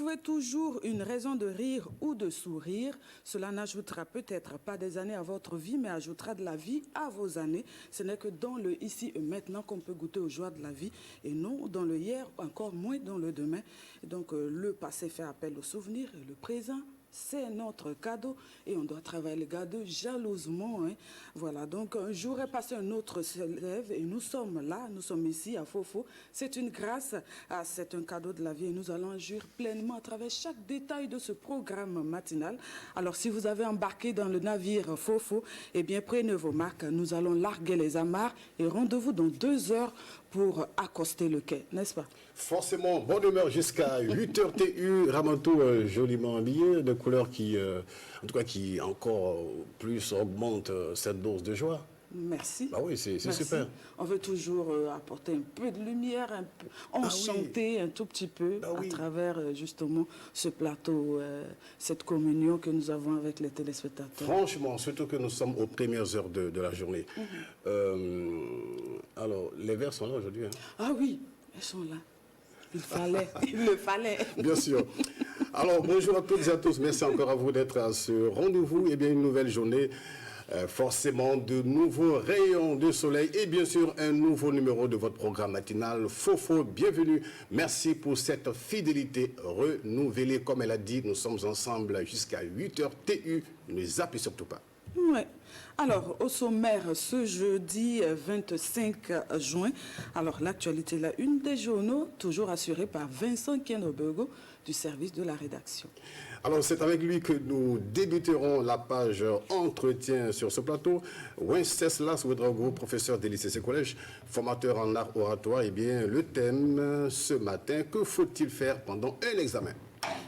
trouvez toujours une raison de rire ou de sourire. Cela n'ajoutera peut-être pas des années à votre vie, mais ajoutera de la vie à vos années. Ce n'est que dans le ici et maintenant qu'on peut goûter aux joies de la vie et non dans le hier, encore moins dans le demain. Et donc le passé fait appel aux souvenirs et le présent, c'est notre cadeau et on doit travailler le cadeau jalousement. Hein. Voilà, donc un jour est passé, un autre se lève et nous sommes là, nous sommes ici à Fofo. C'est une grâce, c'est un cadeau de la vie et nous allons agir pleinement à travers chaque détail de ce programme matinal. Alors si vous avez embarqué dans le navire Fofo, eh bien prenez vos marques, nous allons larguer les amarres et rendez-vous dans 2 heures pour accoster le quai, n'est-ce pas? Forcément, bonne humeur jusqu'à 8h TU, Ramantou joliment habillé, de couleur qui, en tout cas, qui encore plus augmente cette dose de joie. Merci. Bah oui, c'est super. On veut toujours apporter un peu de lumière, un peu, enchanter un tout petit peu à travers justement ce plateau, cette communion que nous avons avec les téléspectateurs. Franchement, surtout que nous sommes aux premières heures de la journée. Alors, les verres sont là aujourd'hui. Hein. Ah oui, ils sont là. Il le fallait. Bien sûr. Alors, bonjour à toutes et à tous. Merci encore à vous d'être à ce rendez-vous. Eh bien, une nouvelle journée. Forcément de nouveaux rayons de soleil et bien sûr un nouveau numéro de votre programme matinal Fofo. Bienvenue, merci pour cette fidélité renouvelée. Comme elle a dit, nous sommes ensemble jusqu'à 8h TU, ne zappez surtout pas. Ouais. Alors, au sommaire, ce jeudi 25 juin, alors l'actualité, la une des journaux, toujours assurée par Vincent Kienobego du service de la rédaction. Alors, c'est avec lui que nous débuterons la page entretien sur ce plateau. Wenceslas Ouedraogo, professeur des lycées et collèges, formateur en art oratoire, et bien le thème ce matin, que faut-il faire pendant un examen?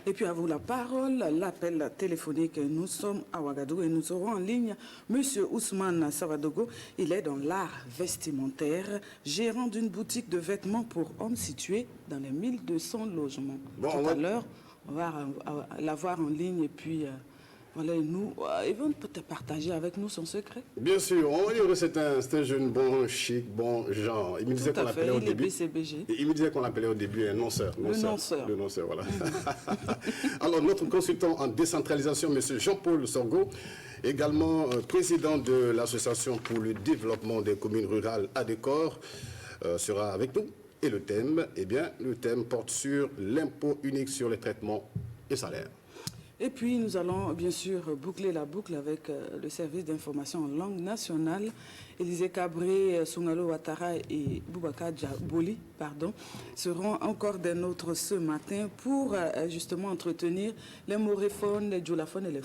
Et puis à vous la parole, l'appel téléphonique. Nous sommes à Ouagadougou et nous aurons en ligne Monsieur Ousmane Savadogo. Il est dans l'art vestimentaire, gérant d'une boutique de vêtements pour hommes située dans les 1200 logements. Bon, tout à l'heure, on va l'avoir en ligne et puis voilà, ils vont peut-être partager avec nous son secret. Bien sûr, on va dire que c'est un jeune bon, chic, bon genre. Il me disait qu'on l'appelait au début. Il me disait qu'on l'appelait au début un nonceur. Le nonceur. Le nonceur, voilà. Alors, notre consultant en décentralisation, M. Jean-Paul Sorgo, également président de l'Association pour le développement des communes rurales ADECOR, sera avec nous. Et le thème, eh bien, le thème porte sur l'impôt unique sur les traitements et salaires. Et puis, nous allons bien sûr boucler la boucle avec le service d'information en langue nationale. Élisée Cabré, Sungalo Ouattara et Boubacar Diaboli, seront encore des nôtres ce matin pour justement entretenir les moréphones, les djoulaphones et les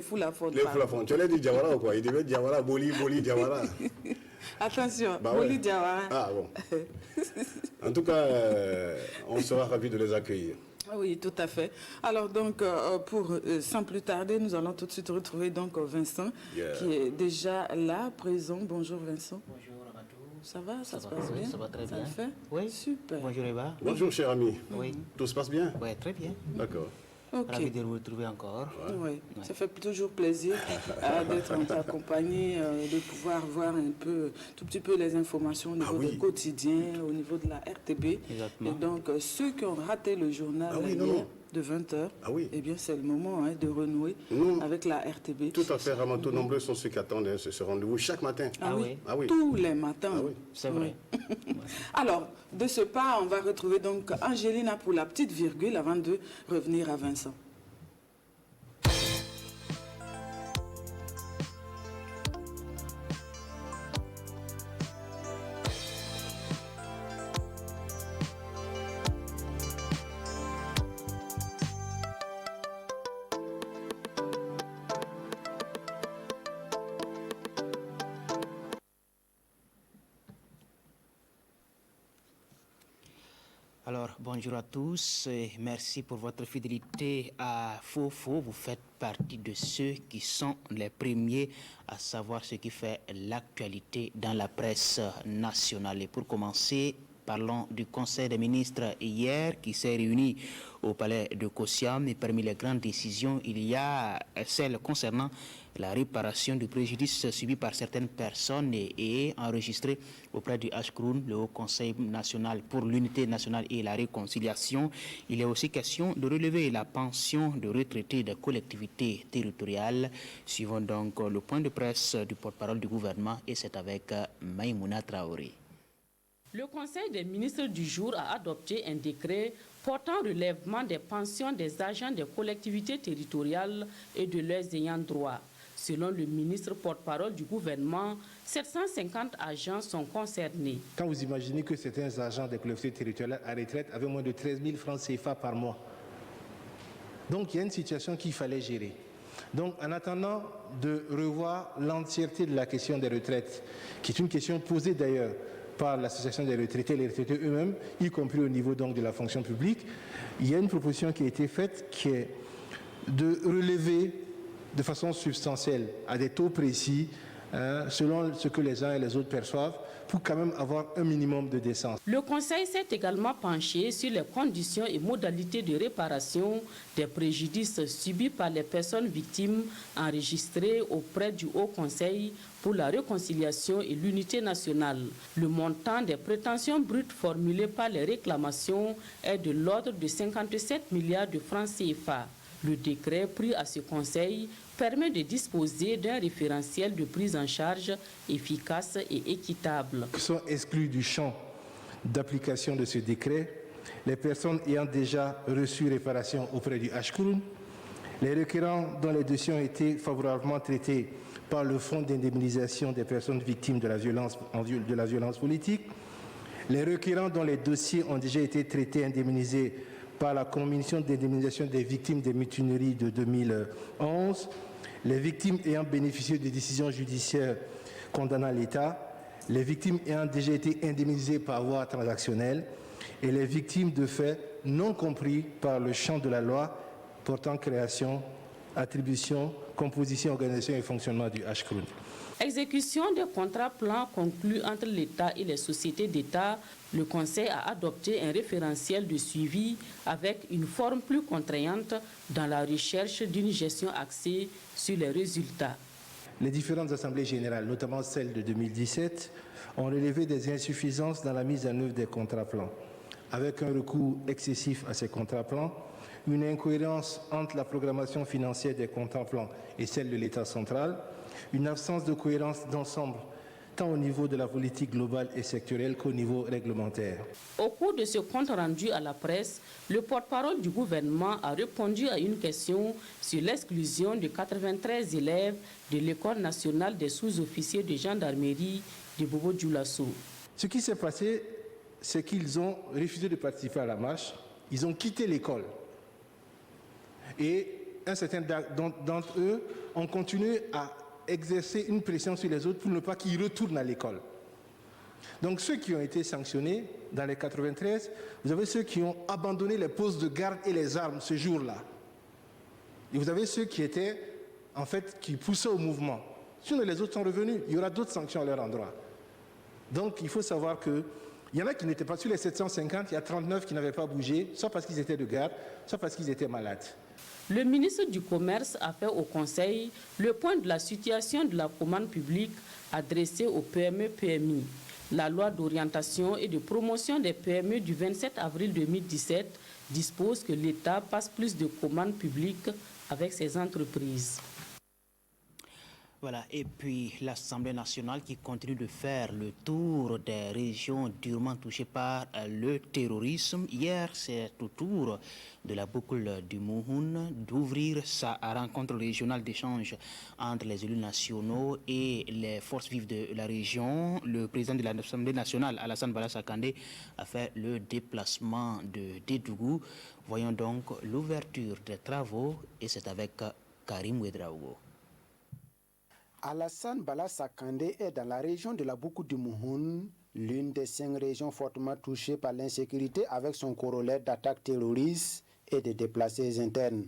foulaphones. Les foulaphones. Tu allais dire Diawara ou quoi? Il devait dire Diawara, Boli, Diawara. Attention, bah Boli Diawara. Ah bon. En tout cas, on sera ravis de les accueillir. Oui, tout à fait. Alors donc, sans plus tarder, nous allons tout de suite retrouver donc Vincent, qui est déjà là, présent. Bonjour Vincent. Bonjour Amatou. Ça va, ça se passe bien? Ça va très bien. Ça le fait? Oui. Super. Bonjour Eva. Bonjour cher ami. Oui. Tout se passe bien? Oui, très bien. D'accord. Okay. Ravi de vous retrouver encore. Oui, ça fait toujours plaisir d'être en ta compagnie, de pouvoir voir un peu, tout petit peu les informations au niveau du quotidien, au niveau de la RTB. Exactement. Et donc, ceux qui ont raté le journal de 20h, eh bien, c'est le moment de renouer avec la RTB. Tout à fait, Ramanto. Nombreux sont ceux qui attendent ce rendez-vous chaque matin. Ah oui. Tous les matins. Ah oui. C'est vrai. Alors, de ce pas, on va retrouver donc Angélina pour la petite virgule avant de revenir à Vincent. Alors, bonjour à tous et merci pour votre fidélité à Fofo. Vous faites partie de ceux qui sont les premiers à savoir ce qui fait l'actualité dans la presse nationale. Et pour commencer, Parlons du Conseil des ministres hier qui s'est réuni au palais de Kossiam. Et parmi les grandes décisions, il y a celle concernant la réparation du préjudice subi par certaines personnes et enregistré auprès du HCROUN, le Haut Conseil national pour l'unité nationale et la réconciliation. Il est aussi question de relever la pension de retraités des collectivités territoriales. Suivons donc le point de presse du porte-parole du gouvernement et c'est avec Maïmouna Traoré. Le Conseil des ministres du jour a adopté un décret portant relèvement des pensions des agents des collectivités territoriales et de leurs ayants droit. Selon le ministre porte-parole du gouvernement, 750 agents sont concernés. Quand vous imaginez que certains agents des collectivités territoriales à retraite avaient moins de 13 000 francs CFA par mois. Donc il y a une situation qu'il fallait gérer. Donc en attendant de revoir l'entièreté de la question des retraites, qui est une question posée d'ailleurs par l'association des retraités, les retraités eux-mêmes, y compris au niveau donc de la fonction publique, il y a une proposition qui a été faite qui est de relever de façon substantielle, à des taux précis, selon ce que les uns et les autres perçoivent, pour quand même avoir un minimum de décence. Le Conseil s'est également penché sur les conditions et modalités de réparation des préjudices subis par les personnes victimes enregistrées auprès du Haut Conseil pour la réconciliation et l'unité nationale. Le montant des prétentions brutes formulées par les réclamations est de l'ordre de 57 milliards de francs CFA. Le décret pris à ce Conseil permet de disposer d'un référentiel de prise en charge efficace et équitable. Sont exclus du champ d'application de ce décret les personnes ayant déjà reçu réparation auprès du HCROUN, les requérants dont les dossiers ont été favorablement traités par le Fonds d'indemnisation des personnes victimes de la violence politique, les requérants dont les dossiers ont déjà été traités et indemnisés par la Commission d'indemnisation des victimes des mutineries de 2011, les victimes ayant bénéficié de décisions judiciaires condamnant l'État, les victimes ayant déjà été indemnisées par voie transactionnelle et les victimes de faits non compris par le champ de la loi portant création, attribution, composition, organisation et fonctionnement du HCROUN. Exécution des contrats plans conclus entre l'État et les sociétés d'État, le Conseil a adopté un référentiel de suivi avec une forme plus contraignante dans la recherche d'une gestion axée sur les résultats. Les différentes assemblées générales, notamment celle de 2017, ont relevé des insuffisances dans la mise en œuvre des contrats plans, avec un recours excessif à ces contrats plans, une incohérence entre la programmation financière des contrats plans et celle de l'État central, une absence de cohérence d'ensemble, tant au niveau de la politique globale et sectorielle qu'au niveau réglementaire. Au cours de ce compte rendu à la presse, le porte-parole du gouvernement a répondu à une question sur l'exclusion de 93 élèves de l'École nationale des sous-officiers de gendarmerie de Bobo-Dioulasso. Ce qui s'est passé, c'est qu'ils ont refusé de participer à la marche, ils ont quitté l'école. Et un certain nombre d'entre eux ont continué à exercer une pression sur les autres pour ne pas qu'ils retournent à l'école. Donc ceux qui ont été sanctionnés dans les 93, vous avez ceux qui ont abandonné les postes de garde et les armes ce jour-là. Et vous avez ceux qui étaient, en fait, qui poussaient au mouvement. Sinon les autres sont revenus, il y aura d'autres sanctions à leur endroit. Donc il faut savoir qu'il y en a qui n'étaient pas sur les 750, il y a 39 qui n'avaient pas bougé, soit parce qu'ils étaient de garde, soit parce qu'ils étaient malades. Le ministre du Commerce a fait au Conseil le point de la situation de la commande publique adressée aux PME-PMI. La loi d'orientation et de promotion des PME du 27 avril 2017 dispose que l'État passe plus de commandes publiques avec ses entreprises. Voilà, et puis l'Assemblée nationale qui continue de faire le tour des régions durement touchées par le terrorisme. Hier, c'est au tour de la boucle du Mouhoun d'ouvrir sa rencontre régionale d'échange entre les élus nationaux et les forces vives de la région. Le président de l'Assemblée nationale, Alassane Bala Sakandé, a fait le déplacement de Dédougou. Voyons donc l'ouverture des travaux et c'est avec Karim Ouedraogo. Alassane Bala Sakandé est dans la région de la Boukou du Mouhoun, l'une des 5 régions fortement touchées par l'insécurité avec son corollaire d'attaques terroristes et de déplacés internes.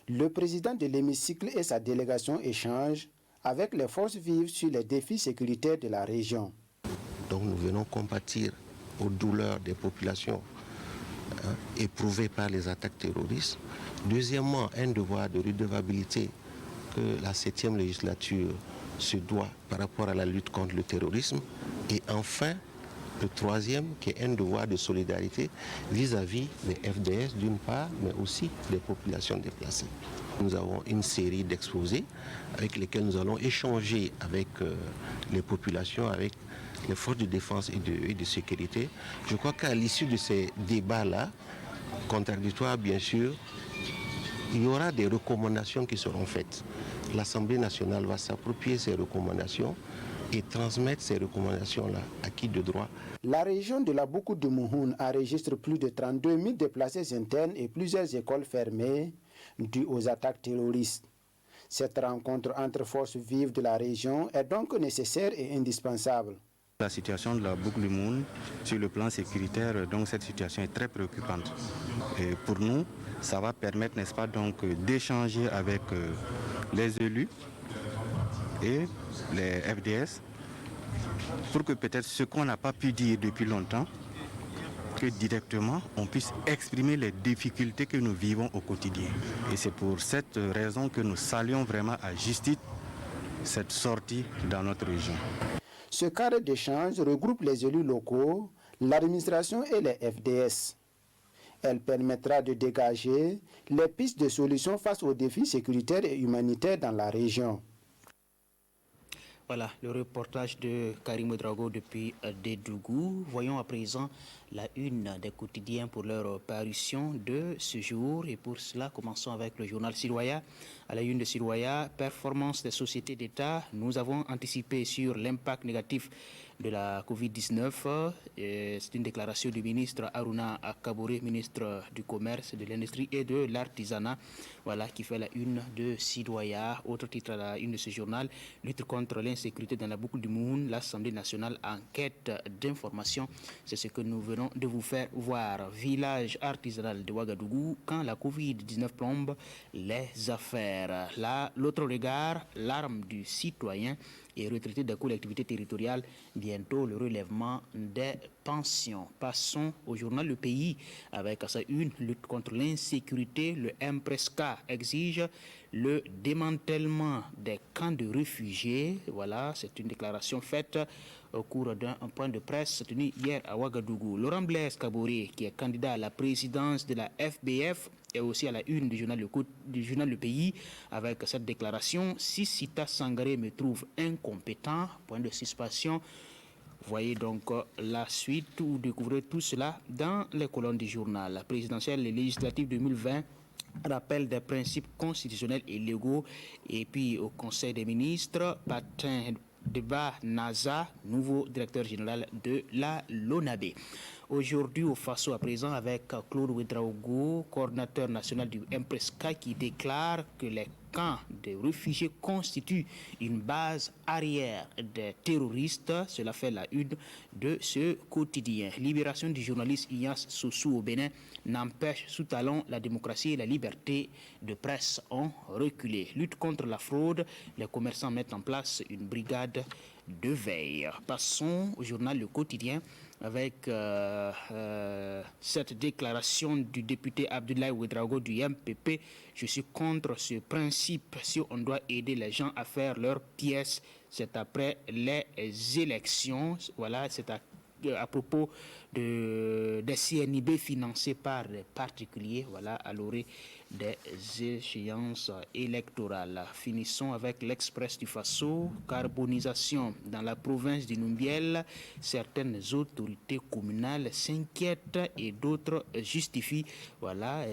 Le président de l'hémicycle et sa délégation échangent avec les forces vives sur les défis sécuritaires de la région. Donc nous venons compatir aux douleurs des populations éprouvées par les attaques terroristes. Deuxièmement, un devoir de redevabilité que la 7e législature se doit par rapport à la lutte contre le terrorisme. Et enfin, le troisième, qui est un devoir de solidarité vis-à-vis des FDS d'une part, mais aussi des populations déplacées. Nous avons une série d'exposés avec lesquels nous allons échanger avec les populations, avec les forces de défense et de sécurité. Je crois qu'à l'issue de ces débats-là, contradictoires bien sûr, il y aura des recommandations qui seront faites. L'Assemblée nationale va s'approprier ces recommandations et transmettre ces recommandations-là à qui de droit. La région de la Boukou du Mouhoun enregistre plus de 32 000 déplacés internes et plusieurs écoles fermées dues aux attaques terroristes. Cette rencontre entre forces vives de la région est donc nécessaire et indispensable. La situation de la Boucle du Mouhoun, sur le plan sécuritaire, donc cette situation est très préoccupante. Et pour nous, ça va permettre, n'est-ce pas, donc d'échanger avec les élus et les FDS pour que peut-être ce qu'on n'a pas pu dire depuis longtemps, que directement on puisse exprimer les difficultés que nous vivons au quotidien. Et c'est pour cette raison que nous saluons vraiment à juste titre cette sortie dans notre région. Ce cadre d'échange regroupe les élus locaux, l'administration et les FDS. Elle permettra de dégager les pistes de solutions face aux défis sécuritaires et humanitaires dans la région. Voilà le reportage de Karim Ouedraogo depuis Dédougou. Voyons à présent la une des quotidiens pour leur parution de ce jour. Et pour cela, commençons avec le journal Siloya. À la une de Siloya, performance des sociétés d'État. Nous avons anticipé sur l'impact négatif de la Covid-19. C'est une déclaration du ministre Aruna Kabouré, ministre du Commerce, de l'Industrie et de l'Artisanat, voilà, qui fait la une de Sidoya. Autre titre à la une de ce journal, lutte contre l'insécurité dans la boucle du Mouhoun, l'Assemblée nationale en quête d'informations. C'est ce que nous venons de vous faire voir. Village artisanal de Ouagadougou, quand la Covid-19 plombe les affaires. Là, l'autre regard, l'arme du citoyen et retraités des collectivités territoriales, bientôt le relèvement des pensions. Passons au journal Le Pays avec à sa une, lutte contre l'insécurité. Le MPRESCA exige le démantèlement des camps de réfugiés. Voilà, c'est une déclaration faite au cours d'un point de presse tenu hier à Ouagadougou. Laurent Blaise Kabouré, qui est candidat à la présidence de la FBF, est aussi à la une du journal Le Pays avec cette déclaration. Si Sita Sangaré me trouve incompétent, point de suspension. Voyez donc la suite ou découvrez tout cela dans les colonnes du journal. La présidentielle et législative 2020, rappel des principes constitutionnels et légaux. Et puis au Conseil des ministres, Patin Deba Naza, nouveau directeur général de la LONABE. Aujourd'hui au Faso à présent avec Claude Ouedraogo, coordinateur national du MPRESCA, qui déclare que les camps de réfugiés constituent une base arrière des terroristes. Cela fait la une de ce quotidien. Libération du journaliste Ignace Sossou au Bénin n'empêche sous talon la démocratie et la liberté de presse ont reculé. Lutte contre la fraude, les commerçants mettent en place une brigade de veille. Passons au journal Le Quotidien avec cette déclaration du député Abdoulaye Ouedraogo du MPP. Je suis contre ce principe. Si on doit aider les gens à faire leur pièce, c'est après les élections. Voilà, c'est à propos des CNIB financés par les particuliers, voilà, à l'orée des échéances électorales. Finissons avec l'Express du Faso. Carbonisation dans la province du Numbiel. Certaines autorités communales s'inquiètent et d'autres justifient. Voilà,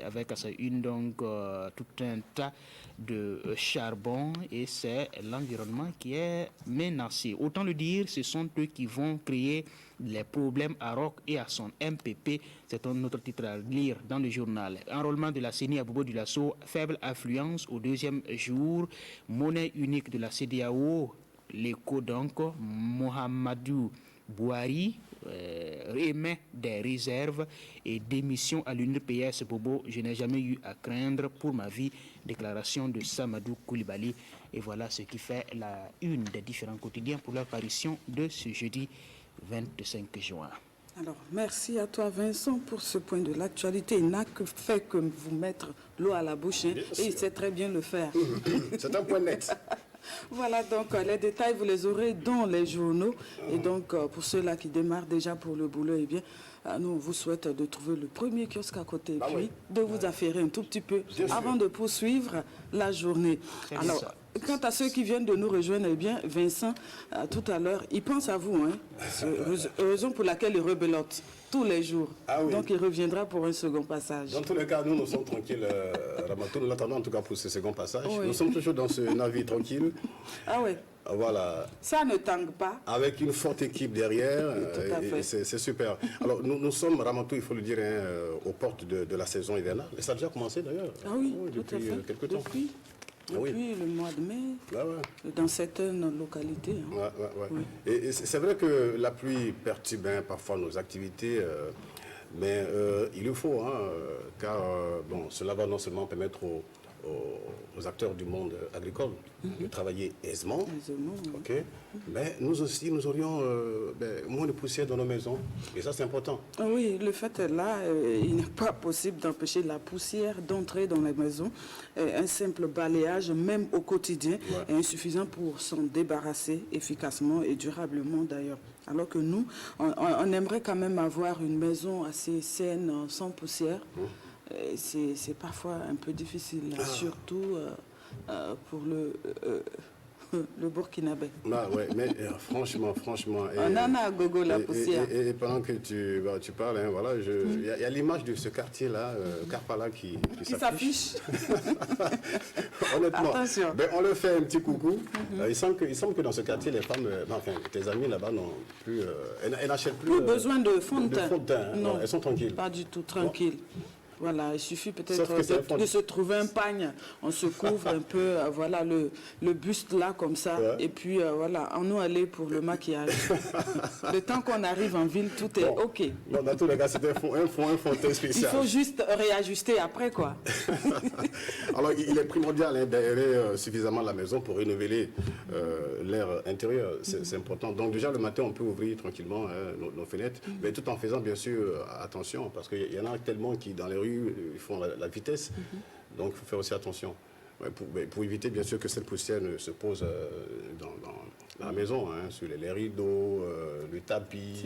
avec à sa une donc tout un tas de charbon et c'est l'environnement qui est menacé. Autant le dire, ce sont eux qui vont créer les problèmes à Roc et à son MPP. C'est un autre titre à lire dans le journal. Enrôlement de la CENI à Bobo du Lasso, faible affluence au deuxième jour. Monnaie unique de la CEDEAO, l'écho donc, Mohamedou Bouhari émet des réserves et démission à l'UNPS. Bobo, je n'ai jamais eu à craindre pour ma vie. Déclaration de Samadou Koulibaly. Et voilà ce qui fait la une des différents quotidiens pour leur parution de ce jeudi 25 juin. Alors, merci à toi Vincent pour ce point de l'actualité. Il n'a que fait que vous mettre l'eau à la bouche, hein, et il sait très bien le faire. C'est un point net. Voilà, donc les détails, vous les aurez dans les journaux. Et donc, pour ceux-là qui démarrent déjà pour le boulot, eh bien, nous, on vous souhaite de trouver le premier kiosque à côté, et puis de vous affairer un tout petit peu avant de poursuivre la journée. Alors, quant à ceux qui viennent de nous rejoindre, eh bien, Vincent, tout à l'heure, il pense à vous, hein, raison pour laquelle il rebelote tous les jours. Ah oui. Donc, il reviendra pour un second passage. Dans tous les cas, nous sommes tranquilles, Ramatou. Nous l'attendons en tout cas pour ce second passage. Oui. Nous sommes toujours dans ce navire tranquille. Ah oui. Voilà. Ça ne tangue pas. Avec une forte équipe derrière, Tout à fait. c'est super. Alors, nous sommes, Ramatou, il faut le dire, hein, aux portes de la saison hivernale. Et ça a déjà commencé d'ailleurs. Ah oui, depuis tout à fait. quelques temps. Depuis le mois de mai, dans certaines localités. Hein. Oui. Et c'est vrai que la pluie perturbe parfois nos activités, mais il le faut, hein, car bon, cela va non seulement permettre aux acteurs du monde agricole de travailler aisément, ok, mais nous aussi, nous aurions moins de poussière dans nos maisons, et ça c'est important. Oui, le fait est là, il n'est pas possible d'empêcher la poussière d'entrer dans les maisons. Un simple balayage, même au quotidien, est insuffisant pour s'en débarrasser efficacement et durablement d'ailleurs. Alors que nous, on aimerait quand même avoir une maison assez saine, sans poussière. C'est parfois un peu difficile, surtout pour le Burkinabé. Mais franchement... On en a à gogo la poussière. Et pendant que tu parles, hein, voilà, il y a l'image de ce quartier-là, Karpala, qui s'affiche. Honnêtement, attention. On leur fait un petit coucou. Il semble que dans ce quartier, les femmes, enfin, tes amis là-bas n'ont plus... elles n'achètent plus... Plus besoin de fond de teint. Non, elles sont tranquilles. Pas du tout, tranquilles. Voilà, il suffit peut-être de se trouver un pagne, on se couvre un peu, voilà, le buste là, comme ça, et puis voilà, on nous aller pour le maquillage. Le temps qu'on arrive en ville, tout est OK. Non, dans tous les cas, c'était un fond teint spécial. Il faut juste réajuster après, quoi. Alors, il est primordial d'aérer suffisamment la maison pour renouveler l'air intérieur, c'est important. Donc déjà, le matin, on peut ouvrir tranquillement nos fenêtres, mais tout en faisant bien sûr attention, parce qu'il y en a tellement qui, dans les rues, ils font la vitesse, donc il faut faire aussi attention pour éviter bien sûr que cette poussière ne se pose dans la maison, hein, sur les rideaux, le tapis,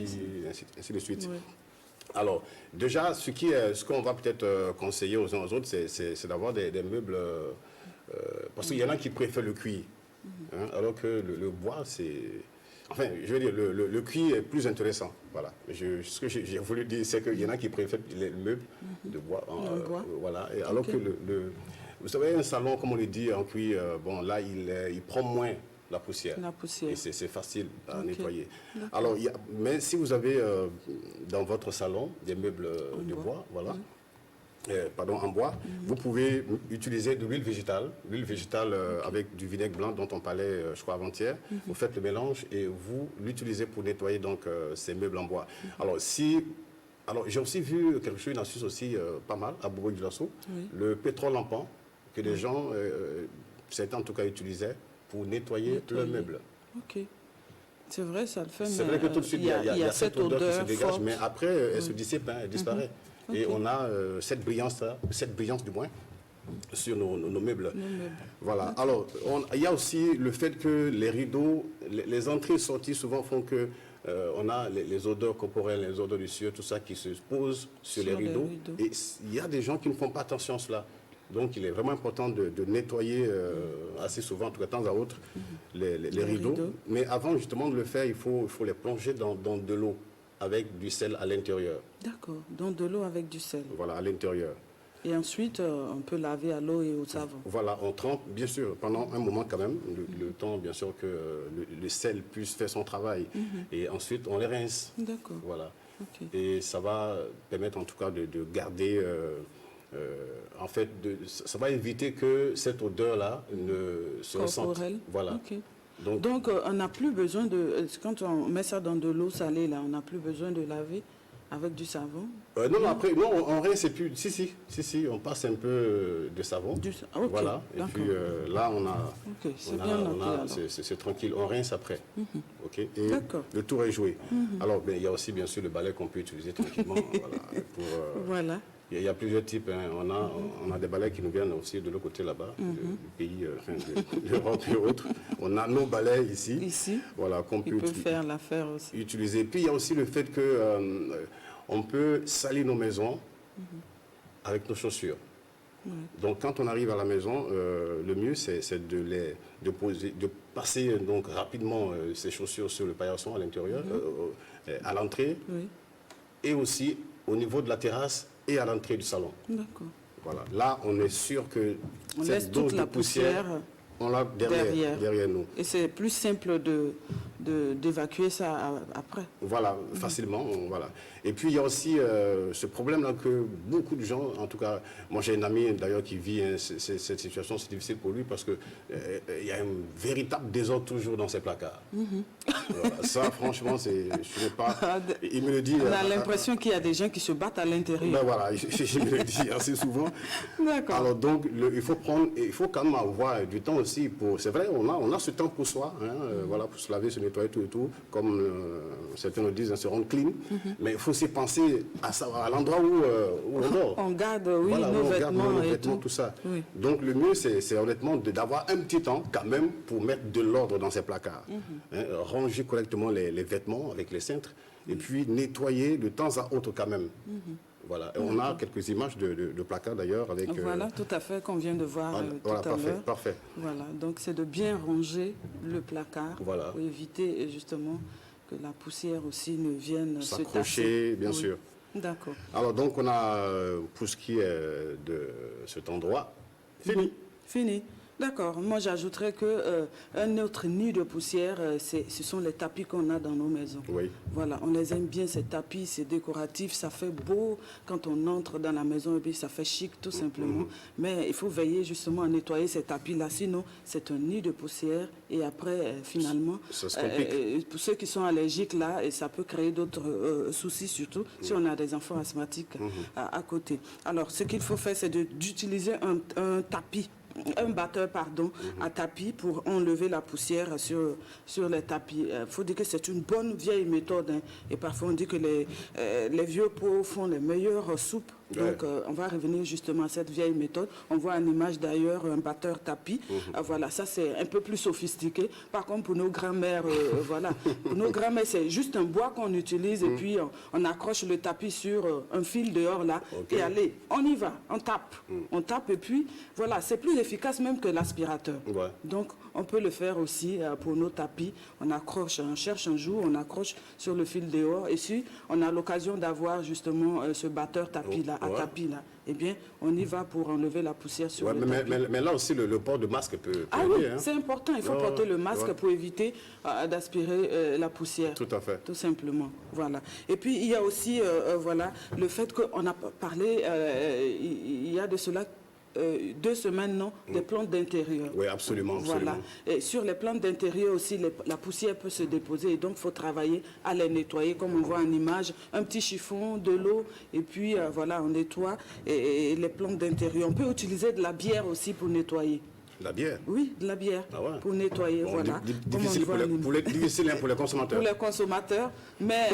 ainsi de suite. Oui. Alors déjà, ce qu'on va peut-être conseiller aux uns aux autres, c'est d'avoir des meubles, parce qu'il y en a qui préfèrent le cuir, hein, alors que le bois, c'est... Enfin, je veux dire, le cuir est plus intéressant. Voilà. Ce que j'ai voulu dire, c'est qu'il y en a qui préfèrent les meubles de bois. Voilà. Et alors que vous savez, un salon, comme on le dit, en cuir, bon, là, il prend moins la poussière. Et c'est facile à nettoyer. Alors, mais si vous avez dans votre salon des meubles de bois, voilà. En bois, vous pouvez utiliser de l'huile végétale avec du vinaigre blanc dont on parlait, je crois, avant-hier. Vous faites le mélange et vous l'utilisez pour nettoyer donc ces meubles en bois. Alors, j'ai aussi vu quelque chose, une astuce aussi pas mal à Bourgogne-du-Lasso, le pétrole lampant que les gens, certains en tout cas, utilisaient pour nettoyer leurs meubles. Ok. C'est vrai, ça le fait. C'est vrai que tout de suite, il y a cette odeur qui se dégage, mais après, elle se dissipe, elle disparaît. Et on a cette brillance du moins, sur nos meubles. Voilà. Alors, il y a aussi le fait que les rideaux, les entrées et sorties souvent font que on a les odeurs corporelles, les odeurs du sueur, tout ça qui se pose sur les rideaux. Et il y a des gens qui ne font pas attention à cela. Donc, il est vraiment important de nettoyer assez souvent, en tout cas de temps à autre, les rideaux. Mais avant justement de le faire, il faut les plonger dans de l'eau avec du sel à l'intérieur. D'accord, dans de l'eau avec du sel. Voilà, à l'intérieur. Et ensuite, on peut laver à l'eau et au savon. Voilà, on trempe, bien sûr, pendant un moment quand même, le temps, bien sûr, que le sel puisse faire son travail. Et ensuite, on les rince. D'accord. Voilà. Okay. Et ça va permettre, en tout cas, de garder... en fait, ça va éviter que cette odeur-là ne se ressente. Voilà. Okay. Donc on n'a plus besoin de... Quand on met ça dans de l'eau salée, là, on n'a plus besoin de laver Avec du savon? Non, après, non, on rince et puis, si, on passe un peu de savon. Okay, voilà, et puis là, on a, okay, c'est tranquille, on rince après. Ok, et le tour est joué. Alors, il y a aussi, bien sûr, le balai qu'on peut utiliser tranquillement. Voilà. Il y a plusieurs types. Hein. On a des balais qui nous viennent aussi de l'autre côté là-bas, du pays, de l'Europe et autres. On a nos balais ici. Voilà, qu'on peut faire l'affaire aussi. Utiliser. Puis il y a aussi le fait que on peut salir nos maisons avec nos chaussures. Donc quand on arrive à la maison, le mieux c'est de passer donc rapidement ces chaussures sur le paillasson à l'intérieur, à l'entrée, et aussi au niveau de la terrasse et à l'entrée du salon. D'accord. Voilà. Là, on est sûr que on laisse toute la poussière on l'a derrière nous. Et c'est plus simple d'évacuer ça après. Voilà, facilement. Voilà. Et puis, il y a aussi ce problème-là que beaucoup de gens, en tout cas, moi j'ai un ami d'ailleurs qui vit cette situation, c'est difficile pour lui parce qu'il y a un véritable désordre toujours dans ses placards. Voilà, ça, franchement, je ne sais pas. Il me le dit. On a l'impression qu'il y a des gens qui se battent à l'intérieur. Ben voilà, il me le dit assez souvent. D'accord. Alors donc, il faut quand même avoir du temps aussi pour. C'est vrai, on a ce temps pour soi, hein, voilà, pour se laver, se nettoyer, tout et tout, comme certains nous disent, se rendre clean. Mais il faut aussi penser à l'endroit où on dort. On garde, voilà, nos vêtements, tout ça. Oui. Donc le mieux, c'est honnêtement d'avoir un petit temps quand même pour mettre de l'ordre dans ses placards. Hein, ranger correctement les vêtements avec les cintres et puis nettoyer de temps à autre quand même. Voilà. Et on a quelques images de placards d'ailleurs avec. Voilà, tout à fait, qu'on vient de voir tout à l'heure. Parfait. Voilà, donc c'est de bien ranger le placard pour éviter justement que la poussière aussi ne vienne s'accrocher, bien sûr. D'accord. Alors donc on a, pour ce qui est de cet endroit, fini. D'accord. Moi, j'ajouterais qu'un autre nid de poussière, ce sont les tapis qu'on a dans nos maisons. Oui. Voilà, on les aime bien, ces tapis, c'est décoratif, ça fait beau quand on entre dans la maison et puis ça fait chic, tout simplement. Mais il faut veiller justement à nettoyer ces tapis-là, sinon c'est un nid de poussière et après, finalement, ça se complique. Pour ceux qui sont allergiques, là, et ça peut créer d'autres soucis, surtout si on a des enfants asthmatiques à côté. Alors, ce qu'il faut faire, c'est d'utiliser un tapis. Un batteur, à tapis pour enlever la poussière sur les tapis. Il faut dire que c'est une bonne vieille méthode. Hein. Et parfois, on dit que les vieux pots font les meilleures soupes. Donc, on va revenir justement à cette vieille méthode. On voit en image d'ailleurs un batteur tapis. Voilà, ça c'est un peu plus sophistiqué. Par contre, pour nos grands-mères, voilà. Pour nos grands-mères, c'est juste un bois qu'on utilise et puis on accroche le tapis sur un fil dehors là. Et allez, on y va, on tape. On tape et puis, voilà, c'est plus efficace même que l'aspirateur. Donc, on peut le faire aussi pour nos tapis. On accroche, on cherche un jour, on accroche sur le fil dehors. Et si on a l'occasion d'avoir justement ce batteur tapis là, tapis là, eh bien, on y va pour enlever la poussière sur le tapis. Mais là aussi, le port de masque peut aider. Oui, c'est important. Il faut porter le masque pour éviter d'aspirer la poussière. Tout à fait. Tout simplement. Voilà. Et puis, il y a aussi voilà, le fait qu'on a parlé, il y a de cela 2 semaines, non, des plantes d'intérieur. Oui, absolument. Voilà. Et sur les plantes d'intérieur aussi, la poussière peut se déposer et donc il faut travailler à les nettoyer, comme on voit en image, un petit chiffon, de l'eau, et puis voilà, on nettoie et les plantes d'intérieur. On peut utiliser de la bière aussi pour nettoyer. La bière? Oui, de la bière, pour nettoyer, voilà. Difficile pour les consommateurs. Pour les consommateurs, mais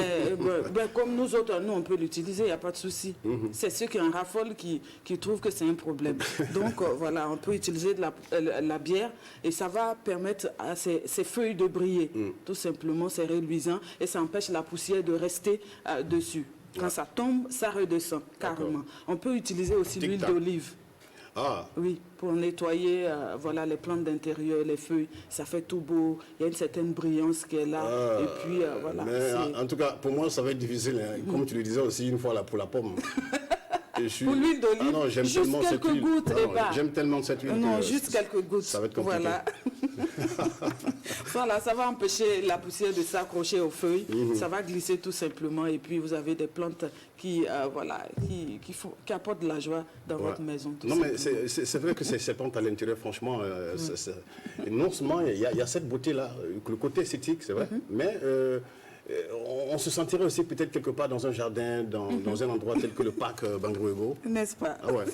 comme nous autres, nous, on peut l'utiliser, il n'y a pas de souci. C'est ceux qui en raffolent qui trouvent que c'est un problème. Donc, voilà, on peut utiliser de la bière et ça va permettre à ces feuilles de briller. Tout simplement, c'est reluisant et ça empêche la poussière de rester dessus. Quand ça tombe, ça redescend carrément. On peut utiliser aussi l'huile d'olive. Oui, pour nettoyer voilà, les plantes d'intérieur, les feuilles, ça fait tout beau, il y a une certaine brillance qui est là, et puis voilà. Mais en tout cas, pour moi, ça va être difficile, hein. Comme tu le disais aussi une fois là, pour la pomme. Pour l'huile d'olive, juste quelques gouttes. J'aime tellement cette huile. Non, juste quelques gouttes. Ça va être compliqué. Voilà. Voilà, ça va empêcher la poussière de s'accrocher aux feuilles. Ça va glisser tout simplement. Et puis, vous avez des plantes qui apportent de la joie dans votre maison. Non, mais c'est vrai que ces plantes à l'intérieur, franchement, non seulement il y a cette beauté-là, le côté esthétique, c'est vrai, mais on se sentirait aussi peut-être quelque part dans un jardin, dans un endroit tel que le parc Bangrouego. N'est-ce pas? Ah ouais.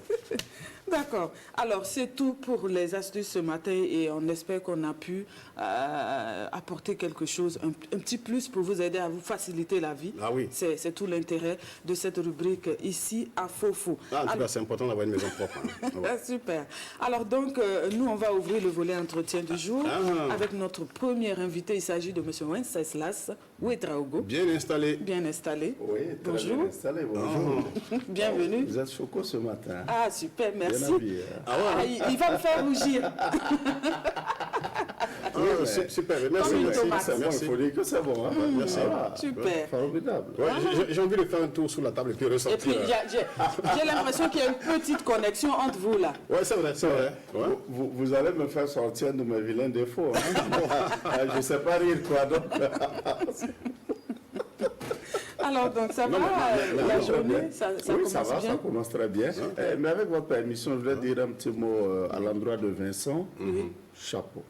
D'accord. Alors, c'est tout pour les astuces ce matin et on espère qu'on a pu apporter quelque chose, un petit plus pour vous aider à vous faciliter la vie. Ah oui. C'est tout l'intérêt de cette rubrique ici à Fofo. Ah, en tout cas, c'est important d'avoir une maison propre. Hein. Ah ouais. Super. Alors donc, nous, on va ouvrir le volet entretien du jour avec notre premier invité. Il s'agit de M. Wenceslas Ouedraogo. Bien installé. Bien installé. Oui, très bonjour. bien installé. Bonjour. Bienvenue. Vous êtes choco ce matin. Ah, super, merci. Bien habillé, hein. Ah ouais. Ah, il va me faire rougir. Super, Comme merci. une Merci. tomate. C'est bon, il faut dire que c'est bon. Hein? Merci. Super. Formidable. Ouais, j'ai envie de faire un tour sous la table et puis Et ressortir. puis, j'ai l'impression qu'il y a une petite connexion entre vous, là. Ouais, c'est vrai, c'est vrai. Ouais. Vous allez me faire sortir de mes vilains défauts. Hein? Je ne sais pas rire, quoi. Donc. Alors, donc, ça Non, va, mais la Très journée, bien. ça Oui, commence ça va, bien. ça commence très bien. Mais avec votre permission, je voudrais dire un petit mot à l'endroit de Vincent. Chapeau.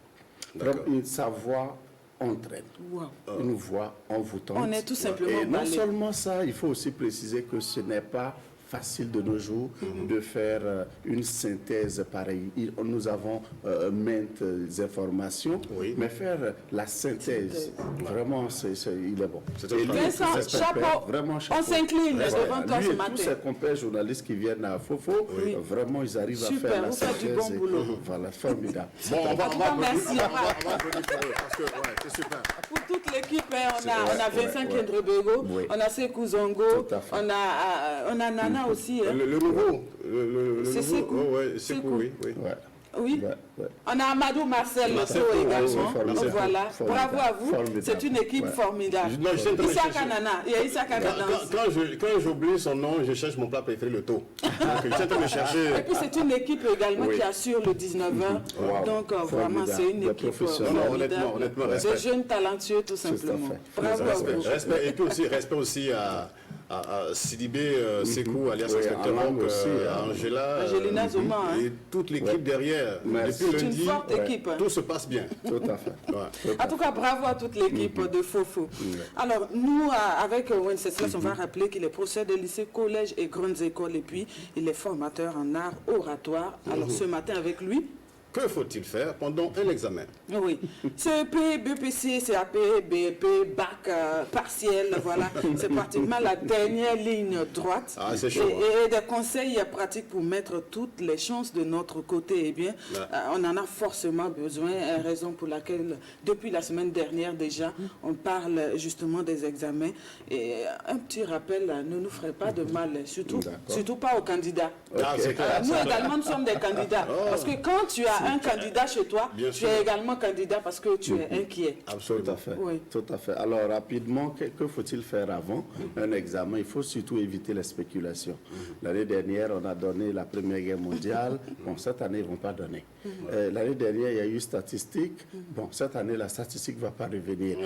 Sa voix entraîne. Wow. Une voix envoûtante. On est tout simplement Et non emballés. seulement ça, il faut aussi préciser que ce n'est pas facile de nos jours de faire une synthèse pareille. Nous avons maintes informations, mais faire la synthèse, vraiment, il est bon. Et lui, Vincent, tous ses chapeau. compères, vraiment chapeau. On s'incline devant toi Lui ce et tous matin. ses compères journalistes qui viennent à Fofo, vraiment, ils arrivent Super, à faire la vous faites du synthèse. bon boulot. Voilà, formidable. Bon, on va Merci. applaudir pour eux, parce que ouais, c'est super. Pour toute l'équipe, hein, on a Vincent Kendrebego, Oui. on a Sekou Zongo, Tout à fait. on a Nana aussi. Hein. Le nouveau. Le C'est nouveau. Sekou. Oh, ouais, Sekou, oui. Ouais. Oui. Ouais. On a Amadou Marcel Marcel, Loto oui, également. formidable. Voilà. Formidable. Bravo à vous. Formidable. C'est une équipe Ouais. formidable. Non, je suis en train de Issa chercher. Kanana. Il y a Issa Kanana aussi. Quand j'oublie son nom, je cherche mon plat préféré, le taux. Donc, je suis en train de chercher. Et puis c'est une équipe également Oui. qui assure le 19h. Wow. Donc vraiment, Formidable. c'est une Des équipe professionnels. Non, formidable. honnêtement, De respect. jeunes talentueux tout simplement. fait. Bravo à Respect, vous. respect. Et puis aussi, respect aussi à Sidibé Sekou, alias Oui, Inspecteur Alang Rock, aussi, à Angela, Angelina Zoma, hein. et toute l'équipe derrière. Merci. Depuis C'est une lundi, forte équipe. hein. tout se passe bien. Tout à fait. Ouais. En tout cas, bravo à toute l'équipe de Fofo. Alors, nous, avec Wenceslas, on va rappeler qu'il est professeur de lycée, collège et grandes écoles. Et puis, il est formateur en art oratoire. Alors, ce matin, avec lui, Que faut-il faire pendant un examen? oui, CEP, BPC, CAP, BEP, bac, partiel, voilà. C'est pratiquement la dernière ligne droite. Ah, c'est chaud, Et des conseils pratiques pour mettre toutes les chances de notre côté. Eh bien, on en a forcément besoin, raison pour laquelle, depuis la semaine dernière déjà, on parle justement des examens. Et un petit rappel ne nous ferait pas de mal, surtout pas aux candidats. Ah, c'est clair. Nous également, nous sommes des candidats. Parce que quand tu as un candidat chez toi, Bien tu sûr. es également candidat parce que tu es inquiet. Tout Absolument. à fait. Oui. Tout à fait. Alors, rapidement, que faut-il faire avant un examen? Il faut surtout éviter les spéculations. L'année dernière, on a donné la Première Guerre mondiale. Bon, cette année, ils ne vont pas donner. L'année dernière, il y a eu statistique. Bon, cette année, la statistique ne va pas revenir.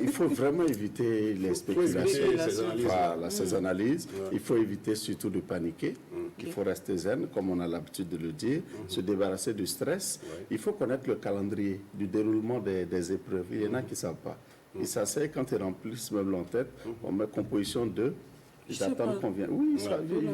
Il faut vraiment éviter les spéculations. éviter ces analyses. Voilà, ces analyses. Il faut éviter surtout de paniquer. Il faut rester zen, comme on a l'habitude de le dire. Se débarrasser du stress. Il faut connaître le calendrier du déroulement des épreuves. Il y en a qui ne savent pas. Ils s'asseyent quand ils remplissent même l'entête. On met composition 2. Ils attendent qu'on vienne. Oui,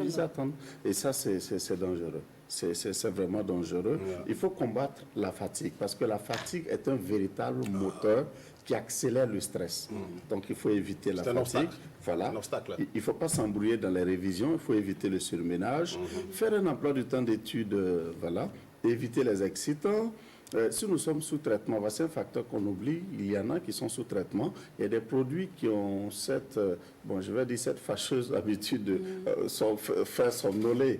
ils attendent. Et ça, c'est dangereux. C'est vraiment dangereux. Il faut combattre la fatigue parce que la fatigue est un véritable moteur qui accélère le stress. Donc, il faut éviter la C'est un fatigue. obstacle. Voilà. Un obstacle. Il ne faut pas s'embrouiller dans les révisions. Il faut éviter le surménage. Faire un emploi du temps d'études, voilà. Éviter les excitants. Si nous sommes sous traitement, c'est un facteur qu'on oublie. Il y en a qui sont sous traitement. Il y a des produits qui ont cette, cette fâcheuse habitude de faire somnoler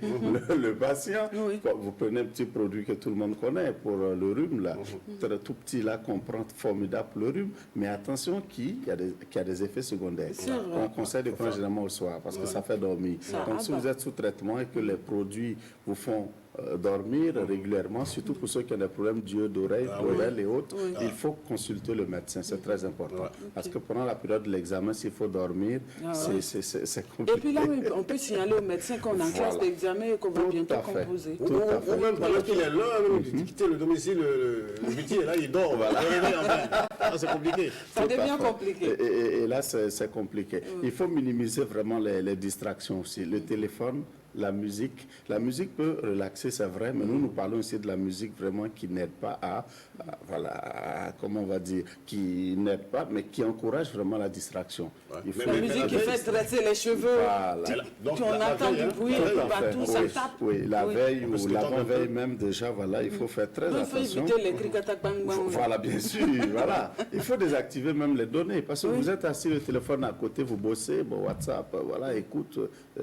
le patient. Quand vous prenez un petit produit que tout le monde connaît pour le rhume, là, tout petit là qu'on prend formidable pour le rhume. Mais attention qui a des effets secondaires. On conseille de prendre généralement au soir parce que ça fait dormir. Donc si vous êtes sous traitement et que les produits vous font dormir régulièrement, surtout pour ceux qui ont des problèmes d'yeux, d'oreilles, d'oreilles et autres. Il faut consulter le médecin, c'est très important. Parce que pendant la période de l'examen, s'il faut dormir, c'est compliqué. Et puis là, on peut signaler au médecin qu'on est en classe d'examen et qu'on va bientôt composer. Ou même pendant qu'il est là, quitter le domicile, le petit est là, il dort. C'est compliqué. Ça devient compliqué. Et là, c'est compliqué. Il faut minimiser vraiment les distractions aussi. Le téléphone, la musique. La musique peut relaxer, c'est vrai, mais nous parlons aussi de la musique vraiment qui n'aide pas comment on va dire, qui n'aide pas, mais qui encourage vraiment la distraction. La musique qui fait dresser les cheveux, on entend du bruit partout, ça tape. Oui, la veille ou l'avant-veille même déjà, voilà, il faut faire très attention. Il faut éviter les cris catac bang bang. Voilà, bien sûr, voilà. Il faut désactiver même les données, parce que vous êtes assis, le téléphone à côté, vous bossez, WhatsApp, voilà, écoute,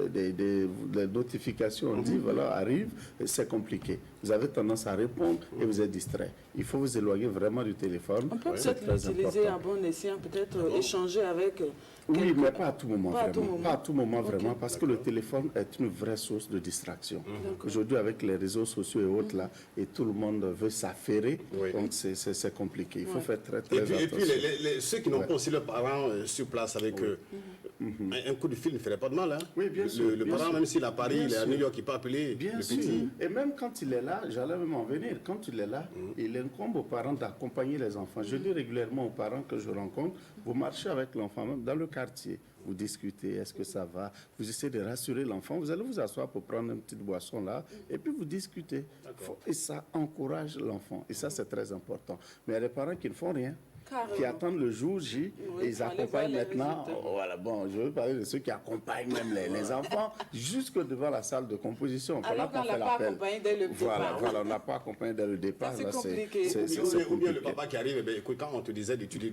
des notifications, on dit, voilà, arrive, c'est compliqué. Vous avez tendance à répondre et vous êtes distrait. Il faut vous éloigner vraiment du téléphone. On peut peut-être l'utiliser à bon escient, peut-être échanger avec... Oui, mais pas à tout moment, vraiment. Pas à tout moment, vraiment, parce que le téléphone est une vraie source de distraction. Aujourd'hui, avec les réseaux sociaux et autres, là, et tout le monde veut s'affairer, donc c'est compliqué. Il faut faire très attention. Et puis ceux qui n'ont pas aussi leurs parents sur place avec eux, un coup de fil ne ferait pas de mal. Hein? Oui, bien sûr. Le parent, même s'il est à Paris, il est à New York, il peut appeler bien le sûr. petit. Et même quand il est là, j'allais même en venir, quand il est là, il incombe aux parents d'accompagner les enfants. Je dis régulièrement aux parents que je rencontre, vous marchez avec l'enfant, même dans le quartier, vous discutez, est-ce que ça va, vous essayez de rassurer l'enfant, vous allez vous asseoir pour prendre une petite boisson là, et puis vous discutez. Et ça encourage l'enfant, et ça c'est très important. Mais il y a des parents qui ne font rien. Qui attendent le jour J et ils accompagnent maintenant. Voilà, bon, je veux parler de ceux qui accompagnent même les enfants jusque devant la salle de composition. Alors qu'on n'a pas accompagné dès le départ. Voilà, on n'a pas accompagné dès le départ. C'est compliqué. Ou bien le papa qui arrive, écoute, quand on te disait d'étudier,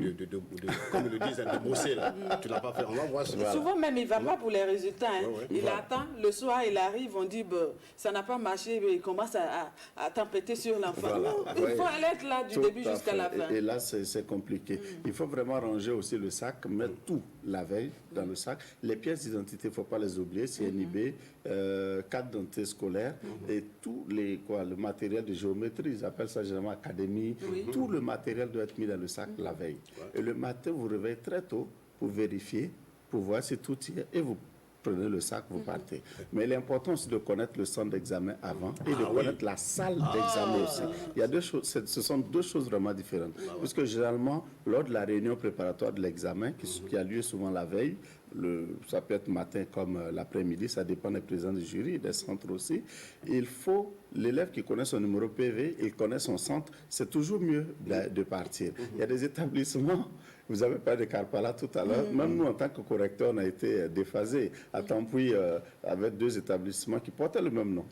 comme ils le disent, de bosser, là, tu ne l'as pas fait. On va voir ça. Souvent même, il ne va pas pour les résultats. Il attend, le soir, il arrive, on dit, ça n'a pas marché, il commence à tempêter sur l'enfant. Il faut être là du début jusqu'à la fin. Et là, c'est compliqué. Il faut vraiment ranger aussi le sac, mettre tout la veille dans le sac. Les pièces d'identité, il ne faut pas les oublier, CNIB, carte d'identité scolaire et tout le matériel de géométrie, ils appellent ça généralement académie. Tout le matériel doit être mis dans le sac la veille. Et le matin, vous réveillez très tôt pour vérifier, pour voir si tout y est et vous prenez le sac, vous partez. Mais l'important, c'est de connaître le centre d'examen avant et de connaître la salle d'examen aussi. Il y a deux choses, ce sont deux choses vraiment différentes. Puisque généralement, lors de la réunion préparatoire de l'examen, qui a lieu souvent la veille, ça peut être matin comme l'après-midi, ça dépend des présidents du jury, des centres aussi. Il faut, l'élève qui connaît son numéro PV, il connaît son centre, c'est toujours mieux de partir. Il y a des établissements. Vous avez parlé de Karpala tout à l'heure. Même nous, en tant que correcteur, on a été déphasés. À Tampoui, avec 2 établissements qui portaient le même nom.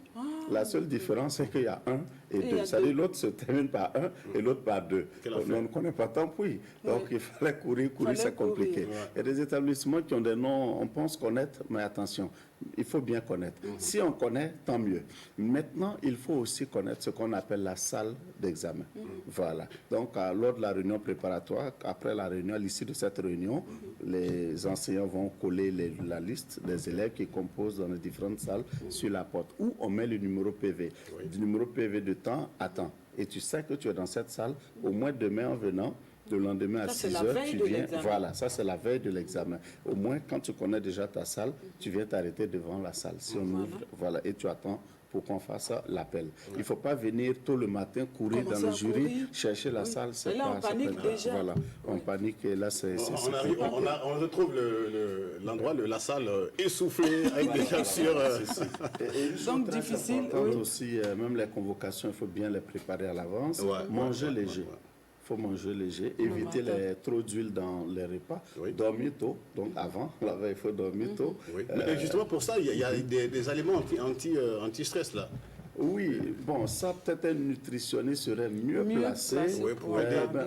La seule différence, c'est qu'il y a 1 et 2. C'est-à-dire l'autre se termine par 1 et l'autre par 2. On ne connaît pas Tampoui. Donc, il fallait courir, c'est compliqué. Il y a des établissements qui ont des noms, on pense connaître, mais attention, il faut bien connaître. Si on connaît, tant mieux. Maintenant, il faut aussi connaître ce qu'on appelle la salle d'examen. Voilà. Donc, lors de la réunion préparatoire, après la réunion, à l'issue de cette réunion, les enseignants vont coller la liste des élèves qui composent dans les différentes salles sur la porte, où on met le numéro PV. Du numéro PV de temps à temps. Et tu sais que tu es dans cette salle, au moins demain en venant, le lendemain à 6 heures, tu viens. Voilà, ça c'est la veille de l'examen. Au moins, quand tu connais déjà ta salle, tu viens t'arrêter devant la salle. Si on ouvre, voilà, et tu attends pour qu'on fasse l'appel. Il ne faut pas venir tôt le matin, courir dans le jury, chercher la salle. Et là, on panique déjà. Voilà, on panique et là, c'est... On retrouve l'endroit, la salle essoufflée, avec des chaussures. Donc difficile. Aussi, même les convocations, il faut bien les préparer à l'avance. Manger léger. Il faut manger léger, éviter trop d'huile dans les repas, dormir tôt, donc avant, la veille, il faut dormir tôt. Mais justement pour ça, il y a des aliments anti-stress là. Oui, bon, ça peut-être un nutritionniste serait mieux placé.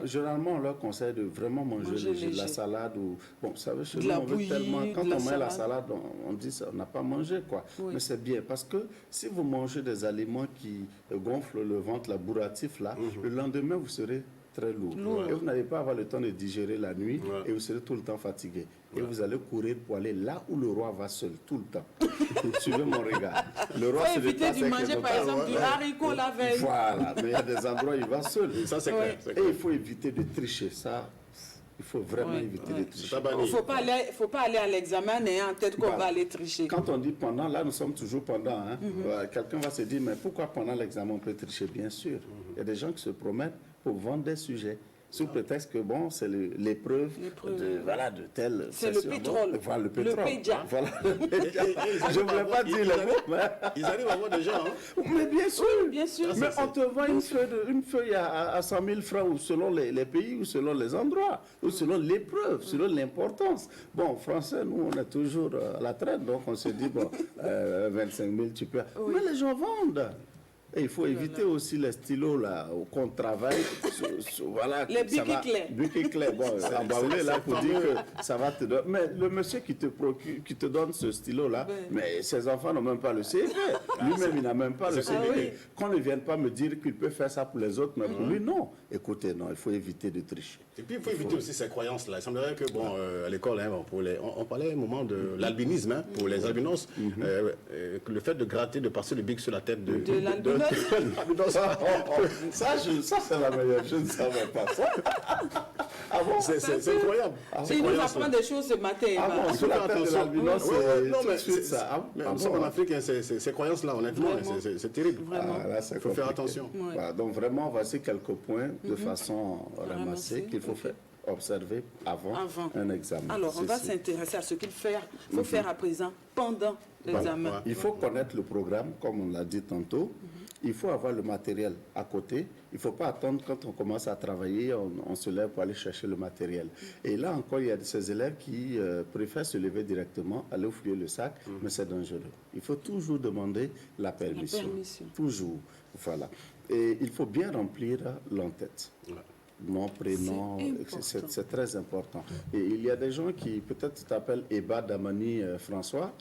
Généralement, on leur conseille de vraiment manger léger. La salade ou... Bon, vous savez, chez nous, on veut tellement... Quand on met la salade, on dit ça, on n'a pas mangé, quoi. Mais c'est bien, parce que si vous mangez des aliments qui gonflent le ventre, la bourratif, là, le lendemain, vous serez très lourd. Et vous n'allez pas avoir le temps de digérer la nuit et vous serez tout le temps fatigué. et vous allez courir pour aller là où le roi va seul, tout le temps. Suivez mon regard. Le roi se éviter déplace de avec manger les par exemple du haricot la veille. Voilà, mais il y a des endroits où il va seul. Ça, c'est clair. Et il faut éviter de tricher, ça. Il faut vraiment éviter de tricher. Il ne faut pas aller à l'examen n'ayant en tête qu'on va aller tricher. Quand on dit pendant, là nous sommes toujours pendant. Hein. Quelqu'un va se dire, mais pourquoi pendant l'examen on peut tricher? Bien sûr. Il y a des gens qui se promettent pour vendre des sujets. Sous prétexte que bon, c'est l'épreuve de telle c'est le pétrole. Voilà, le pétrole. Le pédia. Voilà, je ne voulais pas dire le mot. Ils arrivent à voir des gens. Mais bien sûr. Bien sûr. Mais on te vend une feuille à 100 000 francs ou selon les pays ou selon les endroits ou selon l'épreuve, selon l'importance. Bon, français, nous, on est toujours à la traite, donc on se dit, bon, 25 000, tu peux... Mais les gens vendent. Et il faut éviter aussi les stylos là, qu'on travaille. Voilà, les bics clairs. Bon, embaumé là pour dire que ça va te donner. Mais le monsieur qui te donne ce stylo là, mais ses enfants n'ont même pas le CFP. Lui-même, il n'a même pas le CFP. Qu'on ne vienne pas me dire qu'il peut faire ça pour les autres, mais pour lui, non. Écoutez, non, il faut éviter de tricher. Et puis, il faut éviter aussi ces croyances-là. Il semblerait que, bon, à l'école, hein, on parlait un moment de l'albinisme, hein, pour les albinos, le fait de gratter, de passer le bic sur la tête de l'albinos. Ça, c'est la meilleure. Je ne savais pas ça. Ah bon? C'est incroyable. Il nous apprend des choses ce matin. Ah bon, sur la tête de l'albinos, c'est ça. En Afrique, ces croyances-là, honnêtement, c'est terrible. Il faut faire attention. Voilà, donc vraiment, voici quelques points de façon ramassée qu'il faut faire. Observer avant un examen. Alors, on va s'intéresser à ce qu'il faut faire à présent pendant l'examen. Voilà. Il faut connaître le programme, comme on l'a dit tantôt. Il faut avoir le matériel à côté. Il ne faut pas attendre quand on commence à travailler, on se lève pour aller chercher le matériel. Et là encore, il y a ces élèves qui préfèrent se lever directement, aller fouiller le sac, mais c'est dangereux. Il faut toujours demander la permission. Toujours. Voilà. Et il faut bien remplir l'entête. Nom, prénom, c'est très important. Et il y a des gens qui peut-être t'appellent Eba Damani François,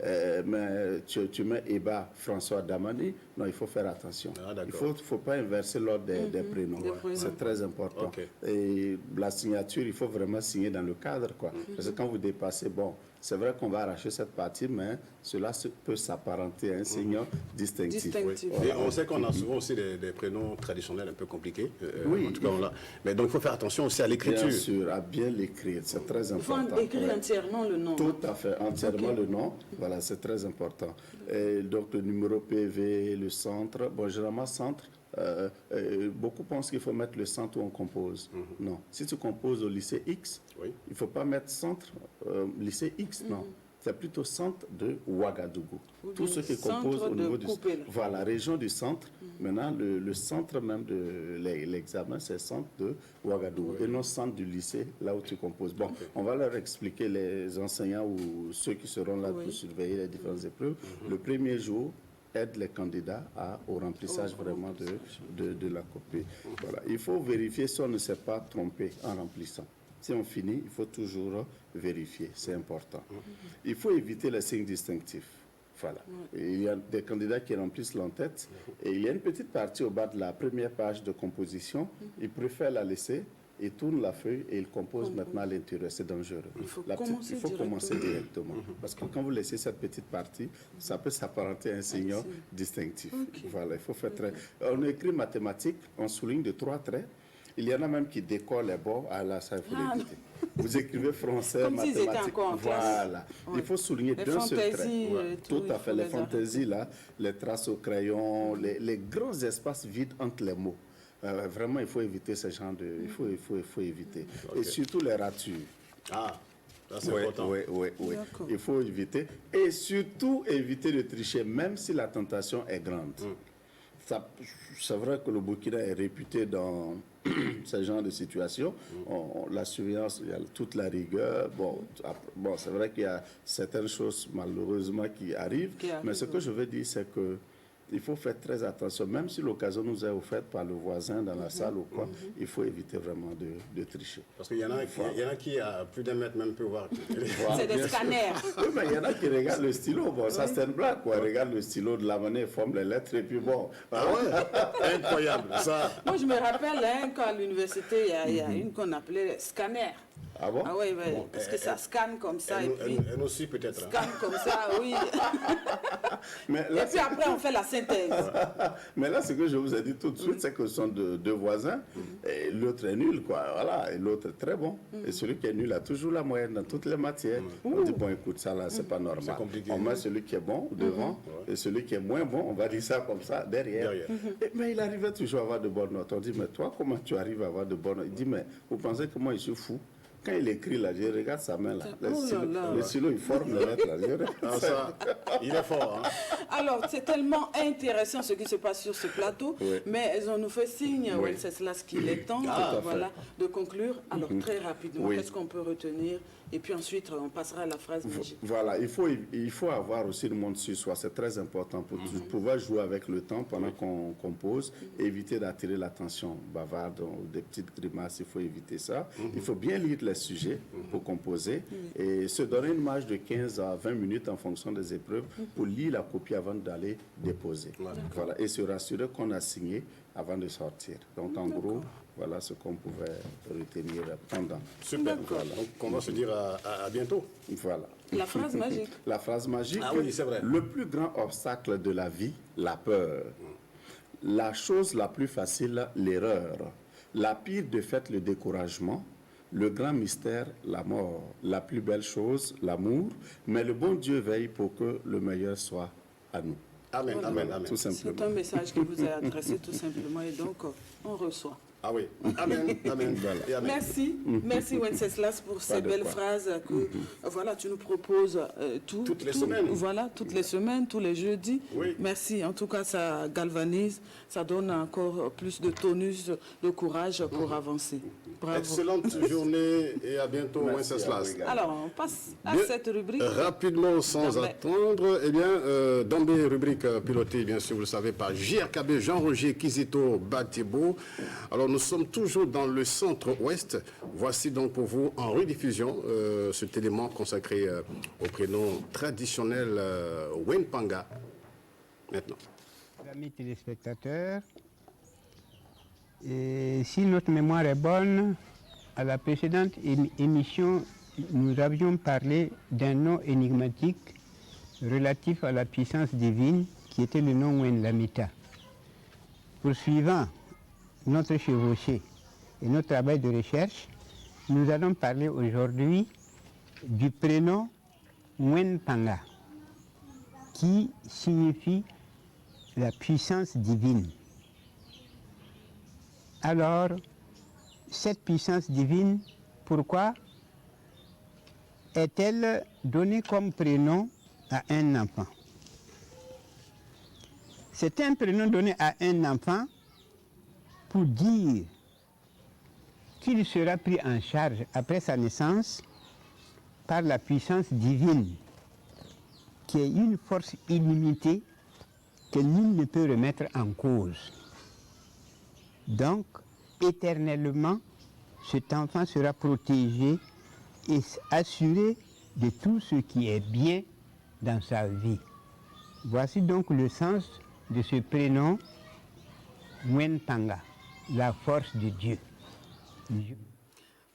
mais tu mets Eba François Damani. Non, il faut faire attention. Il ne faut pas inverser l'ordre des prénoms. C'est très important. Et la signature, il faut vraiment signer dans le cadre, quoi. Parce que quand vous dépassez, bon, c'est vrai qu'on va arracher cette partie, mais cela peut s'apparenter à un signe distinctif. Et on sait qu'on a souvent aussi des prénoms traditionnels un peu compliqués. En tout cas, mais donc il faut faire attention aussi à l'écriture. Bien sûr, à bien l'écrire, c'est très important. Il faut écrire entièrement le nom. Tout à fait, entièrement le nom. Voilà, c'est très important. Et donc le numéro PV, le centre. Bon, généralement, centre. Beaucoup pensent qu'il faut mettre le centre où on compose. Non. Si tu composes au lycée X, il ne faut pas mettre centre lycée X, non. C'est plutôt centre de Ouagadougou. Tous ceux qui composent au niveau du... Voilà, région du centre. Maintenant, le centre même de l'examen, c'est centre de Ouagadougou. Et non centre du lycée, là où tu composes. Bon, on va leur expliquer, les enseignants ou ceux qui seront là pour surveiller les différentes épreuves. Le premier jour, aide les candidats au remplissage vraiment de la copie. Voilà. Il faut vérifier si on ne s'est pas trompé en remplissant. Si on finit, il faut toujours vérifier, c'est important. Il faut éviter les signes distinctifs. Voilà. Et il y a des candidats qui remplissent l'entête et il y a une petite partie au bas de la première page de composition. Ils préfèrent la laisser. Il tourne la feuille et il compose maintenant à l'intérieur. C'est dangereux. Il faut commencer directement. Parce que quand vous laissez cette petite partie, ça peut s'apparenter à un signe distinctif. Voilà, il faut faire très... On écrit mathématiques, on souligne de 3 traits. Il y en a même qui décorent les bords. Ah là, ça, il faut l'éviter. Vous écrivez français, mathématiques. Voilà. Il faut souligner d'un seul trait. Tout à fait. Les fantaisies, là, les traces au crayon, les grands espaces vides entre les mots. Vraiment, il faut éviter ce genre de... Il faut éviter. Et surtout les ratures. Ah, ça c'est important. Oui. Il faut éviter. Et surtout, éviter de tricher, même si la tentation est grande. C'est vrai que le Burkina est réputé dans ce genre de situation. La surveillance, il y a toute la rigueur. Bon, c'est vrai qu'il y a certaines choses, malheureusement, qui arrivent. Mais ce que je veux dire, c'est que il faut faire très attention, même si l'occasion nous est offerte par le voisin dans la salle ou quoi, il faut éviter vraiment de tricher. Parce qu'il y en a qui, à plus d'un mètre même, peuvent voir. C'est des scanners. Oui, mais il y en a qui regardent le stylo. Bon, ça c'est une blague, quoi. Regarde le stylo de la manière, forme les lettres et puis bon. Ah ouais, incroyable, ça. Moi, je me rappelle qu'à l'université, il y a une qu'on appelait scanner. Ah bon? Ah oui, parce que ça scanne comme ça. Et puis, elle aussi peut-être. scanne comme ça, oui. Mais là, et puis après, on fait la synthèse. Mais là, ce que je vous ai dit tout de suite, c'est que ce sont deux voisins, et l'autre est nul, quoi. Voilà, et l'autre est très bon. Et celui qui est nul a toujours la moyenne dans toutes les matières. On dit, bon, écoute, ça là, c'est pas normal. On met celui qui est bon devant, et celui qui est moins bon, on va dire ça comme ça, derrière. Mais il arrivait toujours à avoir de bonnes notes. On dit, mais toi, comment tu arrives à avoir de bonnes notes? Il dit, mais vous pensez que moi, je suis fou? Quand il écrit là, je regarde sa main là. Le stylo, il forme le lettre là. Ça, il est fort. Hein? Alors, c'est tellement intéressant ce qui se passe sur ce plateau, mais elles ont nous fait signe, c'est là ce qu'il est temps de conclure. Alors, très rapidement, qu'est-ce qu'on peut retenir? Et puis ensuite, on passera à la phrase magique. Voilà, il faut avoir aussi le monde sur soi. C'est très important pour pouvoir jouer avec le temps pendant qu'on compose, éviter d'attirer l'attention bavarde ou des petites grimaces. Il faut éviter ça. Il faut bien lire les sujets pour composer et se donner une marge de 15 à 20 minutes en fonction des épreuves pour lire la copie avant d'aller déposer. Voilà, et se rassurer qu'on a signé avant de sortir. Donc, en gros, voilà ce qu'on pouvait retenir pendant. Super. Voilà. Donc, on va se dire à bientôt. Voilà. La phrase magique. La phrase magique. Ah oui, c'est vrai. Le plus grand obstacle de la vie, la peur. La chose la plus facile, l'erreur. La pire défaite, le découragement. Le grand mystère, la mort. La plus belle chose, l'amour. Mais le bon Dieu veille pour que le meilleur soit à nous. Amen, amen, amen. Tout simplement. C'est un message qui vous est adressé tout simplement et donc on reçoit. Ah oui, amen, amen. Voilà. Amen. Merci Wenceslas pour ces belles phrases que voilà, tu nous proposes toutes les semaines. Voilà, toutes les semaines, tous les jeudis. Oui. Merci, en tout cas ça galvanise, ça donne encore plus de tonus, de courage pour avancer. Bravo. Excellente journée et à bientôt Wenceslas. Alors, on passe à cette rubrique. Rapidement, sans attendre, eh bien, dans des rubriques pilotées, bien sûr, vous le savez, par JRKB, Jean-Roger Kizito Batibo. Alors, nous sommes toujours dans le centre-ouest. Voici donc pour vous, en rediffusion, cet élément consacré au prénom traditionnel Wenpanga. Maintenant. Amis téléspectateurs, et si notre mémoire est bonne, à la précédente émission, nous avions parlé d'un nom énigmatique relatif à la puissance divine qui était le nom Wenlamita. Poursuivant notre chevauchée et notre travail de recherche, nous allons parler aujourd'hui du prénom Wenpanga, qui signifie la puissance divine. Alors, cette puissance divine, pourquoi est-elle donnée comme prénom à un enfant? C'est un prénom donné à un enfant pour dire qu'il sera pris en charge après sa naissance par la puissance divine, qui est une force illimitée que nul ne peut remettre en cause. Donc, éternellement, cet enfant sera protégé et assuré de tout ce qui est bien dans sa vie. Voici donc le sens de ce prénom Wenpanga, la force de Dieu.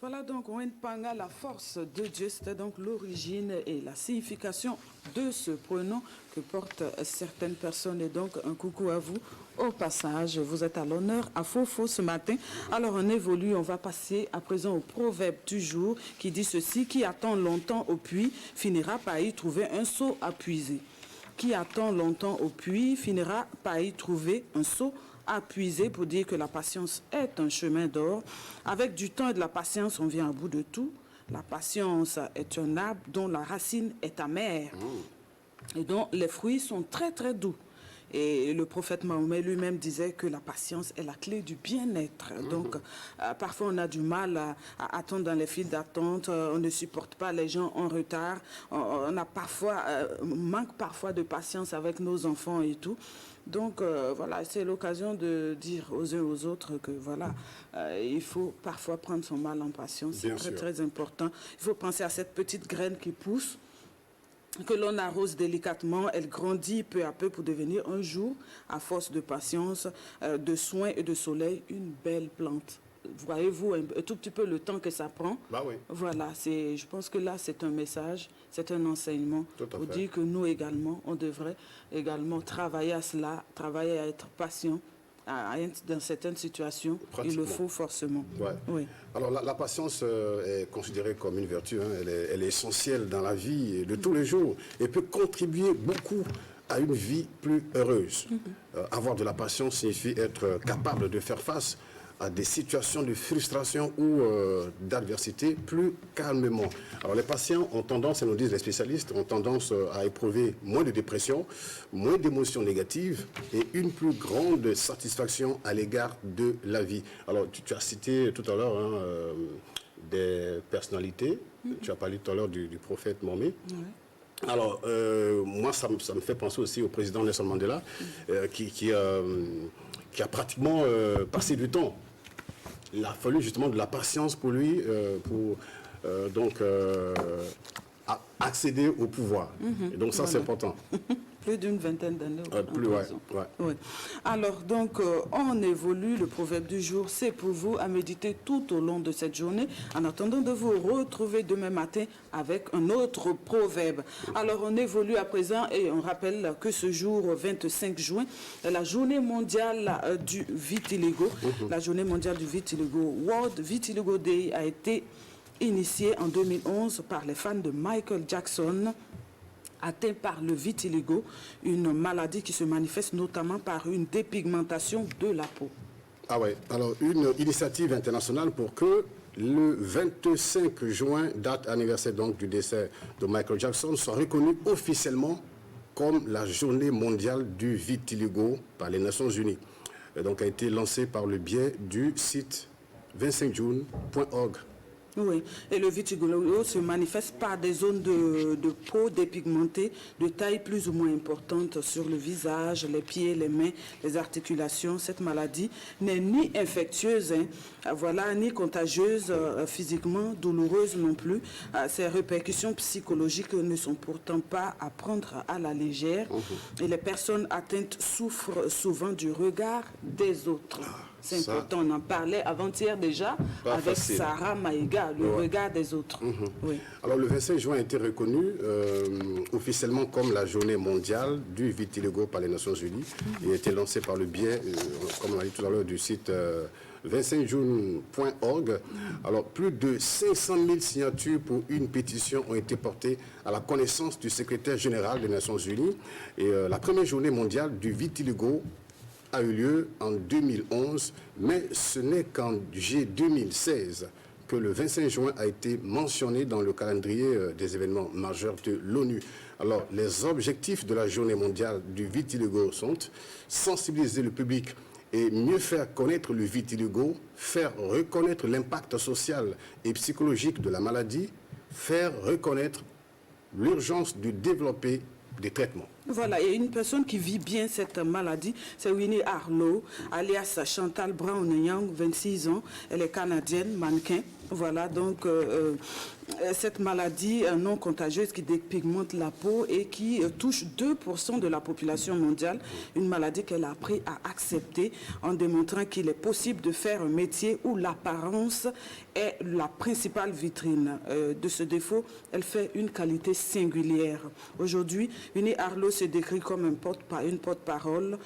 Voilà donc Wenpanga, la force de Dieu, c'était donc l'origine et la signification de ce prénom que portent certaines personnes. Et donc un coucou à vous au passage, vous êtes à l'honneur à Fofo ce matin. Alors on évolue, on va passer à présent au proverbe du jour qui dit ceci: qui attend longtemps au puits finira par y trouver un seau à puiser. Qui attend longtemps au puits finira par y trouver un seau à puiser, pour dire que la patience est un chemin d'or. Avec du temps et de la patience, on vient à bout de tout. La patience est un arbre dont la racine est amère et dont les fruits sont très très doux. Et le prophète Mahomet lui-même disait que la patience est la clé du bien-être. Donc, parfois, on a du mal à attendre dans les files d'attente. On ne supporte pas les gens en retard. On a parfois, manque parfois de patience avec nos enfants et tout. Donc, voilà, c'est l'occasion de dire aux uns aux autres que, voilà, il faut parfois prendre son mal en patience. C'est très, très important. Il faut penser à cette petite graine qui pousse, que l'on arrose délicatement, elle grandit peu à peu pour devenir un jour, à force de patience, de soins et de soleil, une belle plante. voyez-vous un tout petit peu le temps que ça prend. Bah oui. Voilà, je pense que là, c'est un message, c'est un enseignement pour dire que nous également, on devrait également travailler à cela, travailler à être patient. Dans certaines situations, il le faut forcément. Ouais. Oui. Alors la patience est considérée comme une vertu, hein. Elle est essentielle dans la vie de tous les jours et peut contribuer beaucoup à une vie plus heureuse. Avoir de la patience signifie être capable de faire face à des situations de frustration ou d'adversité plus calmement. Alors les patients ont tendance, et nous disent les spécialistes, ont tendance à éprouver moins de dépression, moins d'émotions négatives et une plus grande satisfaction à l'égard de la vie. Alors tu as cité tout à l'heure des personnalités, tu as parlé tout à l'heure du prophète Mahomet. Alors, moi, ça me fait penser aussi au président Nelson Mandela, qui a pratiquement passé du temps. Il a fallu justement de la patience pour lui, accéder au pouvoir. Et donc ça, c'est important. Plus d'une vingtaine d'années. Ouais. Alors, donc, on évolue. Le proverbe du jour, c'est pour vous à méditer tout au long de cette journée, en attendant de vous retrouver demain matin avec un autre proverbe. Alors, on évolue à présent et on rappelle que ce jour, 25 juin, est la journée mondiale du vitiligo. La journée mondiale du vitiligo, World Vitiligo Day, a été initiée en 2011 par les fans de Michael Jackson, atteint par le vitiligo, une maladie qui se manifeste notamment par une dépigmentation de la peau. Ah ouais, alors une initiative internationale pour que le 25 juin, date anniversaire donc du décès de Michael Jackson, soit reconnu officiellement comme la journée mondiale du vitiligo par les Nations Unies. Et donc a été lancée par le biais du site 25june.org. Oui, et le vitiligo se manifeste par des zones de peau dépigmentées de taille plus ou moins importante sur le visage, les pieds, les mains, les articulations. Cette maladie n'est ni infectieuse, voilà, ni contagieuse physiquement, douloureuse non plus. Ses répercussions psychologiques ne sont pourtant pas à prendre à la légère. Et les personnes atteintes souffrent souvent du regard des autres. C'est important, on en parlait avant-hier déjà avec Sarah Maïga, le regard des autres. Oui. Alors le 25 juin a été reconnu officiellement comme la journée mondiale du vitiligo par les Nations Unies. Il a été lancé par le biais, comme on l'a dit tout à l'heure, du site 25june.org. Alors plus de 500 000 signatures pour une pétition ont été portées à la connaissance du secrétaire général des Nations Unies. Et la première journée mondiale du vitiligo a eu lieu en 2011, mais ce n'est qu'en juillet 2016 que le 25 juin a été mentionné dans le calendrier des événements majeurs de l'ONU. Alors, les objectifs de la journée mondiale du vitiligo sont sensibiliser le public et mieux faire connaître le vitiligo, faire reconnaître l'impact social et psychologique de la maladie, faire reconnaître l'urgence de développer des traitements. Voilà, et une personne qui vit bien cette maladie, c'est Winnie Arlo, alias Chantal Brown-Young, 26 ans. Elle est canadienne, mannequin. Voilà, donc cette maladie non contagieuse qui dépigmente la peau et qui touche 2% de la population mondiale. Une maladie qu'elle a appris à accepter en démontrant qu'il est possible de faire un métier où l'apparence est la principale vitrine. De ce défaut, elle fait une qualité singulière. Aujourd'hui, Winnie Arlo se décrit comme une porte-parole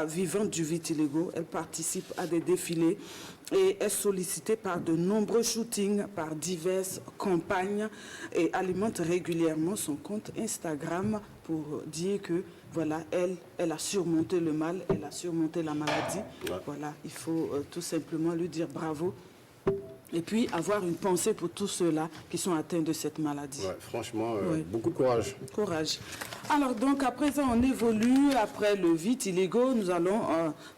vivante du vitiligo. Elle participe à des défilés et est sollicitée par de nombreux shootings, par diverses campagnes et alimente régulièrement son compte Instagram pour dire que voilà, elle a surmonté le mal, elle a surmonté la maladie. Voilà, il faut tout simplement lui dire bravo. Et puis avoir une pensée pour tous ceux-là qui sont atteints de cette maladie. Ouais, franchement, beaucoup de courage. Courage. Alors donc à présent on évolue. Après le vitiligo, nous allons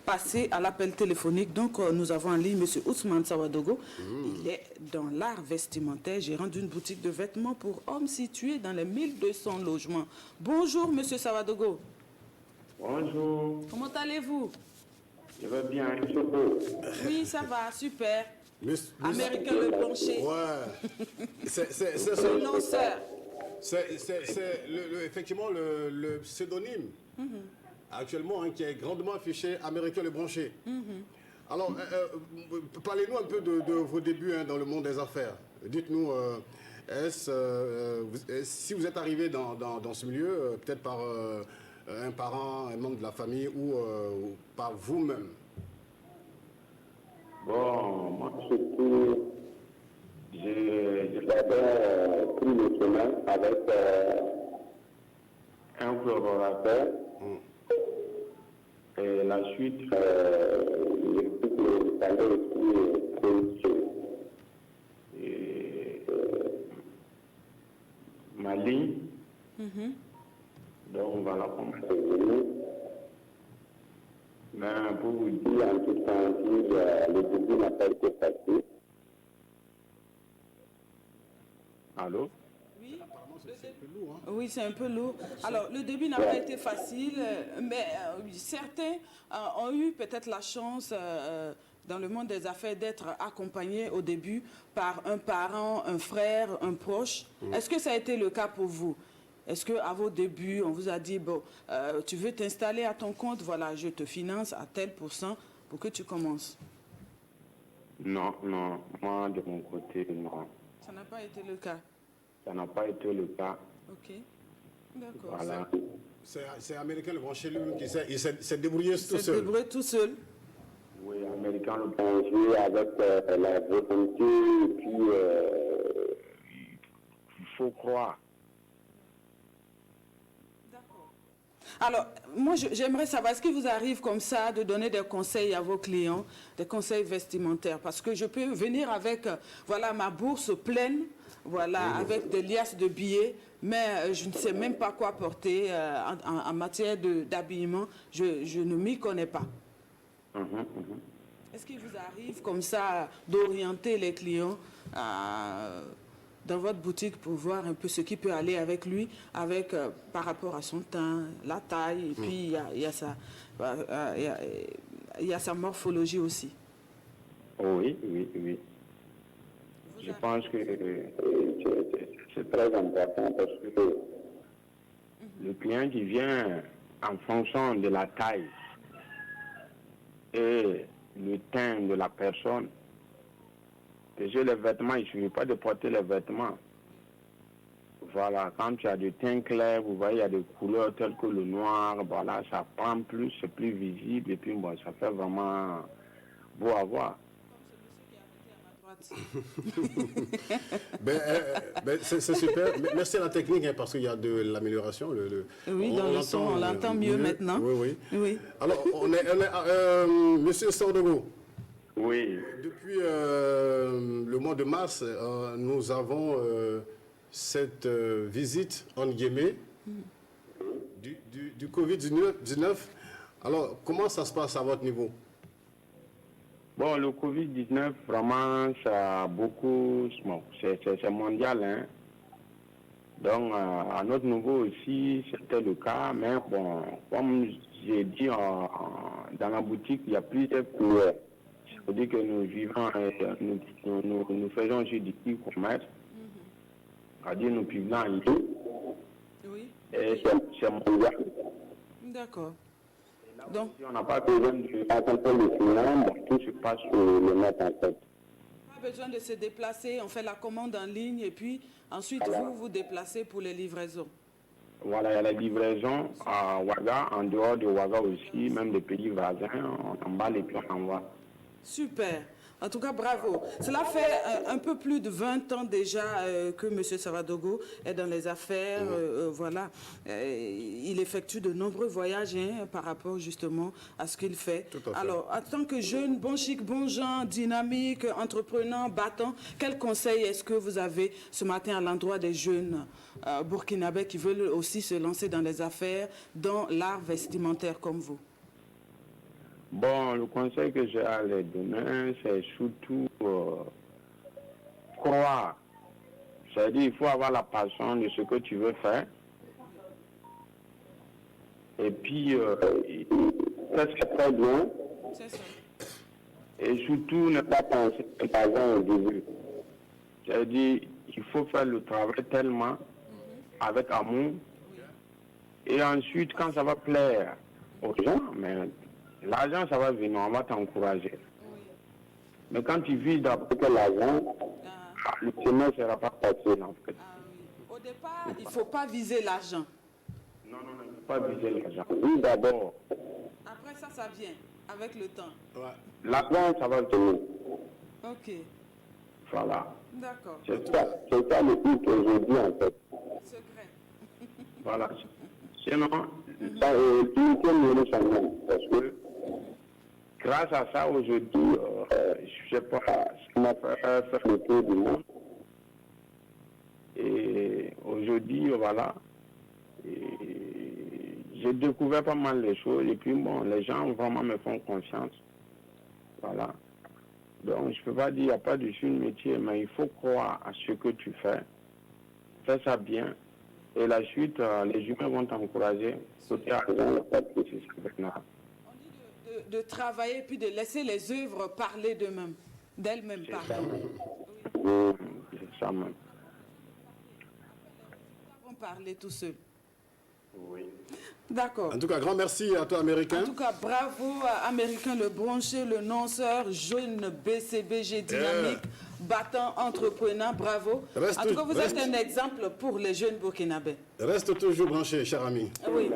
passer à l'appel téléphonique. Donc nous avons en ligne M. Ousmane Sawadogo. Il est dans l'art vestimentaire, gérant d'une boutique de vêtements pour hommes située dans les 1200 logements. Bonjour M. Sawadogo. Bonjour. Comment allez-vous? Je vais bien, Oui, ça va, super. Américain Le Blanchet. Ouais. C'est effectivement le pseudonyme actuellement qui est grandement affiché, Américain Le Blanchet. Alors, parlez-nous un peu de vos débuts dans le monde des affaires. Dites-nous, si vous êtes arrivé dans ce milieu, peut-être par un parent, un membre de la famille ou par vous-même? Bon, moi, surtout, j'ai pris le chemin avec un collaborateur. Et la suite, j'ai pris le salaire et ma ligne. Donc voilà comment c'est venu. Mais pour vous dire, en toute franchise, le début n'a pas été facile. Allô? Oui, oui, c'est un peu lourd. Alors, le début n'a pas été facile, mais certains ont eu peut-être la chance dans le monde des affaires d'être accompagnés au début par un parent, un frère, un proche. Est-ce que ça a été le cas pour vous? Est-ce qu'à vos débuts, on vous a dit, bon, tu veux t'installer à ton compte, voilà, je te finance à tel % pour que tu commences? Non, moi de mon côté, non. Ça n'a pas été le cas? Ça n'a pas été le cas. Ok, d'accord. Voilà. C'est américain, le branché lui qui s'est débrouillé tout seul. Il s'est débrouillé tout seul. Oui, américain le branché avec la volonté, et puis il faut croire. Alors, moi, j'aimerais savoir, est-ce qu'il vous arrive comme ça de donner des conseils à vos clients, des conseils vestimentaires? Parce que je peux venir avec, voilà, ma bourse pleine, voilà, avec des liasses de billets, mais je ne sais même pas quoi porter en matière d'habillement. Je ne m'y connais pas. Est-ce qu'il vous arrive comme ça d'orienter les clients dans votre boutique pour voir un peu ce qui peut aller avec lui, avec par rapport à son teint, la taille, et puis il y a sa morphologie aussi? Oui. Je pense que c'est très important parce que le client qui vient en fonction de la taille et le teint de la personne. Déjà, les vêtements, il ne suffit pas de porter les vêtements. Voilà, quand tu as du teint clair, vous voyez, il y a des couleurs telles que le noir, voilà, ça prend plus, c'est plus visible, et puis bon, ça fait vraiment beau à voir. C'est super. Merci à la technique, parce qu'il y a de l'amélioration. Oui, dans le son, on l'entend mieux maintenant. Oui. Alors, on est Monsieur Sandaogo. Oui. Depuis le mois de mars, nous avons cette visite, en guillemets, du Covid-19. Alors, comment ça se passe à votre niveau? Bon, le Covid-19, vraiment, ça a beaucoup... Bon, c'est mondial, hein. Donc, à notre niveau aussi, c'était le cas. Mais bon, comme j'ai dit, dans la boutique, il y a plusieurs couleurs. C'est-à-dire que nous vivons, nous faisons aussi du e-commerce. C'est-à-dire nous publions en ligne. Oui. Et c'est mondial. D'accord. Donc, si on n'a pas besoin de rencontrer le client, tout se passe sur le net en fait. Pas besoin de se déplacer, on fait la commande en ligne et puis ensuite vous déplacez pour les livraisons. Voilà, il y a la livraison à Ouaga, en dehors de Ouaga aussi, même des pays voisins, on emballe et puis on envoie. Super. En tout cas, bravo. Cela fait un peu plus de 20 ans déjà que M. Savadogo est dans les affaires. Voilà. Il effectue de nombreux voyages par rapport justement à ce qu'il fait. Alors, en tant que jeune, bon chic, bon genre, dynamique, entrepreneur, battant, quel conseil est-ce que vous avez ce matin à l'endroit des jeunes burkinabés qui veulent aussi se lancer dans les affaires, dans l'art vestimentaire comme vous? Bon, le conseil que j'ai à les donner, c'est surtout croire. C'est-à-dire il faut avoir la passion de ce que tu veux faire. Et puis, ça c'est très bien. Et surtout, ne pas penser que l'argent au début. C'est-à-dire il faut faire le travail tellement, avec amour. Et ensuite, quand ça va plaire aux gens, mais l'argent, ça va venir, on va t'encourager. Mais quand tu vises d'apporter l'argent, le chemin ne sera pas facile en fait. Au départ, il ne faut pas viser l'argent. Non, il ne faut pas viser l'argent. Oui, d'abord. Après ça, ça vient avec le temps. Ouais. L'argent, ça va venir. Ok. Voilà. D'accord. C'est ça le but aujourd'hui en fait. Secret. Voilà. Sinon, ça est une changement. Parce que grâce à ça, aujourd'hui, je ne sais pas ce qui m'a fait faire le tour du monde. Et aujourd'hui, voilà, j'ai découvert pas mal de choses. Et puis, bon, les gens vraiment me font confiance. Voilà. Donc, je ne peux pas dire qu'il n'y a pas de métier, mais il faut croire à ce que tu fais. Fais ça bien. Et la suite, les humains vont t'encourager. De travailler puis de laisser les œuvres parler d'eux-mêmes, d'elles-mêmes parler. Oui, c'est ça même. Ils vont parler tout seuls. Oui. D'accord. En tout cas, grand merci à toi, Américain. En tout cas, bravo à Américain, le bronché, le nonceur, jeune BCBG dynamique, battant, entrepreneur, bravo. En tout cas, vous êtes un exemple pour les jeunes burkinabés. Reste toujours branché, cher ami. Oui.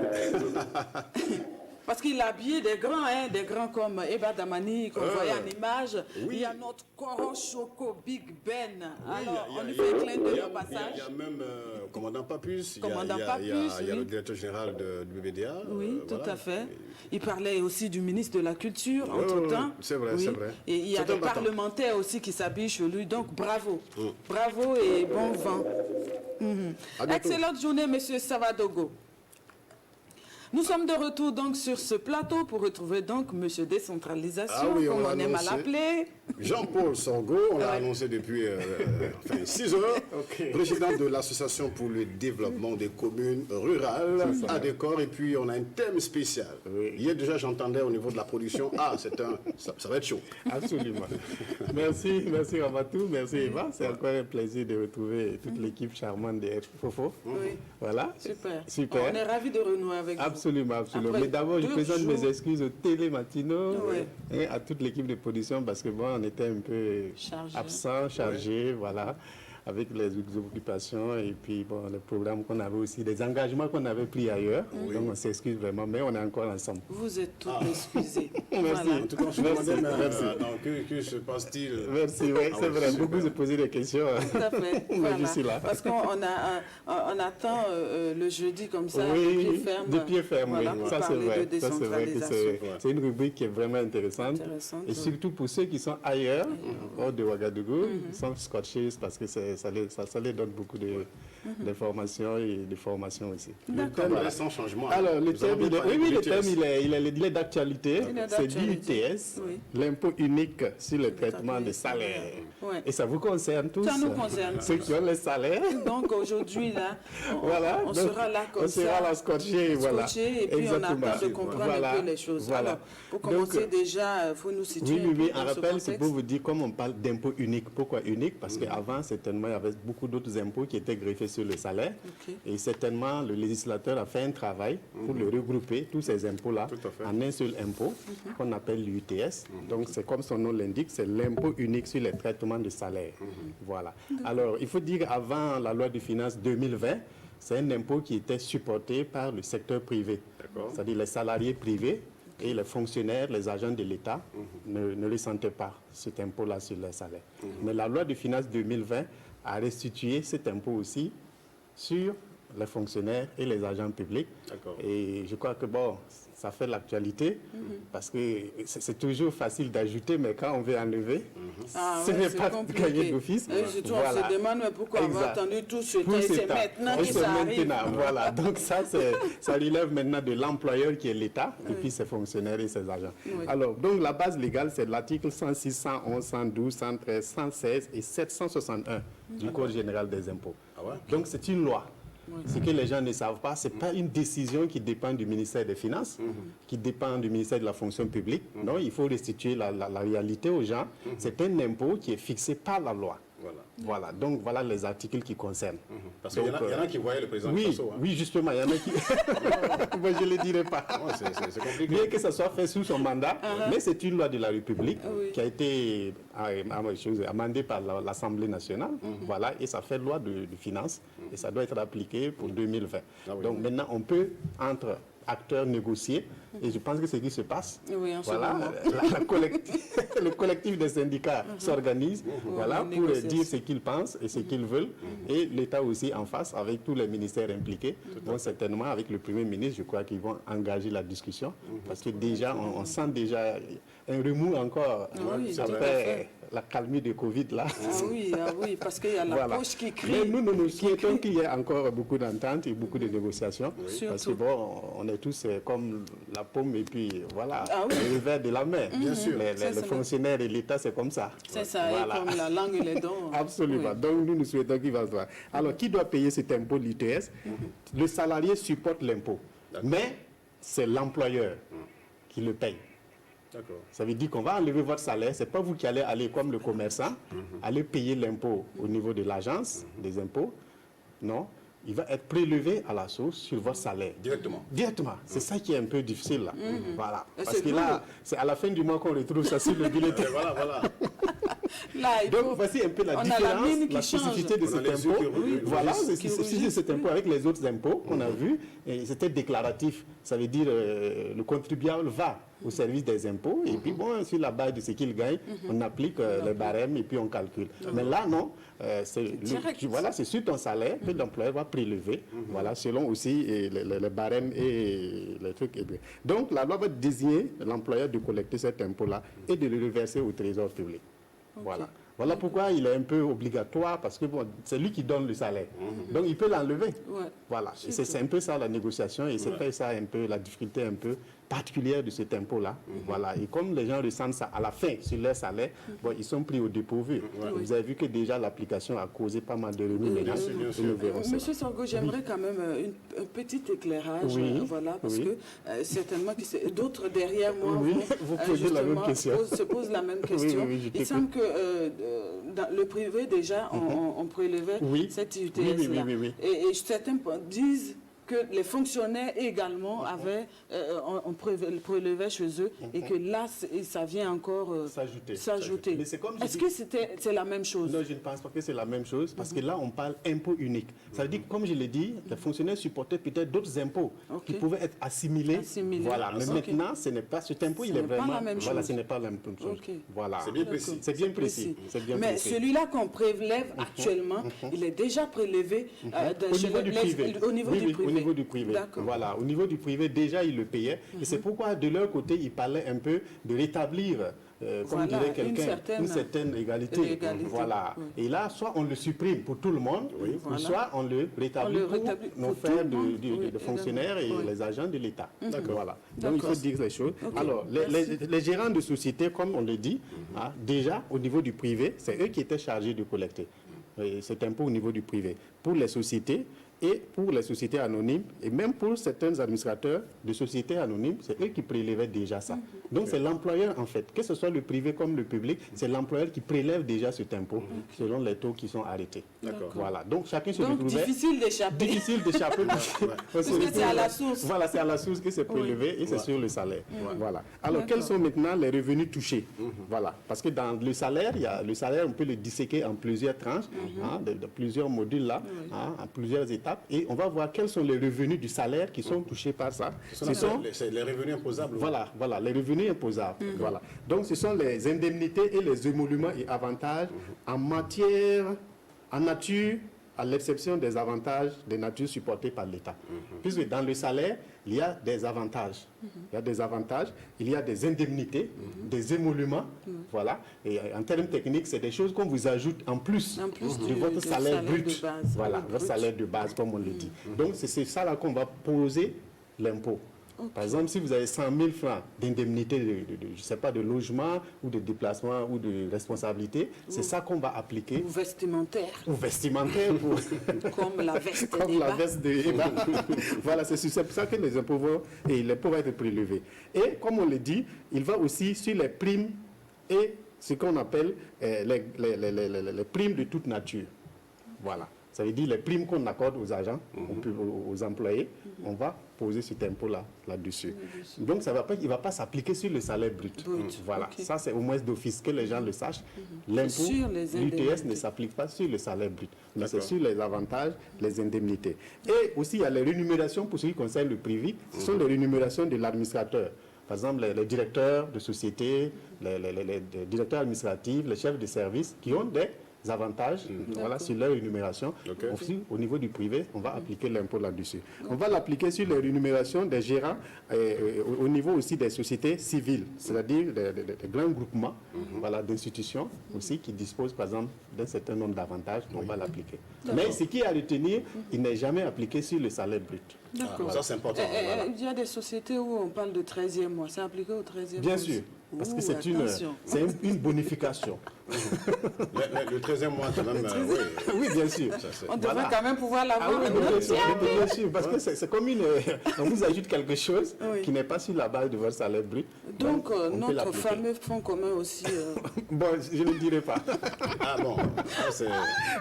Parce qu'il a habillé des grands comme Eba Damani, qu'on voyait en image. Oui. Il y a notre Koro Choco Big Ben. Alors, on lui fait un clin d'œil au passage. Il y a même commandant Papus. Il y a le directeur général du BBDA. Oui, tout à fait. Il parlait aussi du ministre de la Culture, entre-temps. C'est vrai, c'est vrai. Et il y a des parlementaires aussi qui s'habillent chez lui. Donc, bravo. Bravo et bon vent. Excellente journée, monsieur Savadogo. Nous sommes de retour donc sur ce plateau pour retrouver donc Monsieur Décentralisation, comme on aime à l'appeler. Jean-Paul Sorgho, on l'a annoncé depuis 6 heures, président de l'Association pour le développement des communes rurales à Décor. Et puis on a un thème spécial. Hier déjà j'entendais au niveau de la production, ça va être chaud. Absolument. Merci Ramatou, merci Eva. C'est encore un plaisir de retrouver toute l'équipe charmante de Fofo. Oui. Voilà. Super. On est ravis de renouer avec vous. Absolument. Après, mais d'abord, je présente mes excuses aux télématinaux et à toute l'équipe de production parce que bon, on était un peu absent, chargé, voilà, avec les occupations et puis bon, les programmes qu'on avait aussi, des engagements qu'on avait pris ailleurs. Donc on s'excuse vraiment, mais on est encore ensemble. Vous êtes tous excusés. Merci. Voilà. En tout cas, je me demandais, que se passe-t-il? Merci, c'est vrai. Beaucoup se posaient des questions. Tout à fait. Mais je suis là. Parce on attend le jeudi comme ça, de pied ferme. Voilà, oui. pour Ça, c'est vrai. de décentralisation. C'est une rubrique qui est vraiment intéressante. Et surtout pour ceux qui sont ailleurs, hors de Ouagadougou, ils sont scotchés parce que ça les donne beaucoup d'informations et de formations aussi. Le thème est sans changement. Alors, le thème, il est d'actualité. C'est l'UTS, l'impôt unique sur le traitement des salaires. Et ça vous concerne tous. Ça nous concerne. Ceux qui ont les salaires. Donc aujourd'hui, là, on donc, sera là comme ça. On sera là scotché, voilà. Et puis on attend de comprendre un peu les choses. Voilà. Alors, pour commencer déjà, il faut nous situer. Oui, un rappel, c'est pour vous dire, comme on parle d'impôt unique. Pourquoi unique? Parce qu'avant, certainement, il y avait beaucoup d'autres impôts qui étaient greffés sur le salaire. Et certainement, le législateur a fait un travail pour le regrouper, tous ces impôts-là, en un seul impôt, qu'on appelle l'UTS. Donc, c'est comme son nom l'indique, c'est l'impôt unique sur les traitements de salaire. Voilà. Alors, il faut dire, avant la loi de finances 2020, c'est un impôt qui était supporté par le secteur privé. C'est-à-dire les salariés privés et les fonctionnaires, les agents de l'État ne ressentaient pas cet impôt-là sur les salaires. Mais la loi de finances 2020 a restitué cet impôt aussi sur les fonctionnaires et les agents publics. Et je crois que bon, ça fait l'actualité parce que c'est toujours facile d'ajouter, mais quand on veut enlever, ce n'est pas gagné d'office. Surtout on se demande mais pourquoi avoir attendu tout ce temps. C'est maintenant que ça arrive. Voilà, donc ça relève maintenant de l'employeur qui est l'État et puis ses fonctionnaires et ses agents. Alors, donc la base légale, c'est l'article 106, 111, 112, 113, 116 et 761 du Code général des impôts. Donc c'est une loi. Ce que les gens ne savent pas, ce n'est pas une décision qui dépend du ministère des Finances, qui dépend du ministère de la fonction publique. Non, il faut restituer la réalité aux gens. C'est un impôt qui est fixé par la loi. Voilà, donc voilà les articles qui concernent. Parce qu'il y en a qui voyaient le président Faso. Oui, justement, il y en a qui... Moi, je ne le dirai pas. C'est compliqué. Bien que ça soit fait sous son mandat, mais c'est une loi de la République qui a été amendée par l'Assemblée nationale. Voilà, et ça fait loi de finances et ça doit être appliqué pour 2020. Donc maintenant, on peut, entre acteurs, négocier. Et je pense que c'est ce qui se passe. Voilà, le collectif des syndicats s'organise voilà, pour dire ce qu'ils pensent et ce qu'ils veulent. Et l'État aussi en face, avec tous les ministères impliqués. Donc certainement, avec le Premier ministre, je crois qu'ils vont engager la discussion. Parce que déjà, on sent déjà un remous encore après la calmie de Covid là. Oui, parce qu'il y a la poche qui crie. Mais nous souhaitons qu'il y ait encore beaucoup d'entente et beaucoup de négociations. Parce que bon, on est tous comme la pomme et puis voilà, le revers de la main. Bien sûr. Les fonctionnaires et l'État, c'est comme ça. C'est ça, et comme la langue et les dons. Absolument. Donc nous souhaitons qu'il va se faire. Alors, qui doit payer cet impôt, l'ITS? Le salarié supporte l'impôt. Mais c'est l'employeur qui le paye. Ça veut dire qu'on va enlever votre salaire. Ce n'est pas vous qui allez aller comme le commerçant, aller payer l'impôt au niveau de l'agence des impôts. Non, il va être prélevé à la source sur votre salaire. Directement. C'est ça qui est un peu difficile là. Voilà. Parce que là, c'est à la fin du mois qu'on retrouve ça sur le bulletin. Donc voici un peu la différence, la spécificité de cet impôt. Voilà, c'est cet impôt avec les autres impôts qu'on a vus. C'était déclaratif. Ça veut dire le contribuable va au service des impôts et puis bon, sur la base de ce qu'il gagne, on applique les barèmes et puis on calcule. Mais là, non. C'est sur ton salaire que l'employeur va prélever, voilà, selon aussi les barèmes et les trucs. Donc, la loi va désigner l'employeur de collecter cet impôt-là et de le reverser au trésor public. Voilà. Voilà pourquoi il est un peu obligatoire, parce que bon, c'est lui qui donne le salaire. Donc, il peut l'enlever. Voilà. Et c'est un peu ça la négociation et c'est ça un peu la difficulté un peu particulière de cet impôt-là. Voilà. Et comme les gens ressentent ça à la fin sur leur salaire, bon, ils sont pris au dépourvu. Vous avez vu que déjà l'application a causé pas mal de remous. Monsieur Sorgho, j'aimerais quand même un petit éclairage, voilà, parce que certainement que d'autres derrière moi vous posez la même question. Se posent la même question. Il semble que dans le privé déjà on prélevait cette UTS-là. Et certains disent que les fonctionnaires également avaient, on prélevait chez eux et que là, ça vient encore s'ajouter. Est-ce que c'est la même chose? Non, je ne pense pas que c'est la même chose parce que là, on parle impôt unique. Ça veut dire, comme je l'ai dit, les fonctionnaires supportaient peut-être d'autres impôts qui pouvaient être assimilés. Voilà. Mais maintenant, ce n'est pas cet impôt, il est vraiment... Voilà, ce n'est pas la même chose. Voilà. C'est bien précis. C'est bien précis. Mais celui-là qu'on prélève actuellement, il est déjà prélevé au niveau du privé. Voilà, au niveau du privé, déjà, ils le payaient. Et c'est pourquoi, de leur côté, ils parlaient un peu de rétablir, comme dirait quelqu'un, une certaine égalité. Voilà. Et là, soit on le supprime pour tout le monde, ou soit on le rétablit pour nos frères de fonctionnaires et les agents de l'État. Voilà. Donc, il faut dire les choses. Alors, les gérants de sociétés, comme on le dit, déjà, au niveau du privé, c'est eux qui étaient chargés de collecter cet impôt au niveau du privé. Pour les sociétés, et pour les sociétés anonymes, et même pour certains administrateurs de sociétés anonymes, c'est eux qui prélevaient déjà ça. Donc c'est l'employeur en fait, que ce soit le privé comme le public, c'est l'employeur qui prélève déjà cet impôt selon les taux qui sont arrêtés. Voilà. Donc chacun se retrouvait... difficile d'échapper. Difficile d'échapper. Parce que c'est à la source. Voilà, c'est à la source que c'est prélevé et c'est sur le salaire. Voilà. Alors quels sont maintenant les revenus touchés? Voilà. Parce que dans le salaire, on peut le disséquer en plusieurs tranches, de plusieurs modules là, en plusieurs étapes. Et on va voir quels sont les revenus du salaire qui sont touchés par ça. Ce sont les revenus imposables. Voilà, les revenus imposables. Voilà. Donc ce sont les indemnités et les émoluments et avantages en nature, à l'exception des avantages de nature supportés par l'État. Puisque dans le salaire, il y a des avantages. Il y a des avantages, il y a des indemnités, des émoluments. Voilà. Et en termes techniques, c'est des choses qu'on vous ajoute en plus de votre salaire brut. Voilà, votre salaire de base, comme on le dit. Donc, c'est ça là qu'on va poser l'impôt. Par exemple, si vous avez 100 000 francs d'indemnité, je sais pas, de logement ou de déplacement ou de responsabilité, c'est ça qu'on va appliquer. Ou vestimentaire. Ou vestimentaire. Comme la veste Comme la veste de Eva. Voilà, c'est pour ça que les impôts vont être prélevés. Et comme on le dit, il va aussi sur les primes et ce qu'on appelle les primes de toute nature. Voilà. Ça veut dire les primes qu'on accorde aux agents, aux employés, on va poser cet impôt-là, là-dessus. Donc, il ne va pas s'appliquer sur le salaire brut. Voilà. Okay. Ça, c'est au moins d'office, que les gens le sachent. L'impôt, l'UTS ne s'applique pas sur le salaire brut, mais c'est sur les avantages, les indemnités. Et aussi, il y a les rémunérations pour ce qui concerne le privé. Ce sont les rémunérations de l'administrateur. Par exemple, les directeurs de société, les directeurs administratifs, les chefs de service qui ont des avantages voilà, sur leur rémunération. Aussi, au niveau du privé, on va appliquer l'impôt là-dessus. On va l'appliquer sur les rémunérations des gérants au niveau aussi des sociétés civiles, c'est-à-dire des grands groupements voilà, d'institutions aussi qui disposent, par exemple, d'un certain nombre d'avantages. On va l'appliquer. Mais ce qui est à retenir, il n'est jamais appliqué sur le salaire brut. D'accord. Voilà. Ça, c'est important. Il y a des sociétés où on parle de 13e mois. C'est appliqué au 13e mois? Bien sûr. Parce que c'est une bonification. Le 13e mois, quand même, oui, bien sûr. On devrait quand même pouvoir l'avoir. Ah oui, bien sûr, parce que c'est comme on vous ajoute quelque chose qui n'est pas sur la base de votre salaire brut. Donc, notre fameux fonds commun aussi... Bon, je ne le dirai pas. Ah bon,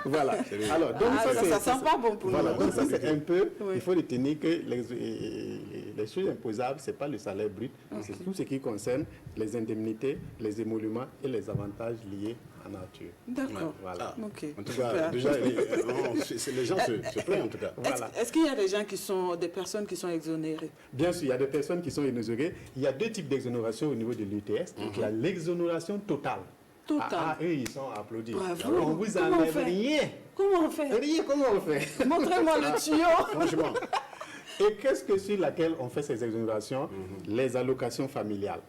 voilà. Alors, donc ça sent pas bon pour nous. Voilà, donc ça c'est un peu, il faut retenir que les choses imposables, ce n'est pas le salaire brut, c'est tout ce qui concerne les indemnités, les émoluments et les avantages liés à nature. D'accord. Voilà. En tout cas, déjà, les gens se plaignent en tout cas. Voilà. Est-ce qu'il y a des personnes qui sont exonérées? Bien sûr, il y a des personnes qui sont exonérées. Il y a deux types d'exonération au niveau de l'UTS. Il y a l'exonération totale. Eux, ils sont applaudis. Bravo. On vous enlève rien. Comment on fait? Rien, comment on fait? Montrez-moi le tuyau. Franchement. Et qu'est-ce que sur laquelle on fait ces exonérations? Les allocations familiales.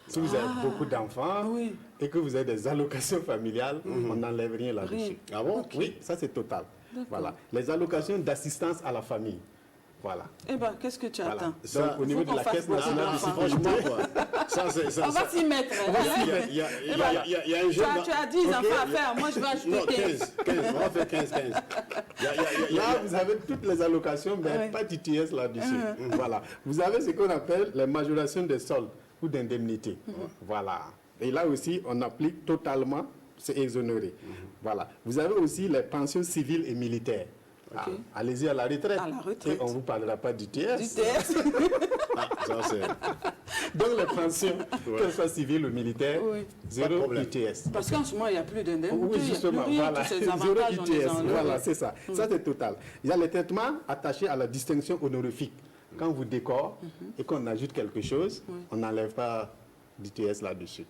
Si vous avez beaucoup d'enfants et que vous avez des allocations familiales, on n'enlève rien là-dessus. Ah bon? Oui, ça c'est total. Voilà. Les allocations d'assistance à la famille. Voilà. Eh bien, qu'est-ce que tu attends? Donc, au niveau de la Caisse nationale de sécurité, on va s'y mettre. Il y a un jeune... Tu as 10 enfants à faire, moi je vais ajouter 15. On va faire 15. Là, vous avez toutes les allocations, mais pas d'ITS là-dessus. Voilà. Vous avez ce qu'on appelle les majorations des soldes ou d'indemnités. Voilà. Et là aussi, on applique totalement, c'est exonéré. Voilà. Vous avez aussi les pensions civiles et militaires. Allez-y à la retraite. Et on ne vous parlera pas d'ITS. Donc les pensions, qu'elles soient civiles ou militaires, zéro ITS. Parce qu'en ce moment, il n'y a plus d'indemnité. Oui, justement, voilà. Zéro ITS. Voilà, c'est ça. Ça, c'est total. Il y a les traitements attachés à la distinction honorifique. Quand on vous décore et qu'on ajoute quelque chose, on n'enlève pas d'ITS là-dessus.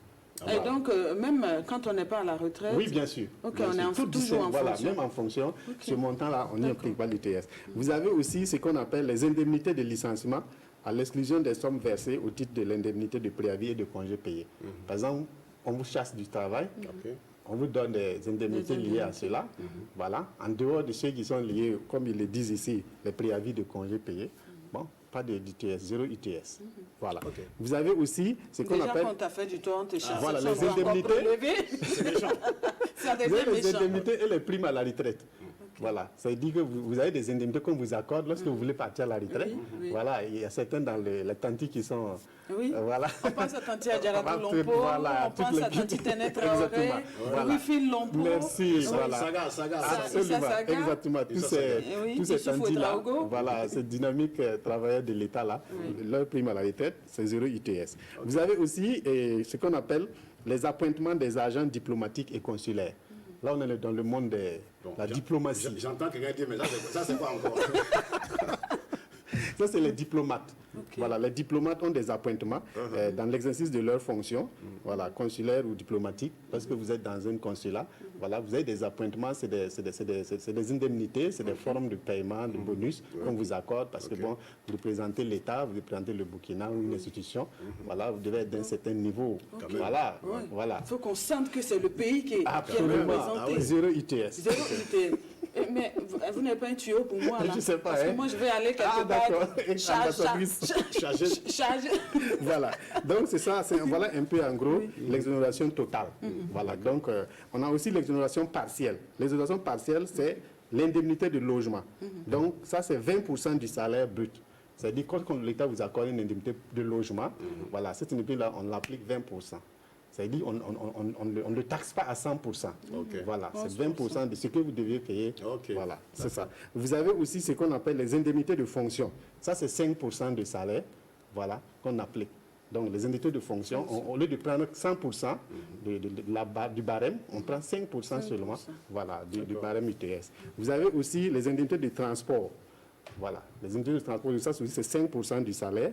Et donc, même quand on n'est pas à la retraite... Oui, bien sûr. Ok, on est toujours en fonction. Même en fonction, ce montant-là, on n'y applique pas l'ITS. Vous avez aussi ce qu'on appelle les indemnités de licenciement à l'exclusion des sommes versées au titre de l'indemnité de préavis et de congés payés. Par exemple, on vous chasse du travail, on vous donne des indemnités liées à cela. Voilà. En dehors de ceux qui sont liés, comme ils le disent ici, les préavis de congés payés. Bon, pas d'ITS, zéro ITS. Voilà. Vous avez aussi ce qu'on appelle... Déjà, quand tu as fait du temps, on te chasse. Voilà, les indemnités. C'est méchant. Vous avez les indemnités et les primes à la retraite. Voilà, ça veut dire que vous avez des indemnités qu'on vous accorde lorsque vous voulez partir à la retraite. Voilà, il y a certains dans les tantis qui sont... voilà. On pense à Tanti Adjaratou Lompo, on pense à Tanti Ténet Traoré, Wifi Lompo. Merci, voilà. Saga. Absolument, exactement. Tous ces tantis-là, voilà, ces dynamiques travailleurs de l'État-là, leur prime à la retraite, c'est zéro ITS. Vous avez aussi ce qu'on appelle les appointements des agents diplomatiques et consulaires. Là, on est dans le monde de la diplomatie. J'entends quelqu'un dire, mais ça c'est quoi encore? Ça, c'est les diplomates. Voilà, les diplomates ont des appointements dans l'exercice de leurs fonctions, voilà, consulaires ou diplomatiques, parce que vous êtes dans un consulat. Voilà, vous avez des appointements, c'est des indemnités, c'est des formes de paiement, de bonus qu'on vous accorde, parce que bon, vous représentez l'État, vous représentez le Burkina ou une institution. Voilà, vous devez être d'un certain niveau. Voilà, voilà. Il faut qu'on sente que c'est le pays qui est représenté. Zéro ITS. Zéro ITS. Mais vous n'avez pas un tuyau pour moi, là? Je ne sais pas. Parce que moi, je vais aller quelque part. Charge. Voilà. Donc, c'est ça. Voilà un peu, en gros, l'exonération totale. Voilà. Donc, on a aussi l'exonération partielle. L'exonération partielle, c'est l'indemnité de logement. Donc, ça, c'est 20% du salaire brut. C'est-à-dire, quand l'État vous accorde une indemnité de logement, voilà, cette indemnité-là, on l'applique 20%. C'est-à-dire on ne le taxe pas à 100%. Voilà, c'est 20% de ce que vous deviez payer. Voilà, c'est ça. Vous avez aussi ce qu'on appelle les indemnités de fonction. Ça, c'est 5% de salaire, voilà, qu'on applique. Donc, les indemnités de fonction, au lieu de prendre 100% du barème, on prend 5% seulement, voilà, du barème UTS. Vous avez aussi les indemnités de transport. Voilà, les indemnités de transport, ça aussi, c'est 5% du salaire,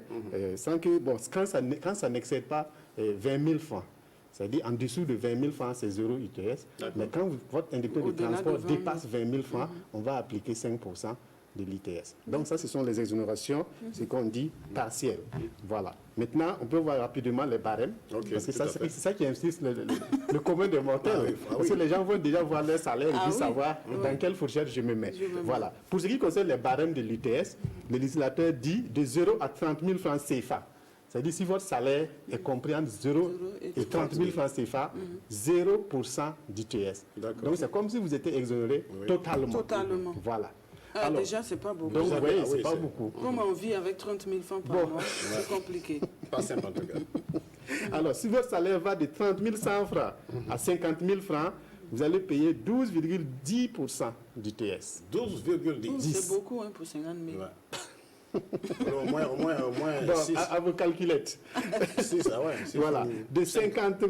sans que, bon, quand ça n'excède pas 20 000 francs, c'est-à-dire en dessous de 20 000 francs, c'est 0 UTS. Mais quand votre indemnité de transport dépasse 20 000 francs, on va appliquer 5% de l'ITS. Donc ça, ce sont les exonérations, ce qu'on dit partielles. Voilà. Maintenant, on peut voir rapidement les barèmes, parce que c'est ça qui insiste le commun des mortels. Parce que les gens vont déjà voir leur salaire et puis savoir dans quelle fourchette je me mets. Voilà. Pour ce qui concerne les barèmes de l'ITS, le législateur dit de 0 à 30 000 francs CFA. C'est-à-dire si votre salaire est compris entre 0 et 30 000 francs CFA, 0% d'ITS. Donc c'est comme si vous étiez exonéré totalement. Voilà. Alors, déjà, c'est pas beaucoup. Donc, vous voyez, c'est pas beaucoup. Comment on vit avec 30 000 francs par mois? C'est compliqué. Pas simple en tout cas. Alors, si votre salaire va de 30 100 francs à 50 000 francs, vous allez payer 12,10% d'ITS. 12,10%. C'est beaucoup pour 50 000. Au moins bon, 6. à vos calculettes. 6, voilà. De 50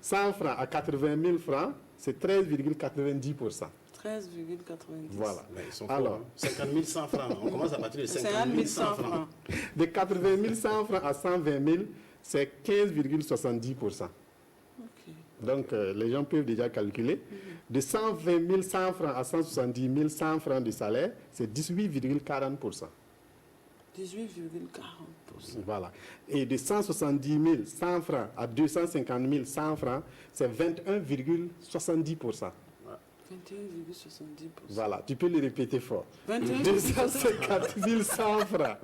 100 francs à 80 000 francs, c'est 13,90%. 13,90. Voilà. Alors, 50 100 francs. On commence à partir de 50 100 francs. De 80 100 francs à 120 000, c'est 15,70%. Donc, les gens peuvent déjà calculer. De 120 100 francs à 170 100 francs de salaire, c'est 18,40%. 18,40%. Voilà. Et de 170 100 francs à 250 100 francs, c'est 21,70%. 21,70%. Voilà, tu peux le répéter fort. 250 100 francs.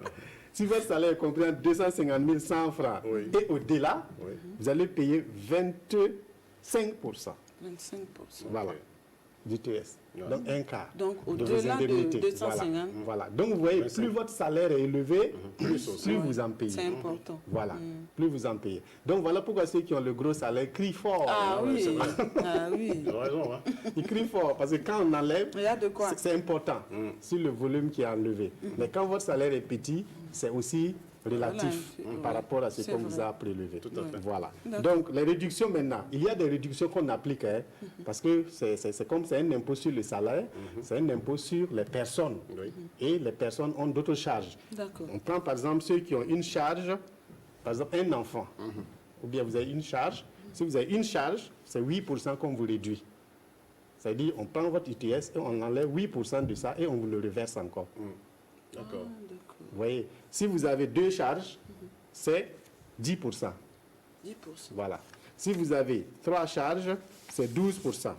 Si votre salaire est compris entre 250 100 francs et au-delà, vous allez payer 25%. 25%. Voilà, d'ITS. Donc un quart. Donc au-delà de 250. Voilà. Donc vous voyez, plus votre salaire est élevé, plus vous en payez. C'est important. Voilà, plus vous en payez. Donc voilà pourquoi ceux qui ont le gros salaire crient fort. Ah oui, ah oui. Ils crient fort parce que quand on enlève, c'est important sur le volume qui est enlevé. Mais quand votre salaire est petit, c'est aussi relatif par rapport à ce qu'on vous a prélevé. Tout à fait. Voilà. Donc, les réductions maintenant, il y a des réductions qu'on applique, parce que c'est comme c'est un impôt sur le salaire, c'est un impôt sur les personnes. Et les personnes ont d'autres charges. On prend par exemple ceux qui ont une charge, par exemple un enfant, ou bien vous avez une charge. Si vous avez une charge, c'est 8% qu'on vous réduit. C'est-à-dire, on prend votre ITS et on enlève 8% de ça et on vous le reverse encore. D'accord. Vous voyez, si vous avez 2 charges, c'est 10%. 10%. Voilà. Si vous avez 3 charges, c'est 12%.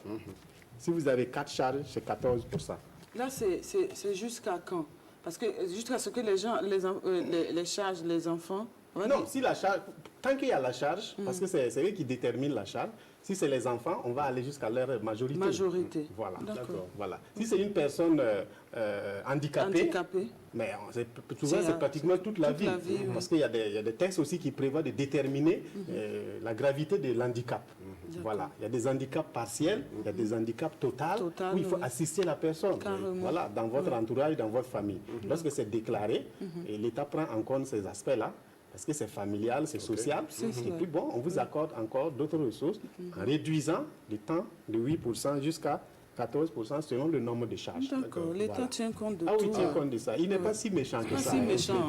Si vous avez 4 charges, c'est 14%. Là, c'est jusqu'à quand? Parce que jusqu'à ce que les gens, les charges, les enfants... Non, si la charge, tant qu'il y a la charge, parce que c'est eux qui déterminent la charge, si c'est les enfants, on va aller jusqu'à leur majorité. Voilà. Voilà. Si c'est une personne handicapée, mais souvent c'est pratiquement toute la vie. Parce qu'il y a des textes aussi qui prévoient de déterminer la gravité de l'handicap. Voilà. Il y a des handicaps partiels, il y a des handicaps totaux où il faut assister la personne. Voilà, dans votre entourage, dans votre famille. Lorsque c'est déclaré, et l'État prend en compte ces aspects-là, parce que c'est familial, c'est social. Et puis bon, on vous accorde encore d'autres ressources en réduisant le temps de 8% jusqu'à 14% selon le nombre de charges. D'accord, l'État tient compte de tout. Ah oui, tient compte de ça. Il n'est pas si méchant que ça. Pas si méchant,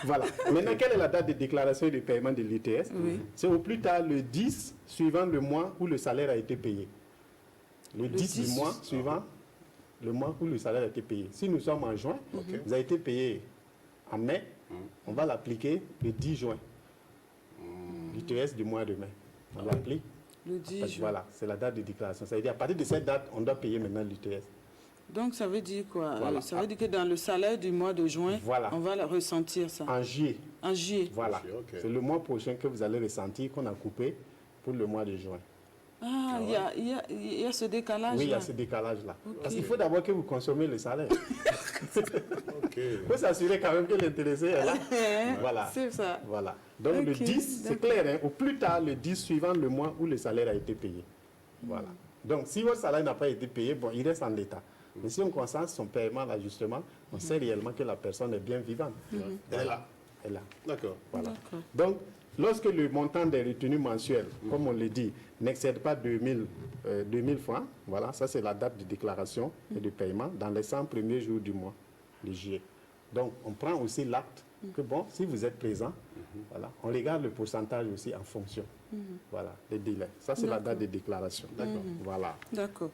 Voilà. Maintenant, quelle est la date de déclaration et de paiement de l'ITS? C'est au plus tard le 10 suivant le mois où le salaire a été payé. Le 10 du mois suivant le mois où le salaire a été payé. Si nous sommes en juin, vous avez été payé en mai, on va l'appliquer le 10 juin. L'ITS du mois de mai. On l'applique. Le 10 juin. Voilà, c'est la date de déclaration. Ça veut dire à partir de cette date, on doit payer maintenant l'ITS. Donc ça veut dire quoi? Voilà. Ça veut dire que dans le salaire du mois de juin, on va ressentir ça. En juillet. En juillet. Voilà. C'est le mois prochain que vous allez ressentir qu'on a coupé pour le mois de juin. Ah, il y a ce décalage-là. Oui, il y a ce décalage-là. Okay. Parce qu'il faut d'abord que vous consommez le salaire. Il faut s'assurer quand même que l'intéressé est là. Voilà. C'est ça. Voilà. Donc le 10, c'est clair, hein, au plus tard, le 10 suivant le mois où le salaire a été payé. Voilà. Donc si votre salaire n'a pas été payé, bon, il reste en l'état. Mais si on constate son paiement là, justement, on sait réellement que la personne est bien vivante. Elle est là. Elle est là. D'accord. Voilà. Donc, lorsque le montant des retenues mensuelles, comme on le dit, n'excède pas 2000 francs, voilà, ça c'est la date de déclaration et de paiement dans les 100 premiers jours du mois de juillet. Donc, on prend aussi l'acte que, bon, si vous êtes présent, voilà, on regarde le pourcentage aussi en fonction. Voilà, les délais. Ça, c'est la date de déclaration. D'accord. Voilà. D'accord.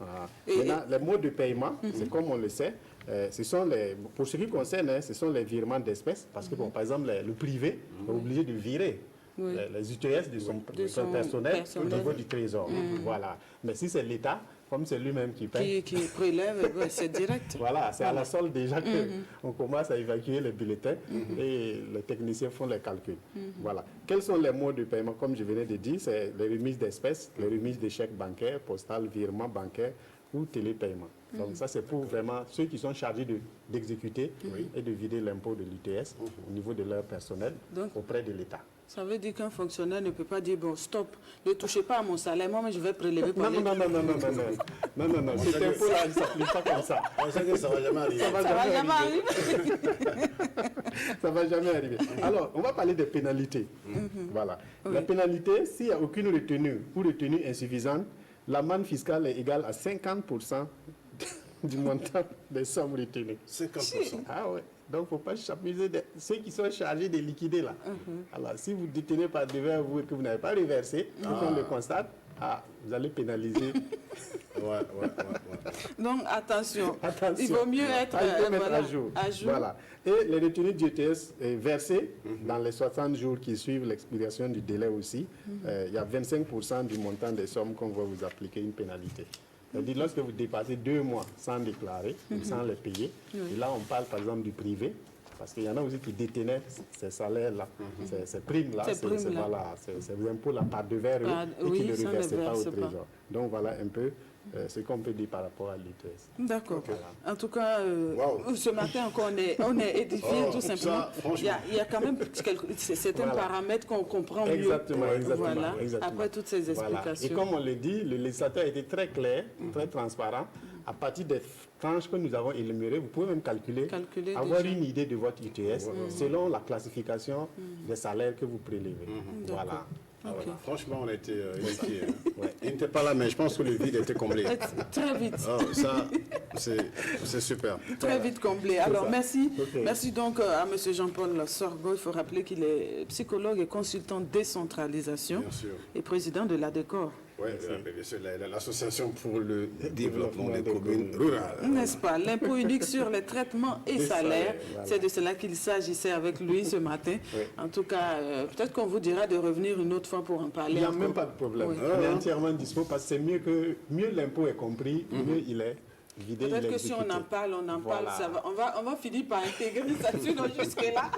Maintenant, les modes de paiement, c'est comme on le sait, ce sont les, pour ce qui concerne, hein, ce sont les virements d'espèces, parce que, bon, par exemple, le privé est obligé de virer les UTS de son personnel au niveau du trésor. Voilà. Mais si c'est l'État, comme c'est lui-même qui paye. Qui prélève, c'est direct. Voilà, c'est à la solde déjà qu'on commence à évacuer les bulletins et les techniciens font les calculs. Voilà. Quels sont les modes de paiement? Comme je venais de dire, c'est les remises d'espèces, les remises de chèques bancaires, postales, virements bancaires ou télépaiement. Donc ça, c'est pour vraiment ceux qui sont chargés d'exécuter et de vider l'impôt de l'UTS au niveau de leur personnel auprès de l'État. Ça veut dire qu'un fonctionnaire ne peut pas dire, bon, stop, ne touchez pas à mon salaire, moi, mais je vais prélever pour non. Cet impôt-là, il ne s'applique pas comme ça. On sait que ça ne va jamais arriver. Ça va jamais arriver. Ça ne va jamais arriver. Alors, on va parler des pénalités. Voilà. La pénalité, s'il n'y a aucune retenue ou retenue insuffisante, l'amende fiscale est égale à 50% du montant des sommes retenues. 50%. Ah ouais. Donc, il ne faut pas s'amuser de ceux qui sont chargés de liquider là. Alors, si vous détenez par devers vous et que vous n'avez pas reversé, qu'on le constate, vous allez pénaliser. Donc, attention. Il vaut mieux être à jour. Voilà. Et les retenues du ETS versées dans les 60 jours qui suivent l'expiration du délai aussi, il y a 25% du montant des sommes qu'on va vous appliquer une pénalité. C'est-à-dire, lorsque vous dépassez 2 mois sans déclarer, sans les payer, et là, on parle par exemple du privé, parce qu'il y en a aussi qui détenaient ces salaires-là, ces primes-là, ces impôts-là par devers eux, et qui ne reversaient pas au trésor. Donc, voilà un peu ce qu'on peut dire par rapport à l'UTS. D'accord. Voilà. En tout cas, ce matin encore, on est édifié tout simplement. Il y a quand même certains paramètres qu'on comprend mieux. Exactement. Après toutes ces explications. Et comme on l'a dit, le législateur a été très clair, très transparent. À partir des tranches que nous avons énumérées, vous pouvez même calculer avoir déjà une idée de votre UTS selon la classification des salaires que vous prélevez. Voilà. Franchement, on a été inquiets. Il n'était pas là, mais je pense que le vide était comblé. Très vite. Ça, c'est super. Très vite comblé. Alors, merci. Merci donc à M. Jean-Paul Sorgo. Il faut rappeler qu'il est psychologue et consultant décentralisation et président de l'ADECOR. Oui, l'association pour le développement des communes rurales. N'est-ce pas? L'impôt unique sur les traitements et salaires. C'est de cela qu'il s'agissait avec lui ce matin. En tout cas, peut-être qu'on vous dira de revenir une autre fois pour en parler. Il n'y a même pas de problème. On est entièrement dispo parce que c'est mieux l'impôt est compris, mieux il est. Peut-être que si on en parle, ça va, on va finir par intégrer ça jusque-là.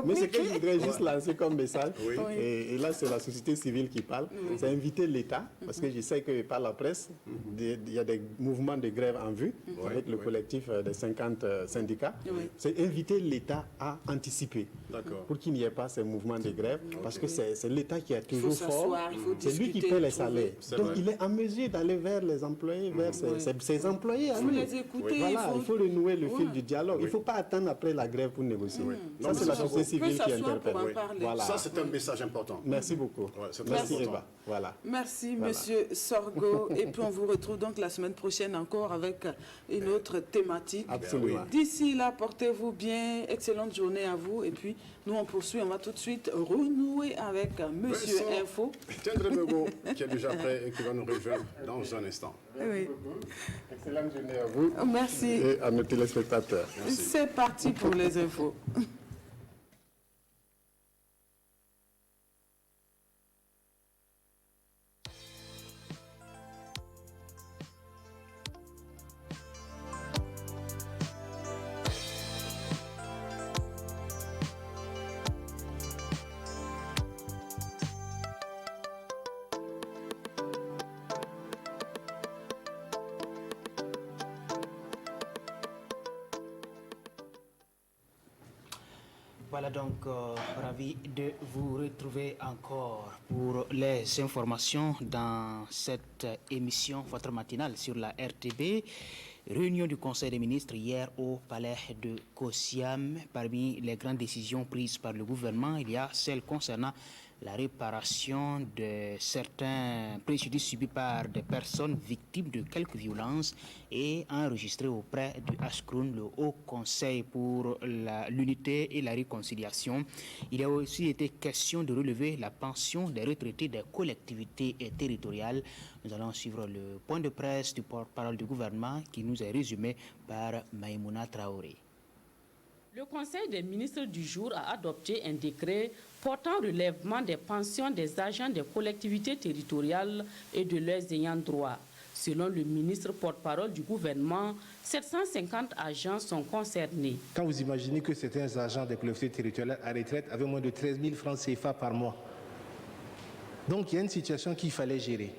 Mais ce que je voudrais juste lancer comme message, et là c'est la société civile qui parle, c'est inviter l'État, parce que je sais que par la presse, il y a des mouvements de grève en vue avec le collectif des 50 syndicats. C'est inviter l'État à anticiper pour qu'il n'y ait pas ces mouvements de grève, parce que c'est l'État qui est toujours fort, c'est lui qui paie les salaires. Donc il est en mesure d'aller vers les employés, vers ses employés. Il faut les écouter. Voilà, il faut renouer le fil du dialogue. Il ne faut pas attendre après la grève pour négocier. Ça, c'est la société civile qui interpelle. Voilà. Ça, c'est un message important. Merci beaucoup. Merci, Eva. Voilà. Merci, Monsieur Sorgo. Et puis, on vous retrouve donc la semaine prochaine encore avec une autre thématique. Absolument. D'ici là, portez-vous bien. Excellente journée à vous. Et puis, nous, on poursuit. On va tout de suite renouer avec Monsieur Info. Tendre Mego, qui est déjà prêt et qui va nous rejoindre dans un instant. Oui. Excellente journée à vous. Merci. Et à nos téléspectateurs. C'est parti pour les infos. Voilà donc, ravi de vous retrouver encore pour les informations dans cette émission, votre matinale sur la RTB. Réunion du Conseil des ministres hier au palais de Kosiam. Parmi les grandes décisions prises par le gouvernement, il y a celle concernant la réparation de certains préjudices subis par des personnes victimes de quelques violences et enregistrées auprès du HCROUN, le Haut Conseil pour l'unité et la réconciliation. Il a aussi été question de relever la pension des retraités des collectivités territoriales. Nous allons suivre le point de presse du porte-parole du gouvernement qui nous est résumé par Maïmouna Traoré. Le Conseil des ministres du jour a adopté un décret portant relèvement des pensions des agents des collectivités territoriales et de leurs ayants droit. Selon le ministre porte-parole du gouvernement, 750 agents sont concernés. Quand vous imaginez que certains agents des collectivités territoriales à retraite avaient moins de 13 000 francs CFA par mois. Donc il y a une situation qu'il fallait gérer.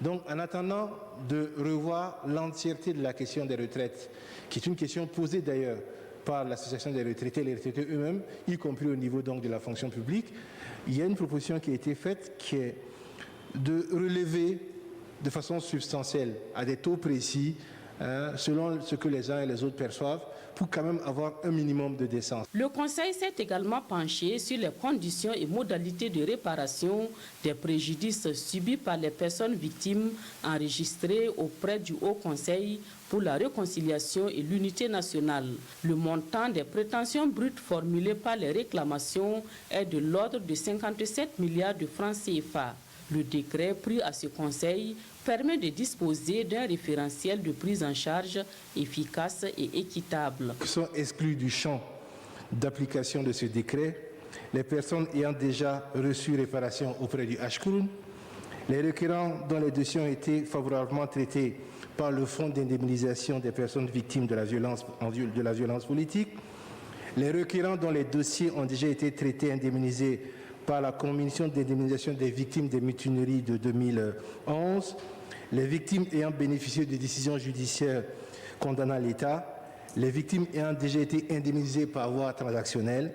Donc en attendant de revoir l'entièreté de la question des retraites, qui est une question posée d'ailleurs par l'association des retraités, les retraités eux-mêmes, y compris au niveau donc de la fonction publique, il y a une proposition qui a été faite qui est de relever de façon substantielle, à des taux précis, selon ce que les uns et les autres perçoivent, pour quand même avoir un minimum de décence. Le Conseil s'est également penché sur les conditions et modalités de réparation des préjudices subis par les personnes victimes enregistrées auprès du Haut Conseil pour la réconciliation et l'unité nationale. Le montant des prétentions brutes formulées par les réclamations est de l'ordre de 57 milliards de francs CFA. Le décret pris à ce Conseil permet de disposer d'un référentiel de prise en charge efficace et équitable. Sont exclus du champ d'application de ce décret les personnes ayant déjà reçu réparation auprès du HCROUN, les requérants dont les dossiers ont été favorablement traités par le Fonds d'indemnisation des personnes victimes de la violence politique, les requérants dont les dossiers ont déjà été traités et indemnisés par la Commission d'indemnisation des victimes des mutineries de 2011, les victimes ayant bénéficié de décisions judiciaires condamnant l'État, les victimes ayant déjà été indemnisées par voie transactionnelle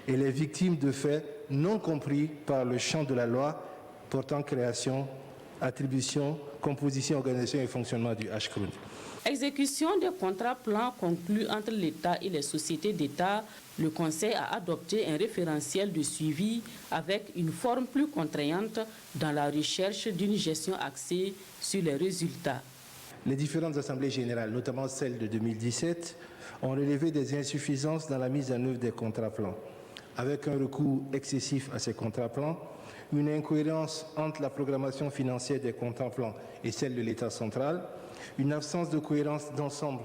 et les victimes de faits non compris par le champ de la loi portant création, attribution, composition, organisation et fonctionnement du HCROUN. Exécution des contrats plans conclus entre l'État et les sociétés d'État, le Conseil a adopté un référentiel de suivi avec une forme plus contraignante dans la recherche d'une gestion axée sur les résultats. Les différentes assemblées générales, notamment celle de 2017, ont relevé des insuffisances dans la mise en œuvre des contrats plans, avec un recours excessif à ces contrats plans, une incohérence entre la programmation financière des contrats plans et celle de l'État central, une absence de cohérence d'ensemble,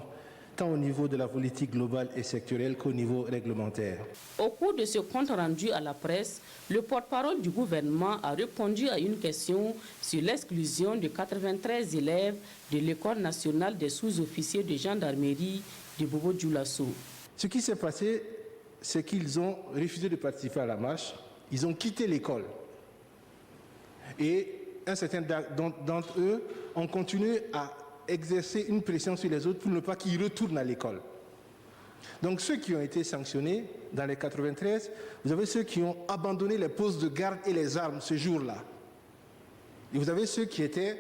tant au niveau de la politique globale et sectorielle qu'au niveau réglementaire. Au cours de ce compte rendu à la presse, le porte-parole du gouvernement a répondu à une question sur l'exclusion de 93 élèves de l'École nationale des sous-officiers de gendarmerie de Bobo-Dioulasso. Ce qui s'est passé, c'est qu'ils ont refusé de participer à la marche, ils ont quitté l'école. Et un certain d'entre eux ont continué à exercer une pression sur les autres pour ne pas qu'ils retournent à l'école. Donc ceux qui ont été sanctionnés dans les 93, vous avez ceux qui ont abandonné les postes de garde et les armes ce jour-là. Et vous avez ceux qui étaient,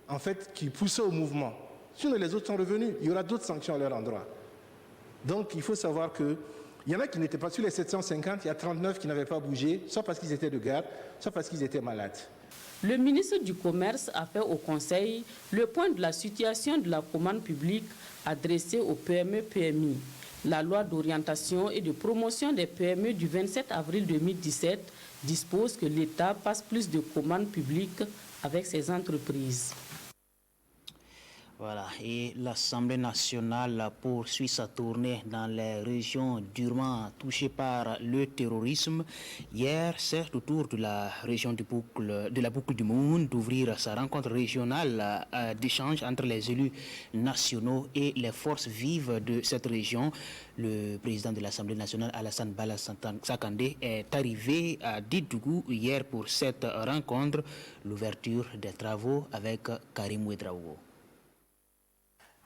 en fait, qui poussaient au mouvement. Sinon les autres sont revenus, il y aura d'autres sanctions à leur endroit. Donc il faut savoir qu'il y en a qui n'étaient pas sur les 750, il y a 39 qui n'avaient pas bougé, soit parce qu'ils étaient de garde, soit parce qu'ils étaient malades. Le ministre du Commerce a fait au Conseil le point de la situation de la commande publique adressée aux PME-PMI. La loi d'orientation et de promotion des PME du 27 avril 2017 dispose que l'État passe plus de commandes publiques avec ses entreprises. Voilà, et l'Assemblée nationale poursuit sa tournée dans les régions durement touchées par le terrorisme. Hier, c'est au tour de la région de la boucle du Mouhoun d'ouvrir sa rencontre régionale d'échange entre les élus nationaux et les forces vives de cette région. Le président de l'Assemblée nationale, Alassane Bala Sakandé, est arrivé à Didougou hier pour cette rencontre, l'ouverture des travaux avec Karim Ouedraogo.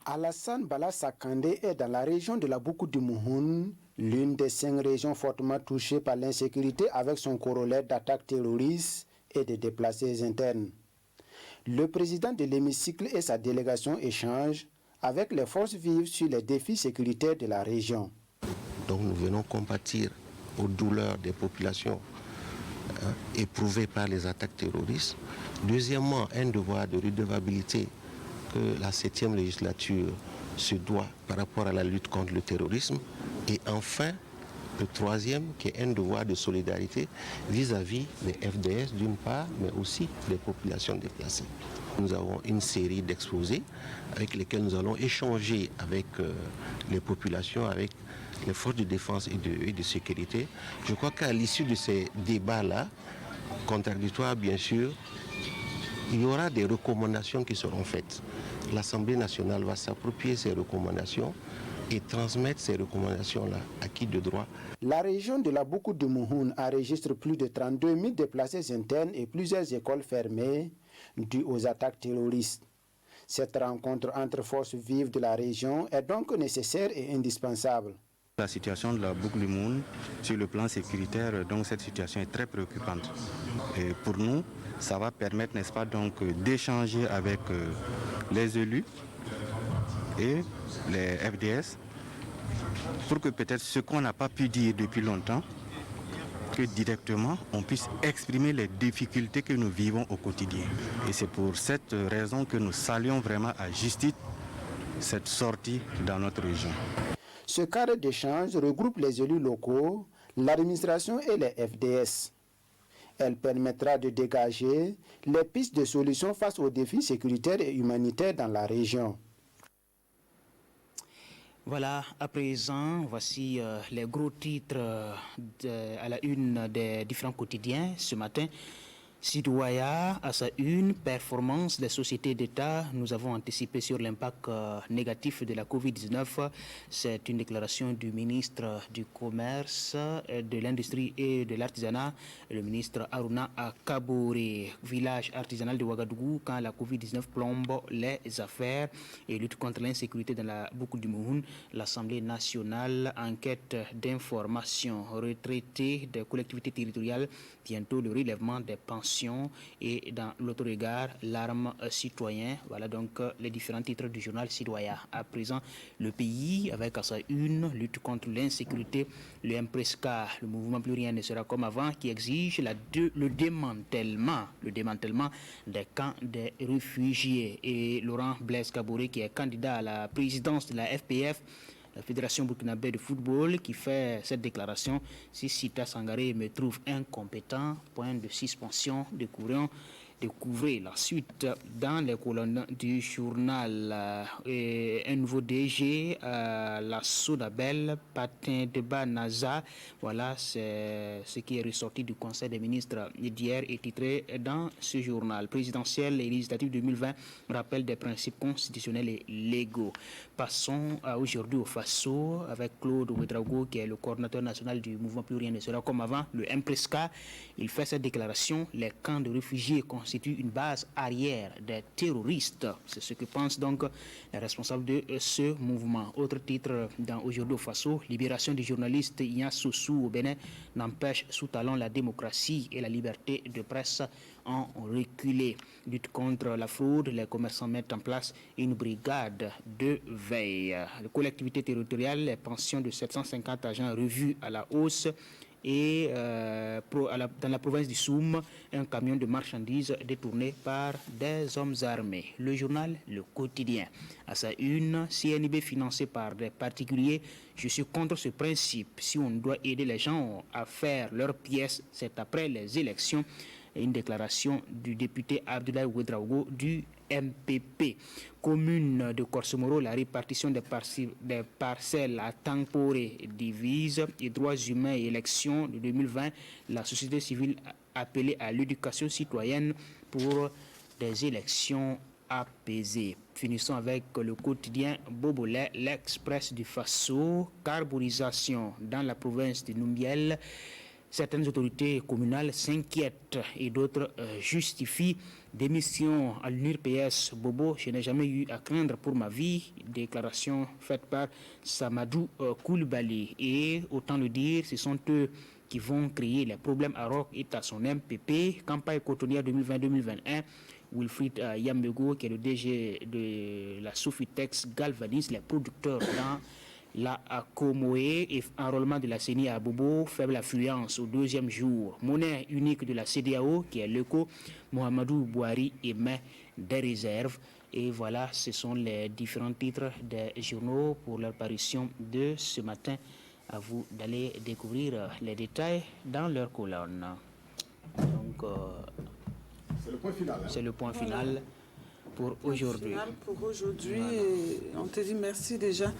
Alassane Bala Sakandé est dans la région de la Boukou du Mouhoun, l'une des 5 régions fortement touchées par l'insécurité avec son corollaire d'attaques terroristes et de déplacés internes. Le président de l'hémicycle et sa délégation échangent avec les forces vives sur les défis sécuritaires de la région. Donc nous venons compatir aux douleurs des populations éprouvées par les attaques terroristes. Deuxièmement, un devoir de redevabilité que la 7e législature se doit par rapport à la lutte contre le terrorisme. Et enfin, le troisième, qui est un devoir de solidarité vis-à-vis des FDS d'une part, mais aussi des populations déplacées. Nous avons une série d'exposés avec lesquels nous allons échanger avec les populations, avec les forces de défense et de sécurité. Je crois qu'à l'issue de ces débats-là, contradictoires bien sûr, il y aura des recommandations qui seront faites. L'Assemblée nationale va s'approprier ces recommandations et transmettre ces recommandations-là à qui de droit. La région de la Boukou du Mouhoun enregistre plus de 32 000 déplacés internes et plusieurs écoles fermées dues aux attaques terroristes. Cette rencontre entre forces vives de la région est donc nécessaire et indispensable. La situation de la Boucle du Moun, sur le plan sécuritaire, donc cette situation est très préoccupante. Et pour nous, ça va permettre, n'est-ce pas, donc d'échanger avec les élus et les FDS pour que peut-être ce qu'on n'a pas pu dire depuis longtemps, que directement on puisse exprimer les difficultés que nous vivons au quotidien. Et c'est pour cette raison que nous saluons vraiment à juste titre cette sortie dans notre région. Ce cadre d'échange regroupe les élus locaux, l'administration et les FDS. Elle permettra de dégager les pistes de solutions face aux défis sécuritaires et humanitaires dans la région. Voilà, à présent, voici les gros titres à la une des différents quotidiens ce matin. Sidouaya, à sa une, performance des sociétés d'État. Nous avons anticipé sur l'impact négatif de la Covid-19. C'est une déclaration du ministre du Commerce, de l'Industrie et de l'Artisanat, le ministre Aruna Kabouré. Village artisanal de Ouagadougou, quand la Covid-19 plombe les affaires et lutte contre l'insécurité dans la Boucle du Mouhoun. L'Assemblée nationale, enquête d'information, retraités des collectivités territoriales, bientôt le relèvement des pensions. Et dans l'autre regard, l'arme citoyen. Voilà donc les différents titres du journal Citoyen. À présent, le pays avec à sa une, lutte contre l'insécurité, le MPRESCA, le mouvement Plus Rien ne sera comme avant, qui exige le démantèlement des camps des réfugiés. Et Laurent Blaise Kabouré, qui est candidat à la présidence de la FPF, la Fédération burkinabé de football, qui fait cette déclaration. Si Sita Sangaré me trouve incompétent, point de suspension, découvrez la suite dans les colonnes du journal. Un nouveau DG, la Sodabel, Patin de Banaza. Voilà, c'est ce qui est ressorti du Conseil des ministres d'hier et titré dans ce journal. Présidentiel et législatif 2020, rappel des principes constitutionnels et légaux. Passons aujourd'hui au Faso avec Claude Ouedraogo, qui est le coordinateur national du mouvement Plus Rien ne sera comme avant, le MPRESCA. Il fait cette déclaration: les camps de réfugiés constituent une base arrière des terroristes. C'est ce que pensent donc les responsables de ce mouvement. Autre titre dans Aujourd'hui au Faso, libération du journaliste Ignace Sossou au Bénin n'empêche sous talon la démocratie et la liberté de presse en reculé. Lutte contre la fraude, les commerçants mettent en place une brigade de veille. Les collectivités territoriales, les pensions de 750 agents revues à la hausse. Et dans la province du Soum, un camion de marchandises détourné par des hommes armés. Le journal Le Quotidien. À sa une, CNIB financé par des particuliers. Je suis contre ce principe. Si on doit aider les gens à faire leurs pièces, c'est après les élections. Une déclaration du député Abdoulaye Ouedraogo du MPP. Commune de Korsemoro, la répartition des parcelles à Tangporé divise et droits humains et élections de 2020. La société civile appelée à l'éducation citoyenne pour des élections apaisées. Finissons avec le quotidien Bobolais, l'Express du Faso, carbonisation dans la province de Numbiel. Certaines autorités communales s'inquiètent et d'autres justifient des missions à l'UNIRPS. Bobo, je n'ai jamais eu à craindre pour ma vie. Déclaration faite par Samadou Koulibaly. Et autant le dire, ce sont eux qui vont créer les problèmes à Rock et à son MPP. Campagne cotonnière 2020-2021. Wilfried Yambego, qui est le DG de la Sofitex, galvanise les producteurs dans la Comoé et enrôlement de la CENI à Bobo, faible affluence au deuxième jour. Monnaie unique de la CEDEAO, qui est l'ECO, Mohamedou Bouhari émet des réserves. Et voilà, ce sont les différents titres des journaux pour leur parution de ce matin. À vous d'aller découvrir les détails dans leur colonne. Donc, c'est le point final. C'est le point final pour aujourd'hui. Pour aujourd'hui, on te dit merci déjà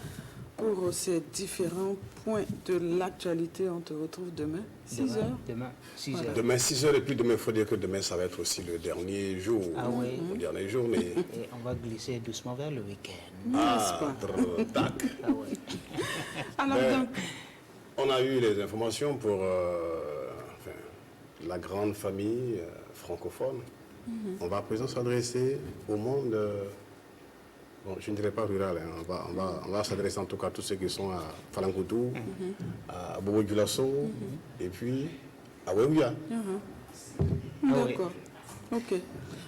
pour ces différents points de l'actualité. On te retrouve demain, 6h. Demain, 6h. Demain, 6h, et puis demain, il faut dire que demain, ça va être aussi le dernier jour. Ah oui. La dernière journée. Et on va glisser doucement vers le week-end. Tac. Ah ouais. Alors, donc, on a eu les informations pour la grande famille francophone. On va à présent s'adresser au monde... Bon, je ne dirais pas rural, hein. On va s'adresser en tout cas à tous ceux qui sont à Falankoutou, à Bobo Dioulasso, et puis à Wewia. D'accord. Ok.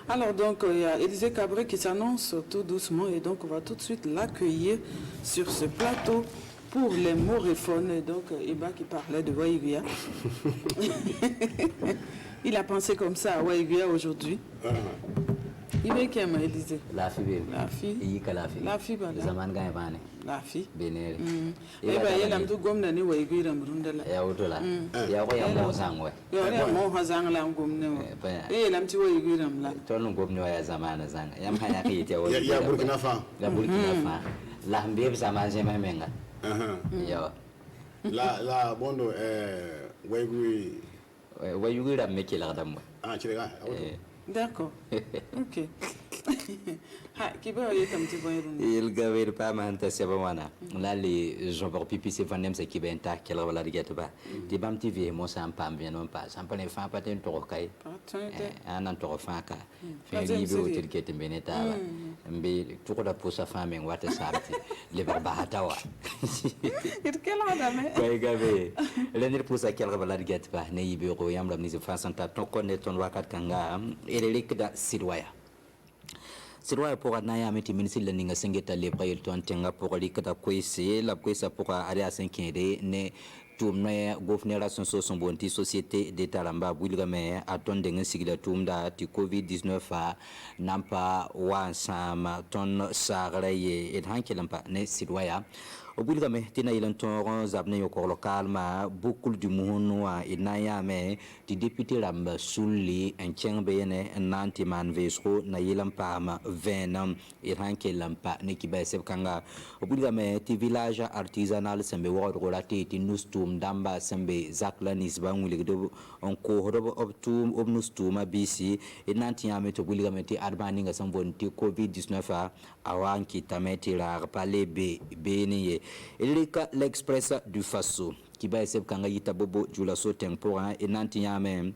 Alors donc, il y a Élisée Cabré qui s'annonce tout doucement et donc on va tout de suite l'accueillir sur ce plateau pour les moréphones. Et donc, Iba qui parlait de Wewia. Il a pensé comme ça à Wewia aujourd'hui. Il veut qui aime Élisée. La fille. La fille. La fille, voilà. Zaman gagne pas. La fille. Bénère. Eh bien, il y a un tout gomme d'année où il y a un brundela. Il y a autre là. Il y a un bon sang, ouais. Il y a un bon sang là, un gomme. Et il y a un petit où il y a un là. Tout le monde gomme à Zaman sang. Il y a un peu qui était au. Il y a Burkina Faso. La Burkina Faso. La mbib Zaman j'ai même menga. La bondo Wegui. Wegui la meki la dame. Ah, tu regardes. D'accord. Ok. Il gavir pas manta sebamana là les gens pour pipi c'est vendem c'est qui benta kela wala digata ba di bam tv mo sam pam bien non pas sam pas fa paten to kai anan to fa ka fe ni be hotel kete beneta mbi to ko da posa fa men wata sabti le barba hatawa it kela dame kai gabe le ni posa kela wala digata ba ne yibe ko yam lam ni fa santa to ko ne ton wakat kanga elelik da sidwaya Sirwa pour na ya meti ministre la ninga sengeta le prayel to antenga pour likata kwese la kwesa pour ari a 5 ne tumna gouverneur son bonti société d'état lamba bulgame atonde ngi sigila tumda ti covid-19 a nampa wa sama ton sagraye et hankelampa ne sidwaya obulgame tina ilanton zabne yoko local ma beaucoup du monde wa inaya me ti député lamba sulli en chengbene nanti man vesro na yilampa ma venam et hankelampa ne kiba seb kanga obulgame ti village artisanal sembe wo rolati ti nustum damba sembe zakla nisba nguligdo on ko hodo optum obnustuma bisi et nanti yame to bulgame ti arbani nga sambonti covid-19 a awanki tameti la parler beniye l'Express du Faso qui va essayer kanga yita Bobo Dioulasso temporaire et nanti yame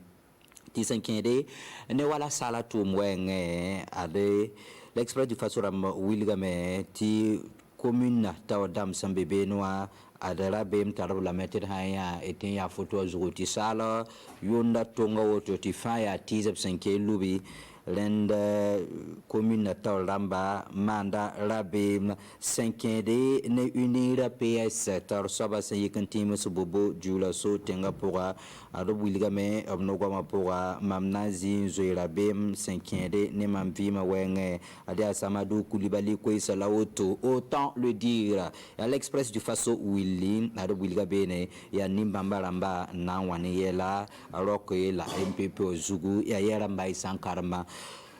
ti sankende ne wala sala tu mwenge ade l'Express du Faso ram wilgame ti commune tawadam sambe benwa adara bem tarab la meter haya etin ya photo zuti sala yonda tonga woto ti faya ti zeb sanke lubi lenda commune Tauramba manda rabe 5 ne unira PS tar soba se yikantim su Bobo Dioulasso tenga pora ado buligame abnogama pora mamnazi zoira bem 5 ne mamvima wenge adia Samadou Koulibaly kwesa la autant le dire à l'Express du Faso Willy ado buligabe ne ya nimbamba ramba na wani yela alors que la MPP Ozugu ya yaramba isankarma.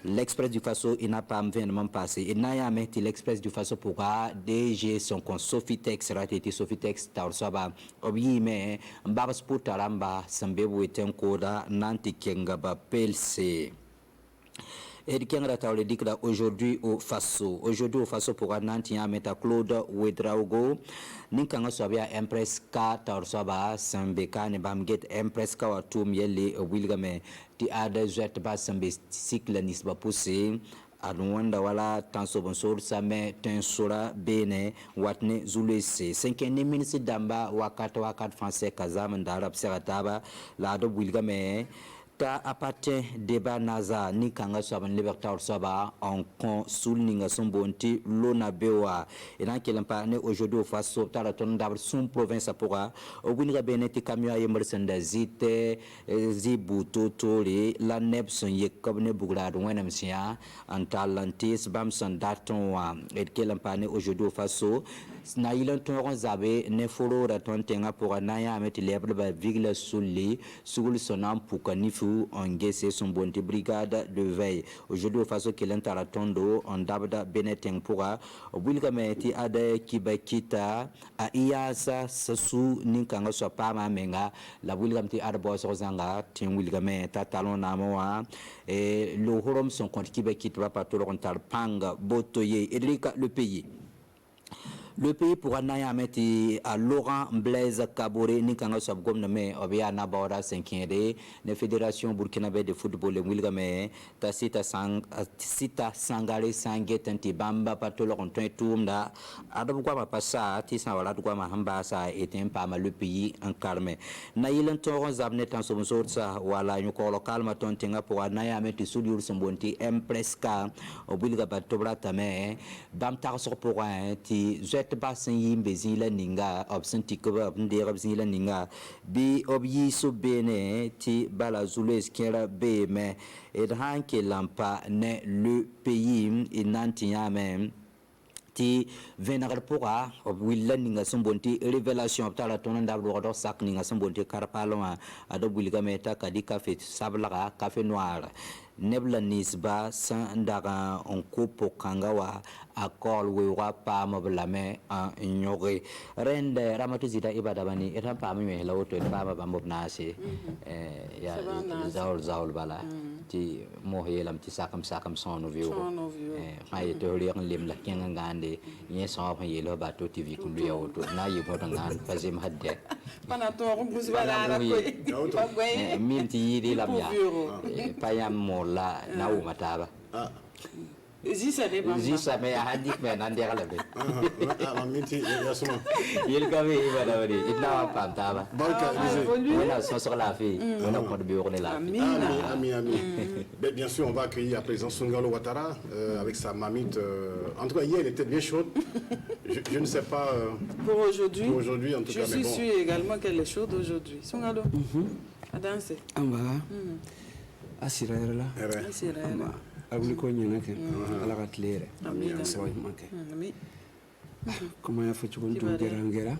L'Express du Faso il n'a pas événement passé il n'a jamais l'Express du Faso pourra DG son compte Sofitex ratiti Sofitex tarsaba obi me mbabas putaramba sambebu etenkoda nanti kengaba pelse Et aujourd'hui au Faso. Aujourd'hui au Faso pour Nantia Meta Claude Wedraugo. Ninkanga Swabia Empress Ka Tarsaba Sambeka Nebamget Empress Ka Watum Yele Wilgame Ti Ada Jet Basambe Cycle Nisba Poussé. Adwanda wala tanso bonsor same tensora bene watne zulese 5e minute damba wakat français kazam ndarab serataba la do wilgame ta apate débat naza ni kanga saban libertar saba en consul ninga sombonti lona bewa ina kelampa ne aujourd'hui au Faso tara ton dabar sum province apora oguniga beneti kamyo ay mersenda zite zibuto tole la nebson yekobne bugrad wenam sia antalantis bamson daton wa et kelampa ne aujourd'hui au Faso na ilan ton zabe ne foro raton tenga pour naya met lebre ba vigla sulli sul sonam pukanifu en gese son bonti brigade de veille aujourd'hui au Faso kelen taratondo en dabda beneteng pura wilga meti ade kibakita a iasa sasu ninkanga so pama menga la wilga mti arbo so zanga tin wilga meta talon namoa et le horom son compte kibakita pa to rontar panga botoye edrika le pays. Le pays pour Anaya Meti à Laurent Blaise Kabore Nikanga Sabgom me Obia Nabora 5e la Fédération Burkinabé de football Wilgame Tasita Sangare Sangue Tantibamba Patolo on Tumda Adabgwa Passa Tisa Wala Gwa Hambasa et un pas le pays en calme. Nailan Toron Zabnet en Somsorsa Wala Yukolo Kalma Tontinga pour Anaya Meti Sudur Sombonti Empreska Obilga Batobra Tame Bam Tarso pour un basin yimbe zila ninga absenti ko ndera zila ninga bi obyi so bene ti bala zules kera be me et hanke lampa ne le pays inantia même ti venagar pora obwilla ninga sombonti révélation tala tonanda do sak ninga sombonti karpaloma ado bulga meta kadi café sablaga café noir nebla nisba sandara on coupe kangawa akol wewa pa mablame en nyore rende ramatu zida ibadabani eta pa mi la woto pa ba mbobnase ya zaul bala ti mohelam ti sakam son viu ay to riang lim la kenga ngande ye so pa yelo bato tv ku lu yoto na yibo ngan fazim hadde pana to ko busbala ra ko min ti yidi lam ya payam mola na u mataba Zisa me hadik me nandia kala be. Minti yasuma. Il gabe ibada wadi itna pantaba. Banka voilà so la fille. On a pas de bureau là. Ami. Bien sûr, on va accueillir à présent Sungalo Ouattara avec sa mamite. En tout cas, hier, elle était bien chaude. Je ne sais pas. Pour aujourd'hui, en tout cas. Je suis sûre également qu'elle est chaude aujourd'hui. Sungalo. À danser. Amba. Asirayla. Abuli ko nyina ke ala ka tlere sawa make kuma ya faci gon to ngera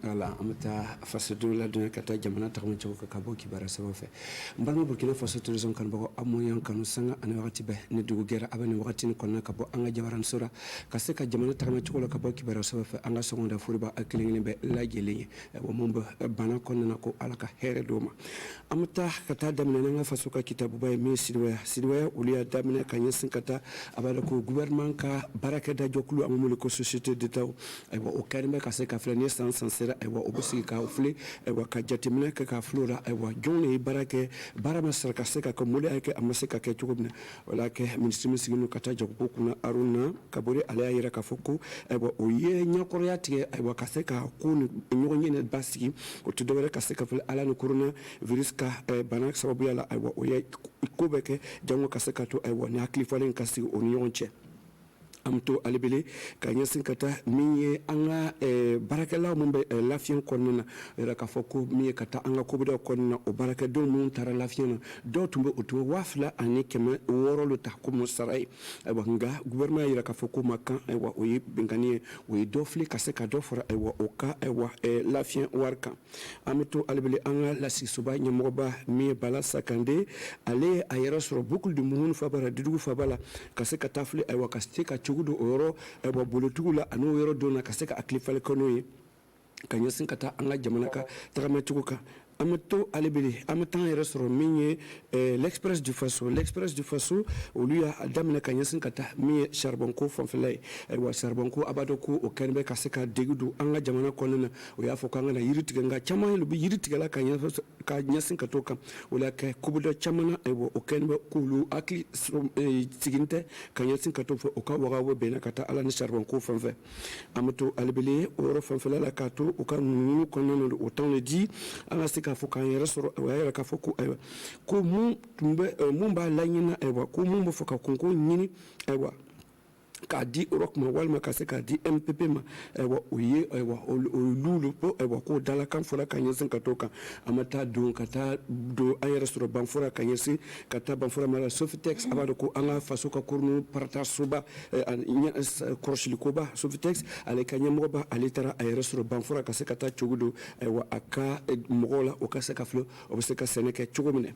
ala amata fasadu la dun kata jamana ta mun ko ka bo kibara sawa fe mbalma burkina faso tourism kan bako amoyan kanu sanga ana wakati be ne dugu gera abani wakati ni konna ka bo anga jabaran sura ka se ka jamana ta mun ko ka bo kibara sawa fe anga songonda furiba akilin be la gelinye wo momba bana konna ko ala ka here doma amata kata damna nga faso ka kitabu bay mi sidwaya uliya damna kan yesin kata abada ko gouvernement ka baraka da joklu amul ko société d'état aywa o karime ka se ka flani sans sincère aywa o busi ka ofle aywa ka jatimne ka flora aywa jonne barake barama sar ka se ka ko mule ay ke amase ka ke chugubne wala ke ministre misigino kata jokko kuna aruna kabore ala yira ka foko aywa o ye nyakoro yati aywa ka se ka kun nyonye ne basi o to dovere ka se ka fle ala no corona virus ka banak sababu yala aywa o ye kubeke jango ka se ka to aywa ne aklifalen ka si o nyonche amto alibele kanya sinkata miye anga barakala mumbe lafiyan konnina era ka foko miye kata anga kubuda konnina o baraka do mun tara lafiyan do tumbe oto wafla ani keme woro lo tahkum sarai aywa nga gouvernement era ka foko makan aywa o bingani o dofle kase ka dofra aywa o ka aywa lafiyan warka amto alibele anga la sisuba nyamoba miye bala sakande ale ayera sur beaucoup de moun fabara didu fabala kase ka tafle aywa kastika chugudu oro eba bolotugula anu yoro dona kaseka aklifale konoye kanyasin kata anga jamana ka tagame tuguka amato alibili amatan yɛrɛ sɔrɔ min ye l'express du faso olu y'a daminɛ ka ɲɛsin ka taa min ye charbon ko fanfɛla ye ayiwa charbon ko a b'a dɔn ko o kɛlen bɛ ka se ka degi don an ka jamana kɔnɔna na o y'a fɔ k'an ka na yiri tigɛ nka caman ye yiri tigɛla ka ɲɛsin ka t'o kan o la kɛ kubudɔ caman na ayiwa o kɛlen bɛ k'olu hakili sigin tɛ ka ɲɛsin ka t'o fɛ o ka wagawo bɛnna ka taa ala ni charbon ko fanfɛ amato alibili ye o yɔrɔ fanfɛla la k'a to u ka ɲinini kɔnɔna na o temps le di an ka se k'a fɔ k'an yɛrɛ sɔrɔ o y'a yɛrɛ k'a fɔ ko ayiwa ko mun b'a laɲini ayiwa ko mun bɛ fɔ ka kɔnko ɲini ayiwa k'a di Europe ma walima ka se k'a di MPP ma ayiwa o ye ayiwa olu ko ayiwa k'o dalakan fɔra ka ɲɛsin ka t'o kan an ma taa don ka taa don an yɛrɛ sɔrɔ banfura ka ɲɛsin ka taa banfura ma la Sofitex a b'a dɔn ko an ka faso ka kurun parata soba kɔrɔsilikoba Sofitex ale ka ɲɛmɔgɔba ale taara a yɛrɛ sɔrɔ banfura ka se ka taa cogo don ayiwa a ka mɔgɔw la o ka se ka filɛ o bɛ se ka sɛnɛ kɛ cogo min na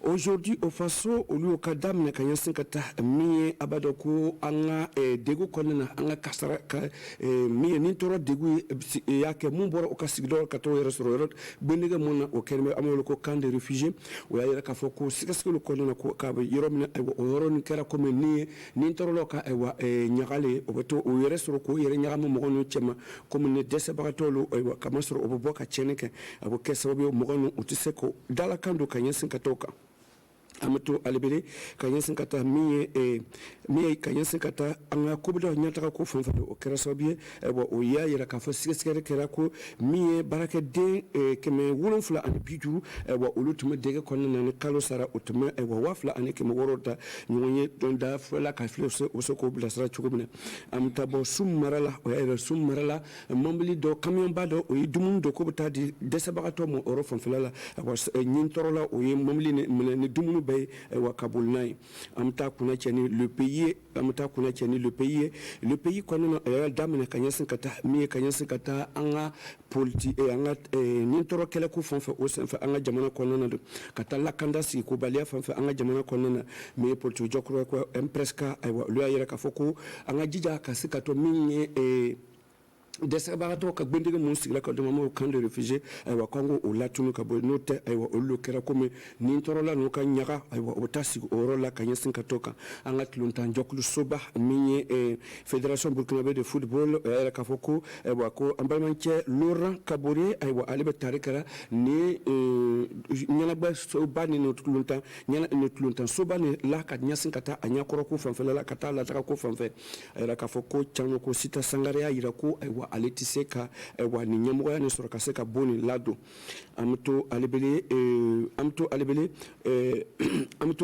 aujourd'hui au faso olu ka daminɛ ka ɲɛsin ka taa min ye a b'a dɔn ko an ka degu kɔnɔna na an ka kasara ka min ye ni tɔɔrɔ degu y'a kɛ mun bɔra o ka sigidaw ka t'o yɛrɛ sɔrɔ yɔrɔ bonnege mun na o kɛlen bɛ an b'a wele ko camp de réfugiés o y'a yira k'a fɔ ko sɛgɛsɛgɛliw kɔnɔna na ko k'a bɛ yɔrɔ min na ayiwa o yɔrɔ nin kɛra komi ni tɔɔrɔlaw ka ayiwa ɲagale o bɛ to o yɛrɛ sɔrɔ k'o yɛrɛ ɲagami mɔgɔ ninnu cɛ ma komi ni dɛsɛbagatɔw ayiwa kamasɔrɔ o bɛ bɔ ka tiɲɛni kɛ a bɛ kɛ sababu ye mɔgɔ ninnu u tɛ se ko dalakan don ka ɲɛsin ka t'o kan amato alibele ka ɲɛsin ka taa min ye ka ɲɛsin ka taa an ka kobidaw ɲɛtaga ko fɛn fɛn o kɛra sababu ye o y'a yira k'a fɔ sɛgɛsɛgɛli kɛra ko min ye baarakɛden 750 olu tun bɛ dege kɔnɔna na ni kalo sara o tun bɛ 2,600 ta ɲɔgɔn ye dɔn da fɔla ka filɛ o se k'o bilasira cogo min na an bɛ taa bɔ sun mara la o y'a yira sun mara la mɔbili dɔ kamiyɔnba dɔ o ye dumuni dɔ k'o bɛ taa di dɛsɛbagatɔ ma o yɔrɔ fanfɛla la ɲin tɔɔrɔ la o ye mɔbili minɛ ni dumuni wa kabul nay amta kuna cheni le pays amta kuna cheni le pays kɔnɔna a y'a daminɛ ka ɲɛsin ka taa min ye ka ɲɛsin ka taa an ka politique an ka ni tɔɔrɔ kɛlɛ ko fɛn fɛn o senfɛ an ka jamana kɔnɔna na ka taa lakanda sigi ko baliya fɛn fɛn an ka jamana kɔnɔna na min ye politique jɔkɔrɔ ko presque ayiwa olu y'a yira k'a fɔ ko an ka jija ka se ka to min ye dɛsɛbagatɔw ka gbendege mun sigila ka dama o camp de réfugiés ayiwa k'an k'o latunu ka bɔ n'o tɛ ayiwa olu kɛra komi ni tɔɔrɔla n'u ka ɲaga ayiwa o bɛ taa sigi o yɔrɔ la ka ɲɛsin ka to kan an ka tilontan jɔkulu soba min ye fédération burkinabé de football o y'a yira k'a fɔ ko ayiwa ko an balimakɛ Laurent Kabore ayiwa ale bɛ tari kɛra ni ɲɛnabɔ soba ni tilontan soba ni la ka ɲɛsin ka taa a ɲɛkɔrɔ ko fanfɛla la ka taa lataga ko fanfɛ a yira k'a fɔ ko Cano ko Sita Sangare y'a yira ko ayiwa ale tɛ se ka ayiwa ni ɲɛmɔgɔya nin sɔrɔ ka se ka bɔ nin ladon an bɛ to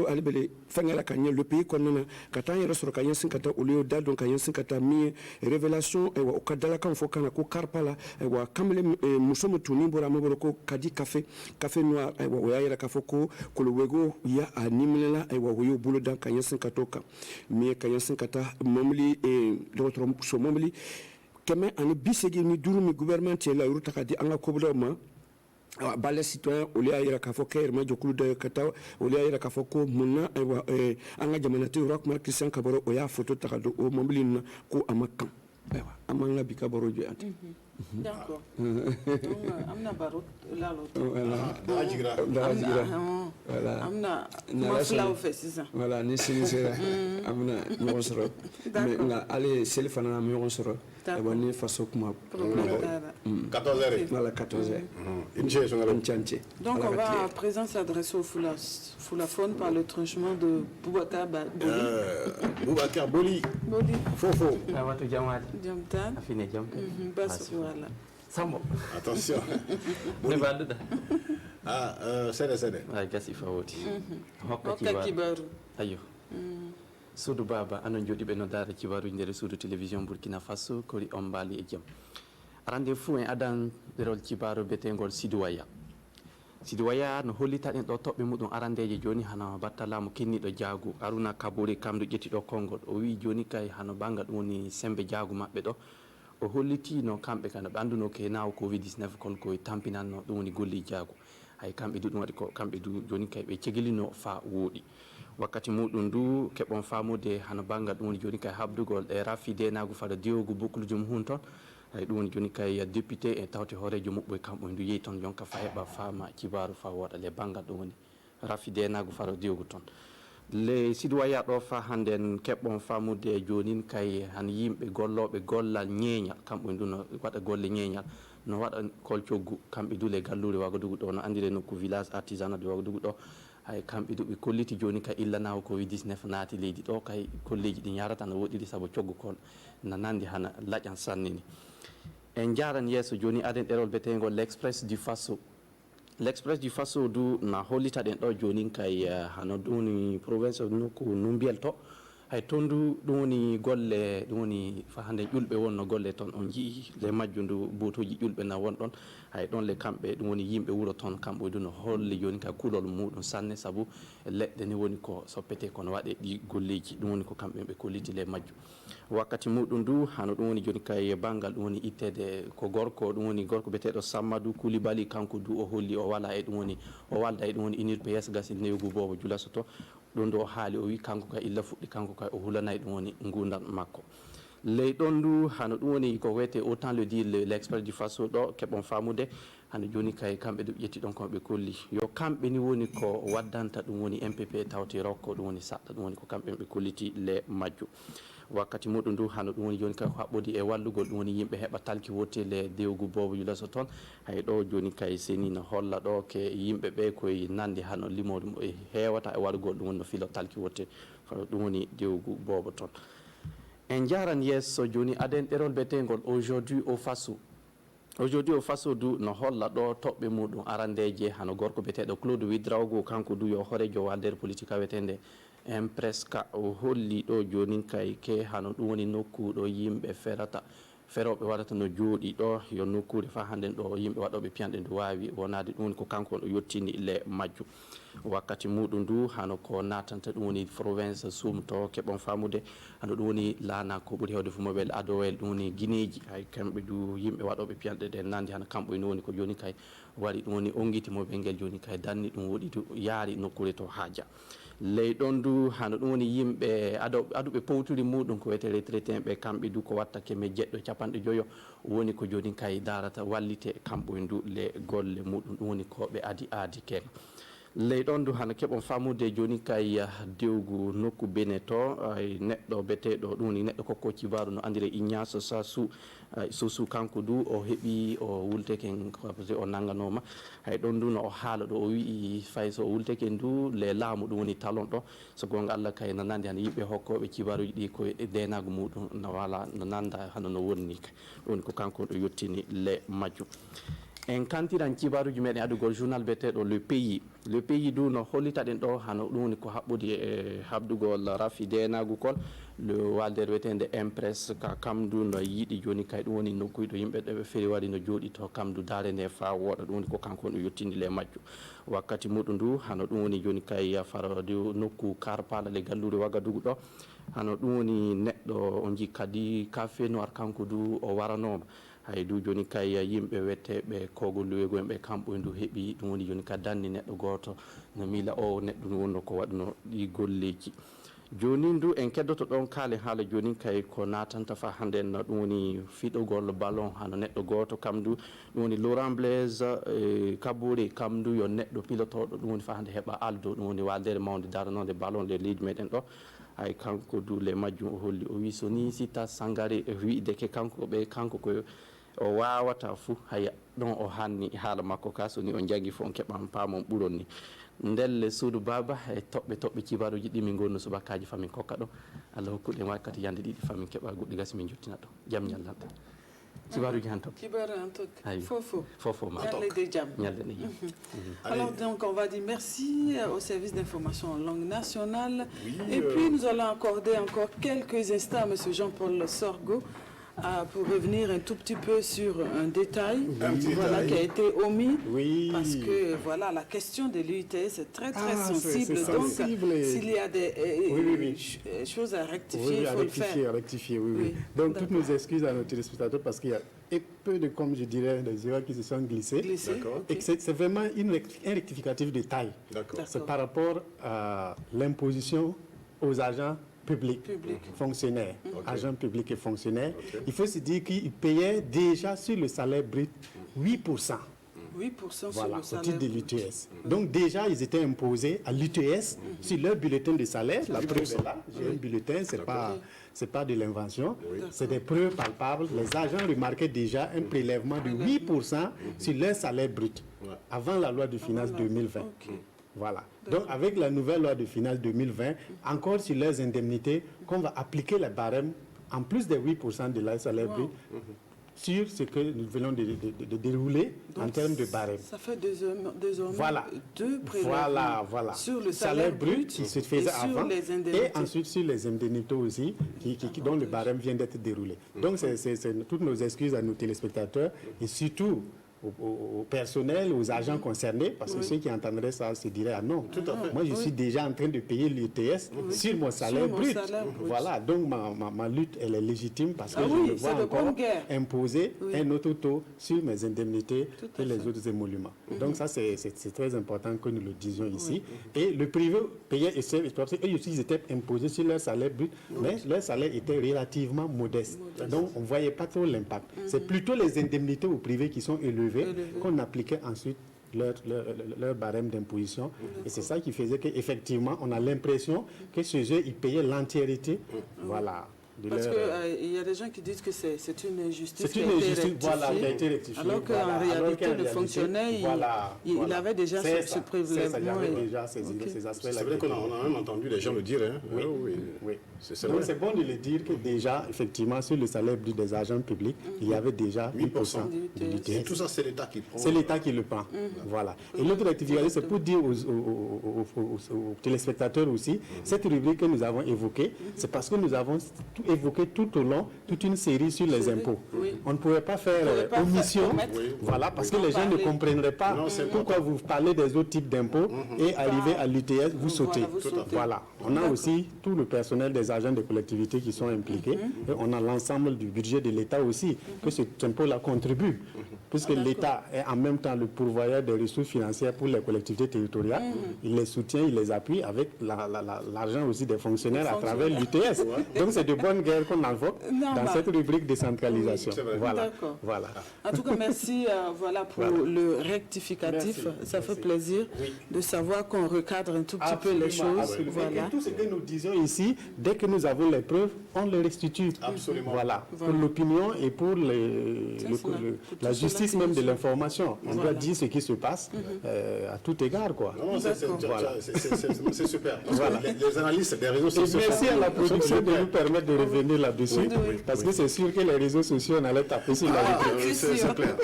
alibele fɛn kɛra ka ɲɛ le pays kɔnɔna na ka taa an yɛrɛ sɔrɔ ka ɲɛsin ka taa olu ye da dɔn ka ɲɛsin ka taa min ye révélation ayiwa o ka dalakan fɔ kan na ko karpa la ayiwa kamalen muso min tunin bɔra an bɛ wele ko kadi kafe noir ayiwa o y'a yira k'a fɔ ko kolowego ya a niminɛla ayiwa o y'o bolo da ka ɲɛsin ka t'o kan min ye ka ɲɛsin ka taa mɔbili dɔgɔtɔrɔso mɔbili 185 min gouvernement cɛ la olu ta ka di an ka kobidaw ma bale citoyen olu y'a yira k'a fɔ kɛyɛrɛma jɛkulu dɔ ye ka taa olu y'a yira k'a fɔ ko munna ayiwa an ka jamanatigi Roch-Marc Christian Kabore o y'a photo ta ka don o mɔbili in na ko a ma kan ayiwa an b'an ka bi ka baro jɔ yan ten. D'accord. Amna baro lalo. Voilà. Amna mafla o fɛ sisan. Voilà ni sini sera amna ɲɔgɔn sɔrɔ. Mais nka ale seli fana na ɲɔgɔn sɔrɔ. Ayiwa ni faso kuma. 14h. Voilà 14h. Donc on va à présent s'adresser au foulaphone par le tranchement de Boubacar Boli. Boubacar Boli. Fofo. Jamtan. Voilà. Sambo. Attention. Sede. Gasi fawoti. Hokka kibaru. Ayo. Suudu baba anon jodi be no dara kibaru nder suudu télévision Burkina Faso kori on bali e jam. Rendez-vous en adan derol kibaru betengol Sidwaya no hollita den do tobbe mudum arandeje joni hana battalamu kennido jaagu Aruna Kabore kamdo jettido Kongol o wi joni kay hano banga dum woni sembe jaagu mabbe do o holliti no kambe kana be anduno ke naw covid-19 kon ko tampinanno dum woni golli jaagu hay kambe dudum wadi ko kambe du joni kay be cegilino fa wodi wakkati mudum du kebon famude hano banga dum woni joni kay habdugol e rafide nagu fada diogu bokul jum hun ton hay ɗum woni joni kay député e tawte hoorejo muɓɓoye kamɓe ndu yehi toon jonka fa heɓa faama kibaru fa woɗa le banggal ɗum woni rafi denago faro diwgo toon le sidoya ɗo fa hannde en keɓɓon famude jonin kay han yimɓe golloɓe gollal ñeeñal kamɓe ndu no waɗa golle ñeeñal no waɗa kolcoggu kamɓe dule gallure Wagadugu ɗo no andire nokku village artisanat de Wagadugu ɗo hay kamɓe du ɓe kolliti joni kay illanawo covid 19 naati leydi ɗo kay kolleji ɗi yarata no woɗɗiri saabu coggu kon no nandi hana laƴan sannini en jaran yeeso joni aden ɗerol betengol l'express du faso l'express du faso du na hollita ɗen ɗo joni kay hano ɗumni province nokku numbiyel to hay toon du ɗum woni golle ɗum woni fa hande ƴulɓe wonno golle toon on jii le majju ndu botoji ƴulɓe na won ɗon hay ɗon le kamɓe ɗum woni yimɓe wuuro toon kamɓe du no holli joni ka kuulol muɗum sanne saabu leɗɗe ni woni ko soppete kono waɗe ɗi golleji ɗum woni ko kamɓe ɓe kolliti le majju wakkati muɗum du hano ɗum woni joni kay banggal ɗum woni ittede ko gorko ɗum woni gorko biyeteɗo Sammadou Koulibaly kanko du o holli o wala e ɗum woni o walda e ɗum woni UNIRPS gasinde newgu bobo julaso to ɗon do o haali o wi kanko kay illa fuɗɗi kanko kay o hulanayi ɗum woni ngundal makko ley ɗon du hano ɗum woni ko wiyete autant le dire l'expert du faso ɗo keɓon famude hano joni kay kamɓe ɗo ƴetti ɗon koɓe kolli yo kamɓe ni woni ko waddanta ɗum woni MPP tawti rokko ɗum woni saɗɗa ɗum woni ko kamɓe ɓe kolliti le majju wakkati muɗum ndu hano ɗum woni joni kay ko haɓɓodi e wallugol ɗum woni yimɓe heɓa talki wottele dewgu bobo julaso toon hay ɗo joni kay seni no holla ɗo ke yimɓe ɓe koye nandi hano limode e hewata e waɗugol ɗum woni no filo talki wotte ɗum woni dewgu bobo toon en jaran yesso joni aden ɗerol betengol aujourd'hui au faso du no holla ɗo toɓɓe muɗum arandeje hano gorko beteɗo Claude Widraogo kanko du yo horejo waldere politique awetende en presque o holli ɗo joni kay ke hano ɗum woni nokkuɗo yimɓe feroɓe waɗata no jooɗi ɗo yo nokkure fa hannden ɗo yimɓe waɗoɓe piyanɗe ndu wawi wonade ɗum woni ko kanko o yettini le majju wakkati muɗum ndu hano ko natanta ɗum woni province sumto keɓon famude hano ɗum woni laana ko ɓuuri hewde fumoɓel adowel ɗum woni guineji hay kamɓe du yimɓe waɗoɓe piyanɗe ɗe nandi hano kamɓe no woni ko joni kay waɗi ɗum woni onguitimoɓe ngel joni kay danni ɗum woɗi yaari nokkure to haaja ley ɗon du hano ɗum woni yimɓe aduɓe powturi muɗum ko wiyete retraité ɓe kamɓe du ko watta keme jeɗɗo capanɗe joyo woni ko joni kay darata wallite kamɓe ndu le golle muɗum ɗum woni ko ɓe aadi ken ley ɗon du hano keɓon famude joni kay dewgu nokku bene to neɗɗo beteɗo ɗum woni neɗɗo kokko cibaru no andire Ignace Sossou kanko du o heeɓi o wulteken o nanganoma hay ɗon du no o haala ɗo o wii fay so o wulteken du le laamu ɗum woni talon ɗo so gonga Allah kay no nandi hano yimɓe hokkoɓe cibaruji ɗi koye denago muɗum no wala no nanda hano no wonni ka ɗum woni ko kanko ɗo yettini le majjum en kantiran cibaruji meɗen adugol journal beteɗo le pays du no hollita ɗen ɗo hano ɗum woni ko haɓɓodi e habdugol rafi denagu kol le waldere wiyetende impress ka kamdu no yiiɗi joni kay ɗum woni nokkuyɗo yimɓe ɗeɓe feeri waɗi no jooɗi to kamdu daare nde fa wooɗa ɗum woni ko kanko no yettini le majju wakkati muɗum ndu hano ɗum woni joni kay farode nokku karpala le gallure Wagadugu ɗo hano ɗum woni neɗɗo o jii kadi café noir kanko du o waranoma hay du joni kay yimɓe wetteɓe kogol luwego en ɓe kamɓe ndu heeɓi ɗum woni joni ka danni neɗɗo goto no miila o neɗɗo ndu wonno ko waɗno ɗi golleji joni ndu en keddoto ɗon kaale haala joni kay ko natanta fa hande no ɗum woni fiɗogol ballon hano neɗɗo goto kamdu ɗum woni Laurent Blaise Kabouré kamdu yo neɗɗo pilotoɗo ɗum woni fa hande heeɓa aldo ɗum woni waldere mawde daranode ballon nder leydi meɗen ɗo hay kanko du le majjum o holli o wi so ni Sita Sangaré wiide ke kanko ko o wawata fou haya ɗon o hanni haala makko ka so ni o jagui fo on keɓan paamon ɓuron ni ndelle suudu baba e toɓɓe cibaruji ɗi min gonno subakaji famin kokka ɗo Allah hokkuɗen wakkati yande ɗiɗi famin keɓa goɗɗi gasi min jottina ɗo jaam ñallan cibaruji han tokki fofo ma alors donc on va dire merci au service d'information en langue nationale et puis nous allons accorder encore quelques instants à monsieur Jean-Paul Sorgho pour revenir un tout petit peu sur un détail qui a été omis parce que voilà la question de l'UITS est très sensible donc s'il y a des choses à rectifier il faut le faire donc toutes nos excuses à nos téléspectateurs parce qu'il y a peu de, comme je dirais, des erreurs qui se sont glissées. Et c'est vraiment un rectificatif de taille. C'est par rapport à l'imposition aux agents publics, fonctionnaires, agents publics et fonctionnaires, il faut se dire qu'ils payaient déjà sur le salaire brut 8%. 8% voilà, sur au le titre de salaire. l'UTS. Donc déjà, ils étaient imposés à l'UTS sur leur bulletin de salaire. La preuve est là. J'ai un bulletin, c'est pas de l'invention. C'est des preuves palpables. Les agents remarquaient déjà un prélèvement de 8% sur leur salaire brut avant la loi de finances 2020. Voilà. Donc avec la nouvelle loi de finances 2020, encore sur leurs indemnités, qu'on va appliquer le barème en plus des 8% de leur salaire brut sur ce que nous venons de dérouler. Donc, en termes de barème. Ça fait désormais deux prélèvements sur le salaire brut qui se faisait avant les indemnités. Et ensuite sur les indemnités aussi dont le barème vient d'être déroulé. Donc c'est toutes nos excuses à nos téléspectateurs et surtout au personnel, aux agents concernés, parce que ceux qui entendraient ça se diraient « Ah non, moi je suis déjà en train de payer l'UTS sur mon salaire brut. » Voilà, donc ma lutte, elle est légitime parce que je me vois encore imposer un autre taux sur mes indemnités et les autres émoluments. Donc ça, c'est très important que nous le disions ici. Et le privé payait, parce qu'eux aussi, ils étaient imposés sur leur salaire brut, mais leur salaire était relativement modeste. Donc on ne voyait pas trop l'impact. C'est plutôt les indemnités au privé qui sont élevées qu'on appliquait ensuite leur barème d'imposition. Et c'est ça qui faisait qu'effectivement, on a l'impression que chez eux, ils payaient l'entièreté. Voilà. Parce qu'il y a des gens qui disent que c'est une injustice qui a été rectifiée. Alors qu'en réalité, le fonctionnaire, il avait déjà ce prélèvement. Il avait déjà ces aspects-là. C'est vrai qu'on a même entendu les gens le dire. Hein. Oui. Donc c'est bon de le dire que déjà, effectivement, sur le salaire brut des agents publics, il y avait déjà 8% de l'UTS. Et tout ça, c'est l'État qui prend. C'est l'État qui le prend. Voilà. Et l'autre rectification, c'est pour dire aux téléspectateurs aussi, cette rubrique que nous avons évoquée, c'est parce que nous avons évoqué tout au long toute une série sur les impôts. On ne pouvait pas faire omission, voilà, parce que les gens ne comprendraient pas pourquoi vous parlez des autres types d'impôts et arriver à l'UTS, vous sautez. Voilà. On a aussi tout le personnel des agents des collectivités qui sont impliqués et on a l'ensemble du budget de l'État aussi, que cet impôt-là contribue, puisque l'État est en même temps le pourvoyeur des ressources financières pour les collectivités territoriales. Il les soutient, il les appuie avec l'argent aussi des fonctionnaires à travers l'UTS. Donc c'est de bonne guerre qu'on invoque dans cette rubrique décentralisation. Voilà. En tout cas, merci pour le rectificatif. Ça fait plaisir de savoir qu'on recadre un tout petit peu les choses. Et tout ce que nous disons ici, dès que nous avons les preuves, on les restitue. Voilà. Pour l'opinion et pour la justice même de l'information. On doit dire ce qui se passe à tout égard. C'est super. Les analystes des réseaux sociaux. Merci à la production de nous permettre de revenir là-dessus, parce que c'est sûr que les réseaux sociaux, on allait taper sur la rubrique. C'est clair.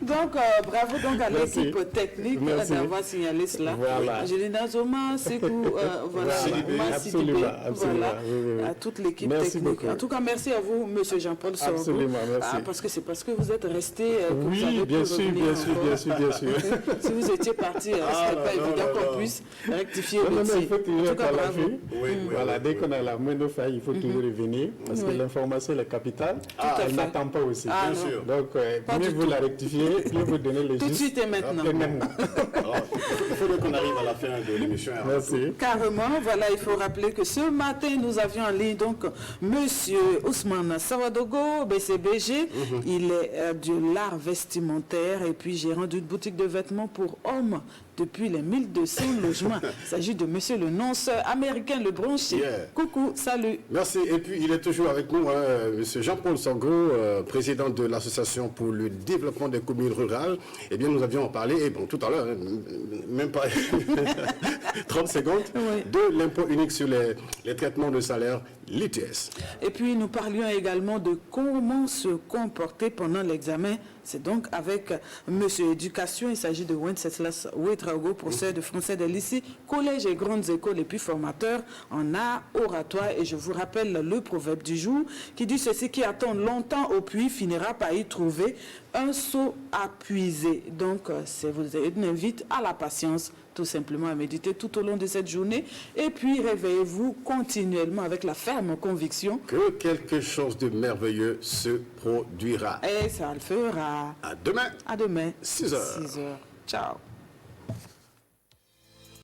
Donc, bravo donc à l'équipe technique d'avoir signalé cela. Angelina Zoma, Sekou, à toute l'équipe technique. En tout cas, merci à vous, M. Jean-Paul Sorgo. Absolument, merci. Parce que c'est parce que vous êtes resté. Oui, bien sûr. Si vous étiez parti, ce n'est pas évident qu'on puisse rectifier le tir. Il faut toujours être à l'affût. Voilà, dès qu'on a la moindre faille, il faut toujours revenir, parce que l'information est capitale. Elle n'attend pas aussi. Bien sûr. Donc, mieux vous la rectifier, mieux vous donner les tout de suite et maintenant. Il faut qu'on arrive à la fin de l'émission. Merci. Carrément, voilà, il faut rappeler que ce matin, nous avions en ligne donc Monsieur Ousmane Sawadogo, BCBG. Il est de l'art vestimentaire et puis gérant d'une boutique de vêtements pour hommes depuis les 1200 logements. Il s'agit de monsieur le nonce américain, le bronchier. Coucou, salut. Merci. Et puis, il est toujours avec nous, monsieur Jean-Paul Sorgo, président de l'Association pour le développement des communes rurales. Eh bien, nous avions parlé, et bon, tout à l'heure, même pas 30 secondes, de l'impôt unique sur les traitements de salaire, l'ITS. Et puis, nous parlions également de comment se comporter pendant l'examen. C'est donc avec Monsieur Éducation, il s'agit de Wenceslas Ouedraogo, professeur de français de lycée, collège et grandes écoles et puis formateur en art oratoire. Et je vous rappelle le proverbe du jour qui dit ceci: qui attend longtemps au puits finira par y trouver un seau à puiser. Donc, je vous invite à la patience, tout simplement à méditer tout au long de cette journée. Et puis, réveillez-vous continuellement avec la ferme conviction que quelque chose de merveilleux se produira. Et ça le fera. À demain. À demain. 6 heures. 6 heures. Ciao.